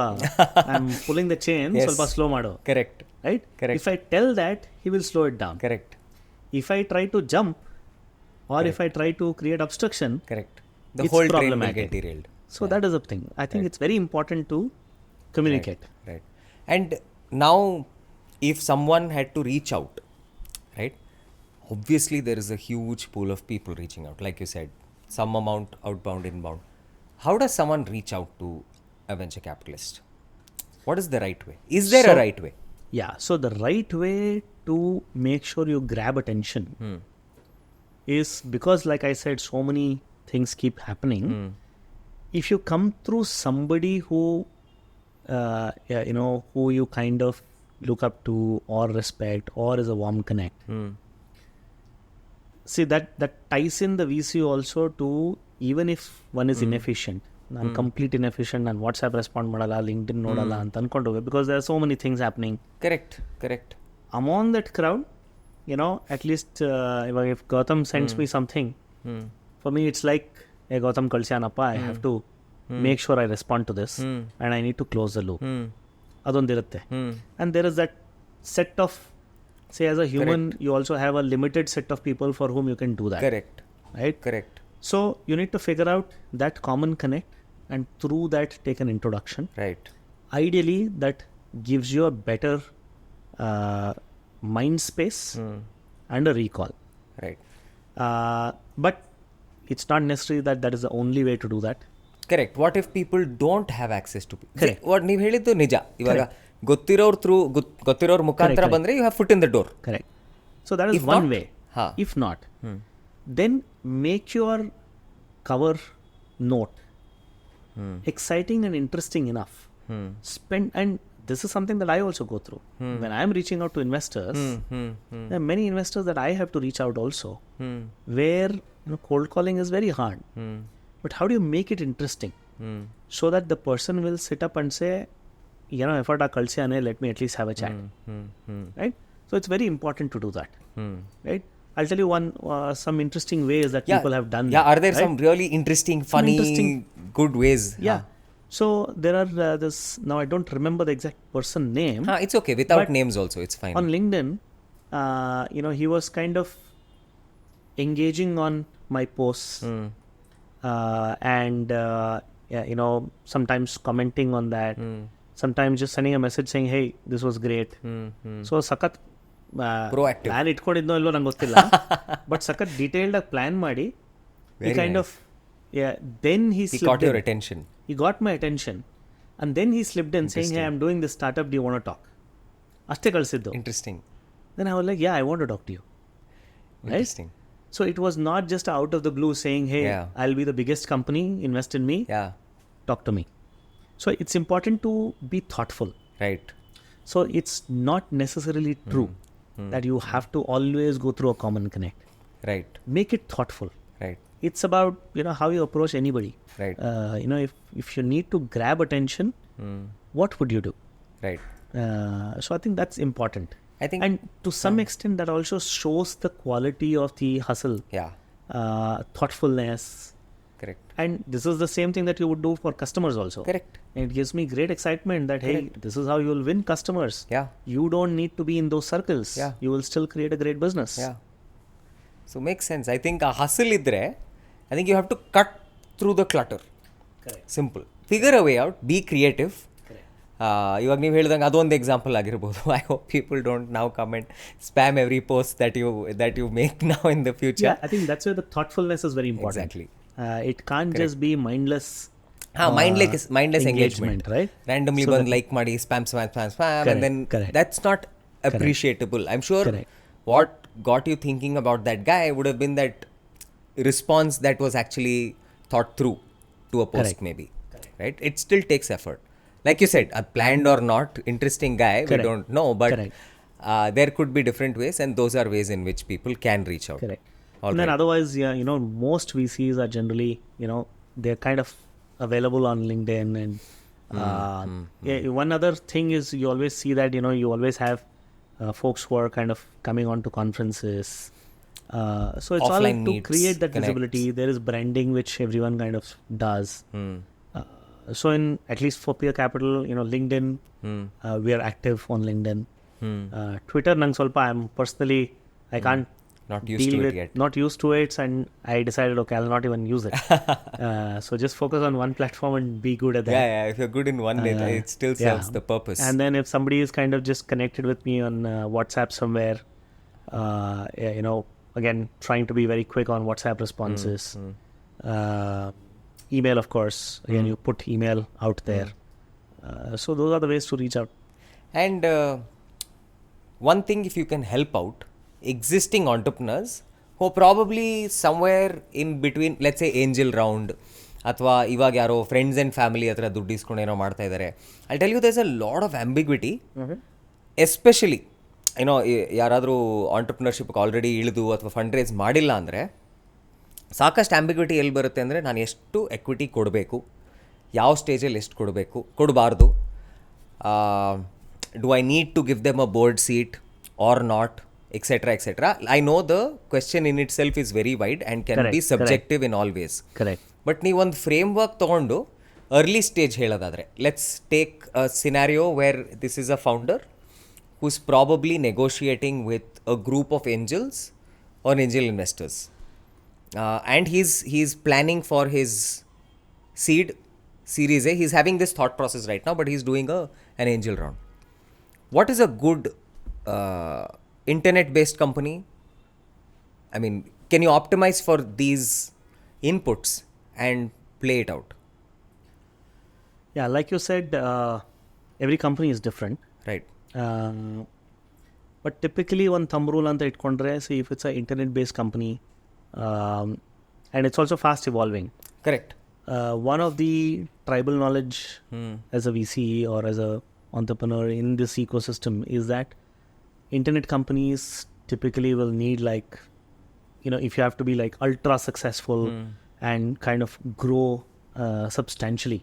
I am pulling the chain, ಸ್ವಲ್ಪ slow ಮಾಡು. Correct. Right? If I tell that, he will slow it down. Correct. If I try to jump, or if I try to create obstruction, The whole train will get derailed. So that is the thing. I think it's very important to communicate. Right. And now, if someone had to reach out, right? Obviously, there is a huge pool of people reaching out. Like you said, some amount outbound, inbound. How does someone reach out to a venture capitalist? What is the right way? Is there a right way? Yeah. So the right way to make sure you grab attention is, because like I said, so many things keep happening. If you come through somebody who who you kind of look up to or respect or is a warm connect, see that ties in the VC also to, even if one is inefficient, ನಾನು complete inefficient, ನಾನು WhatsApp respond ಮಾಡಲ್ಲ, LinkedIn ನೋಡಲ್ಲ ಅಂತ ಅನ್ಕೊಂಡು, because there are so many things happening. Correct. Among that crowd, at least ಇವಾಗ if Gautam sends me something, for me it's like, hey Gautam ಕಳ್ಸ್ಯಾನಪ್ಪ, I have to make sure I respond to this and I need to close the loop. ಅದೊಂದಿರುತ್ತೆ. And there is that set of, say as a human, you also have a limited set of people for whom you can do that. Correct. So you need to figure out that common connect, and through that take an introduction. Right. Ideally, that gives you a better mind space and a recall. Right. But it's not necessary that is the only way to do that. Correct. What if people don't have access to people? Correct. What ನೀವು ಹೇಳಿದ್ದು ನಿಜ. ಇವಾಗ ಗೊತ್ತಿರೋರ್ ಮುಖಾಂತರ ಬಂದ್ರೆ you have foot in the door. Correct. So that is If one not, way. If not, then make your cover note exciting and interesting enough. And this is something that I also go through. When I am reaching out to investors, there are many investors that I have to reach out also, where cold calling is very hard. But how do you make it interesting? So that the person will sit up and say, effort kalsiyane, let me at least have a chat. Right? So it's very important to do that. Right? I'll tell you some interesting ways that people have done. Yeah, are there some really interesting, funny, good ways? Yeah. So there are this, now I don't remember the exact person name. It's okay, without names also, it's fine. On LinkedIn, he was kind of engaging on my posts, and sometimes commenting on that, sometimes just sending a message saying, hey, this was great. So sakat plan ಇಟ್ಕೊಂಡಿದ್ನೋ ಇಲ್ವೋ ನಂಗೆ ಗೊತ್ತಿಲ್ಲ, but ಸಖತ್ detailed ಆಗಿ plan ಮಾಡಿ, then he got your attention. He got my attention, and then he slipped in saying, hey, I'm doing this startup, do you want to talk? ಅಷ್ಟೇ ಕಳಿಸಿದ್ದು. Interesting. Then I was like, yeah, I want to talk to you. Interesting. Right? So it was not just out of the blue saying, hey, I'll be the biggest company, invest in me, talk to me. So it's important to be thoughtful. Right. So it's not necessarily true that you have to always go through a common connect. Right. Make it thoughtful. Right. It's about how you approach anybody. Right. If you need to grab attention, what would you do? Right. So I think that's important. I think, and to some extent that also shows the quality of the hustle. Thoughtfulness. Correct. And this is the same thing that you would do for customers also. Correct. And it gives me great excitement that, hey, this is how you will win customers. You don't need to be in those circles. You will still create a great business. So makes sense. I think a hustle idre, I think you have to cut through the clutter. Correct. Simple. Figure a way out. Be creative. ಇವಾಗ ನೀವು ಹೇಳಿದಂಗೆ ಅದೊಂದು example ಆಗಿರ್ಬೋದು. I hope people don't now come and spam every post that you make now in the future. I think that's where the thoughtfulness is very important. Exactly. It can't just be mindless mindless engagement, right? randomly So ಬಂದು that- like ಮಾಡಿ spam and Correct, then correct. that's not appreciable. I'm sure Correct. what got you thinking about that guy would have been that response that was actually thought through to a post. Correct. Maybe right, it still takes effort, like you said, a planned or not interesting guy. Correct. We don't know, but Correct. there could be different ways, and those are ways in which people can reach out. Correct. All And then right. otherwise, yeah, most VCs are generally, they're kind of available on LinkedIn. And yeah, one other thing is you always see that, you always have folks who are kind of coming on to conferences. So it's all Offline to meets, create that connects. visibility. There is branding, which everyone kind of does. So in at least for PeerCapital, LinkedIn, we are active on LinkedIn. Twitter, nang solpa, I'm personally, I can't Not used deal to it with, yet. not used to it, and I decided, okay, I'll not even use it. So just focus on one platform and be good at that. Yeah, if you're good in one, it still serves the purpose. And then if somebody is kind of just connected with me on WhatsApp somewhere, again, trying to be very quick on WhatsApp responses. Email, of course. Again, you put email out there. So those are the ways to reach out. And one thing, if you can help out existing entrepreneurs who are probably somewhere in between, let's say angel round, ಅಥವಾ ಇವಾಗ ಯಾರೋ friends and family ಹತ್ರ ದುಡ್ಡು ಇಸ್ಕೊಂಡು ಏನೋ ಮಾಡ್ತಾ ಇದ್ದಾರೆ, I tell you there's a lot of ambiguity, especially ಯಾರಾದರೂ ಆಂಟರ್ಪ್ರಿನರ್ಶಿಪ್ಗೆ ಆಲ್ರೆಡಿ ಇಳಿದು ಅಥವಾ ಫಂಡ್ ರೇಸ್ ಮಾಡಿಲ್ಲ ಅಂದರೆ ಸಾಕಷ್ಟು ಆಂಬಿಗ್ವಿಟಿ ಎಲ್ಲಿ ಬರುತ್ತೆ ಅಂದರೆ, ನಾನು ಎಷ್ಟು ಎಕ್ವಿಟಿ ಕೊಡಬೇಕು, ಯಾವ ಸ್ಟೇಜಲ್ಲಿ ಎಷ್ಟು ಕೊಡಬಾರ್ದು, do I need to give them a board seat or not, etc. I know the question in itself is very wide and can be subjective in all ways. Correct. But ನೀವು ಒಂದು framework ತೊಗೊಂಡು early stage ಹೇಳೋದಾದರೆ, let's take a scenario where this is a founder who is probably negotiating with a group of angels or angel investors, and he's planning for his seed series A. He's having this thought process right now, but he's doing an angel round. What is a good internet-based company? I mean, can you optimize for these inputs and play it out? Yeah, like you said, every company is different. Right. But typically one thumb rule anta itkondre, see if it's an internet-based company, and it's also fast evolving. Correct. One of the tribal knowledge as a VC or as a entrepreneur in this ecosystem is that internet companies typically will need, like, if you have to be like ultra successful and kind of grow substantially,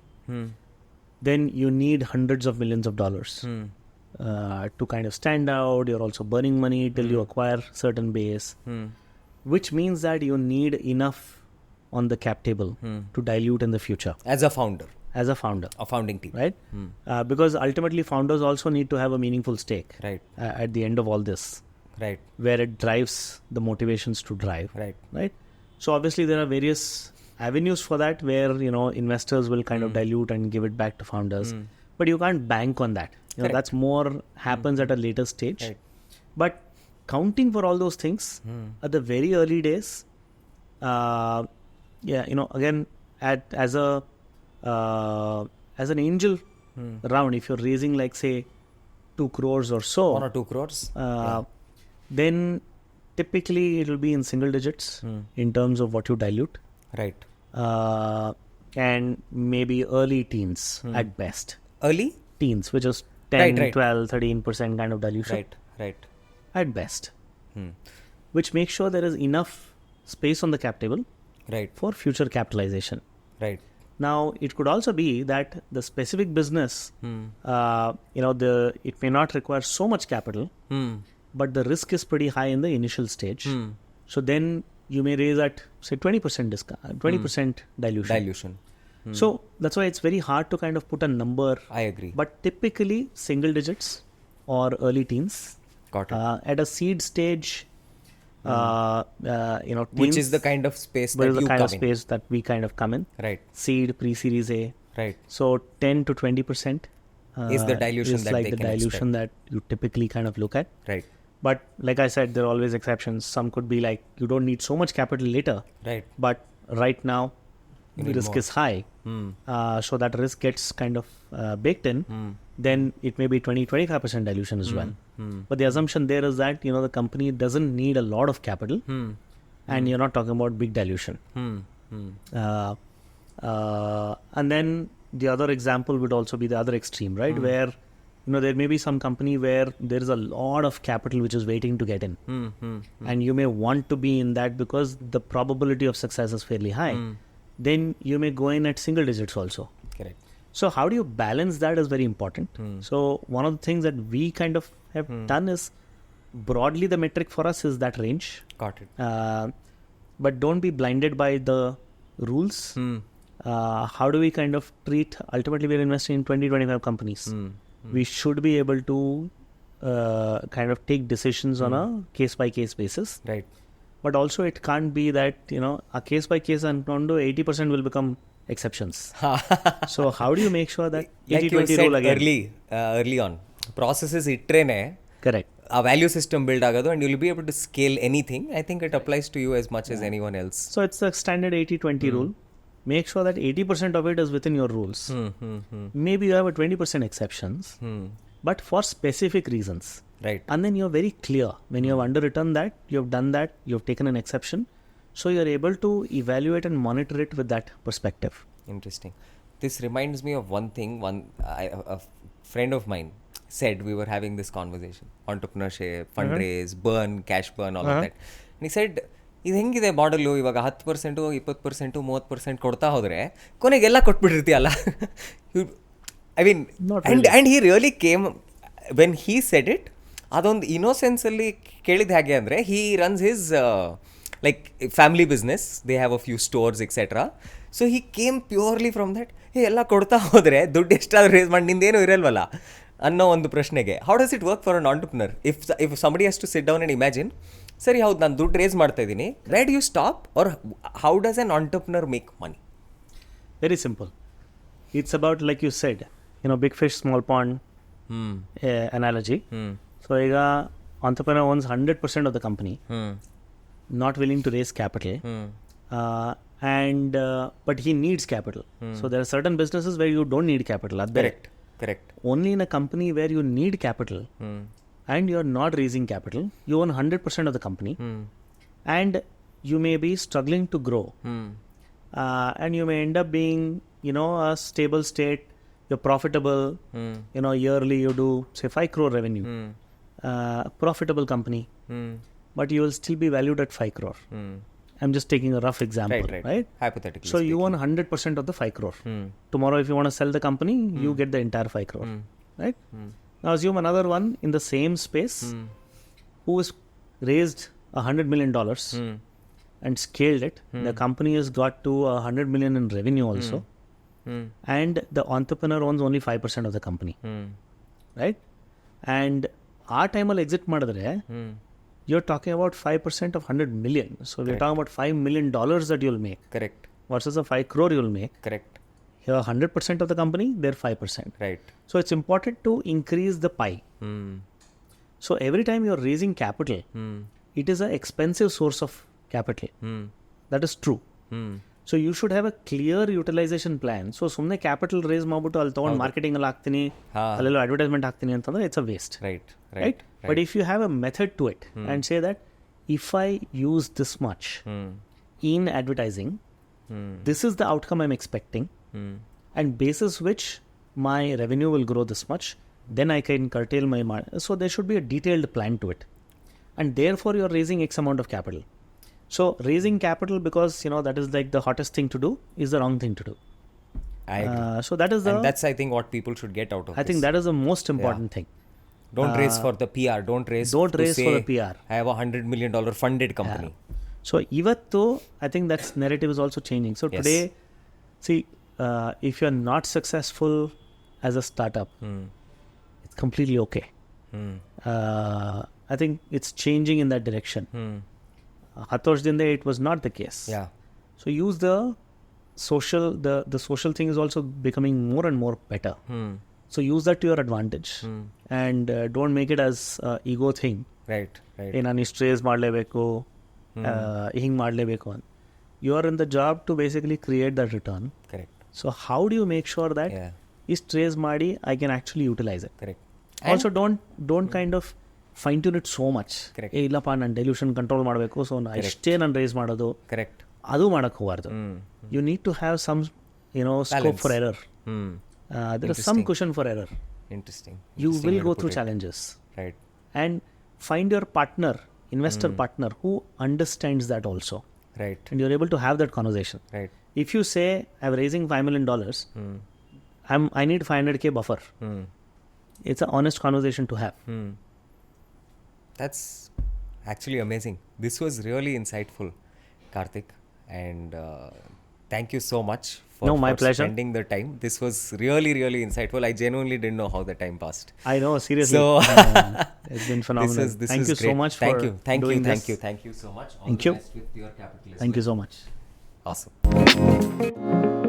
then you need hundreds of millions of dollars to kind of stand out. You're also burning money till you acquire certain base, which means that you need enough on the cap table to dilute in the future As a founder, a founding team. right? Because ultimately founders also need to have a meaningful stake Right. at the end of all this, Right. where it drives the motivations to drive. Right. So obviously there are various avenues for that, where investors will kind of dilute and give it back to founders, but you can't bank on that. That's more happens at a later stage. Right. But counting for all those things at the very early days, again, as an angel round, if you're raising like say 2 crores or so, 1 or 2 crores. then typically it will be in single digits in terms of what you dilute, Right. and maybe early teens at best. Early. Teens, which is 10, Right. 12, 13% kind of dilution Right. at best, which makes sure there is enough space on the cap table Right. for future capitalization. Right. Now, it could also be that the specific business, it may not require so much capital, but the risk is pretty high in the initial stage. So then you may raise at say 20% discount, 20% dilution. So that's why it's very hard to kind of put a number. I agree. But typically single digits or early teens. Got it. At a seed stage, Which teens, is the kind of space but that is the you kind come of in. space that we kind of come in. Right. Seed, pre-series A. Right. So 10 to 20% Is the dilution is that like they the can dilution that you typically kind of look at. Right. But like I said, there are always exceptions. Some could be like you don't need so much capital later, Right. but right now the risk is high, so that risk gets kind of baked in, then it may be 20-25% dilution as well. But the assumption there is that, you know, the company doesn't need a lot of capital, and you're not talking about big dilution. And then the other example would also be the other extreme, right? Where, you know, there may be some company where there is a lot of capital which is waiting to get in. And you may want to be in that because the probability of success is fairly high. Then you may go in at single digits also. Correct. So how do you balance that is very important. So one of the things that we kind of have done is, broadly the metric for us is that range. Got it. But don't be blinded by the rules. How do we kind of treat, ultimately we're investing in 20-25 companies. We should be able to kind of take decisions on a case-by-case basis. Right. But also it can't be that, you know, a case-by-case and 80% will become exceptions. So how do you make sure that 80-20 rule again? Early on, processes itrene. Correct. A value system build agado and you'll be able to scale anything. I think it applies to you as much as anyone else. So it's the standard 80-20 rule. Make sure that 80% of it is within your rules. Maybe you have a 20% exceptions, but for specific reasons. Right. And then you're very clear when you have underwritten that, you have done that, you have taken an exception. So you're able to evaluate and monitor it with that perspective. Interesting. This reminds me of one thing. A friend of mine said, we were having this conversation, entrepreneurship, fundraise, burn, cash burn, all of that. And he said, ಇದು ಹೆಂಗಿದೆ ಮಾಡಲು, ಇವಾಗ 10%, 20%, 30% ಕೊಡ್ತಾ ಹೋದರೆ ಕೊನೆಗೆಲ್ಲ ಕೊಟ್ಬಿಟ್ಟಿರ್ತೀಯಲ್ಲ. I mean and he really came when he said it, ಅದೊಂದು ಇನ್ನೋಸೆನ್ಸಲ್ಲಿ ಕೇಳಿದ ಹೇಗೆ ಅಂದರೆ, he runs his like family business, they have a few stores etcetera. So he came purely from that, ಎಲ್ಲ ಕೊಡ್ತಾ ಹೋದರೆ ದುಡ್ಡು ಎಷ್ಟಾದರೂ ರೇಸ್ ಮಾಡಿ ನಿಂದೇನೂ ಇರಲ್ವಲ್ಲ ಅನ್ನೋ ಒಂದು ಪ್ರಶ್ನೆಗೆ. How does it work for an entrepreneur? If somebody has to sit down and imagine, ಸರಿ ಹೌದು ನಾನು ದುಡ್ಡು ರೇಸ್ ಮಾಡ್ತಾ ಇದ್ದೀನಿ, where do you stop, or how does an entrepreneur make money? Very simple. It's about, like you said, you know, big fish, small pond analogy. So, entrepreneur owns 100% of the company, not willing to raise capital, but he needs capital. So, there are certain businesses where you don't need capital. Correct. Only in a company where you need capital and you're not raising capital, you own 100% of the company, and you may be struggling to grow. And you may end up being, you know, a stable state, you're profitable, you know, yearly you do, say, 5 crore revenue, profitable company, but you will still be valued at 5 crore. I'm just taking a rough example, right? Hypothetically. So, you own 100% of the 5 crore. Tomorrow, if you want to sell the company, you get the entire 5 crore, right? Now, assume another one in the same space who has raised $100 million and scaled it. The company has got to $100 million in revenue also. And the entrepreneur owns only 5% of the company. Right? And our time will exit madadre, you're talking about 5% of 100 million. So we're talking about $5 million that you'll make. Correct. Versus a 5 crore you'll make. Correct. Here 100% of the company, they're 5%. Right. So it's important to increase the pie. So every time you're raising capital, it is an expensive source of capital. That is true. So you should have a clear utilization plan. So sumne capital raise ಮಾಡ್ಬಿಟ್ಟು ಅಲ್ಲಿ ತಗೊಂಡು marketing ಅಲ್ಲಿ ಹಾಕ್ತೀನಿ, ಅಲ್ಲೆಲ್ಲೋ advertisement ಹಾಕ್ತೀನಿ ಅಂತಂದ್ರೆ it's a waste. Right? But if you have a method to it and say that if I use this much in advertising, this is the outcome I'm expecting, and basis which my revenue will grow this much, then I can curtail my margin. So there should be a detailed plan to it, and therefore you're raising X amount of capital. So raising capital because, you know, that is like the hottest thing to do is the wrong thing to do. I agree. So that is and that's, I think, what people should get out of I think that is the most important thing. Don't raise for the PR. Don't raise for the PR. I have a $100 million funded company. So ivattu, I think that narrative is also changing. So today, see, if you're not successful as a startup, it's completely okay. I think it's changing in that direction. 10 ವರ್ಷದಿಂದ it was not the case. So use the social thing is also becoming more and more better. So use that to your advantage, and don't make it as ego thing. Right. ನಾನು ಇಷ್ಟು race ಮಾಡಲೇಬೇಕು, ಹಿಂಗೆ ಮಾಡಲೇಬೇಕು ಅಂತ. You are in the job to basically create that return. Correct. So how do you make sure that Yeah. ist raise ಮಾಡಿ I can actually utilize it? Correct. Also don't kind of fine tune it so much. Correct. ಏ ಇಲ್ಲಪ್ಪ ನಾನು delusion control ಮಾಡಬೇಕು so ನಾ ಇಷ್ಟೇ ನಾನು race ಮಾಡೋದು Correct. ಅದು ಮಾಡಕ್ಕೆ ಹೋಗಬಾರ್ದು. You need to have some scope for error. there is some cushion for error. Interesting. You Interesting will way to go put through it. challenges. Right. And find your partner, investor partner who understands that also. Right. And you're able to have that conversation. Right. If you say, I'm raising $5 million, I need 500K buffer. It's an honest conversation to have. That's actually amazing. This was really insightful, Karthik. And thank you so much No, my for pleasure. spending the time. This was really, really insightful. I genuinely didn't know how the time passed. I know, seriously. So it's been phenomenal. this Thank was you great. so much Thank for you. Thank doing you. this. Thank you. Thank you so much. All Thank the you. best with PeerCapital as Thank well. you so much. Awesome.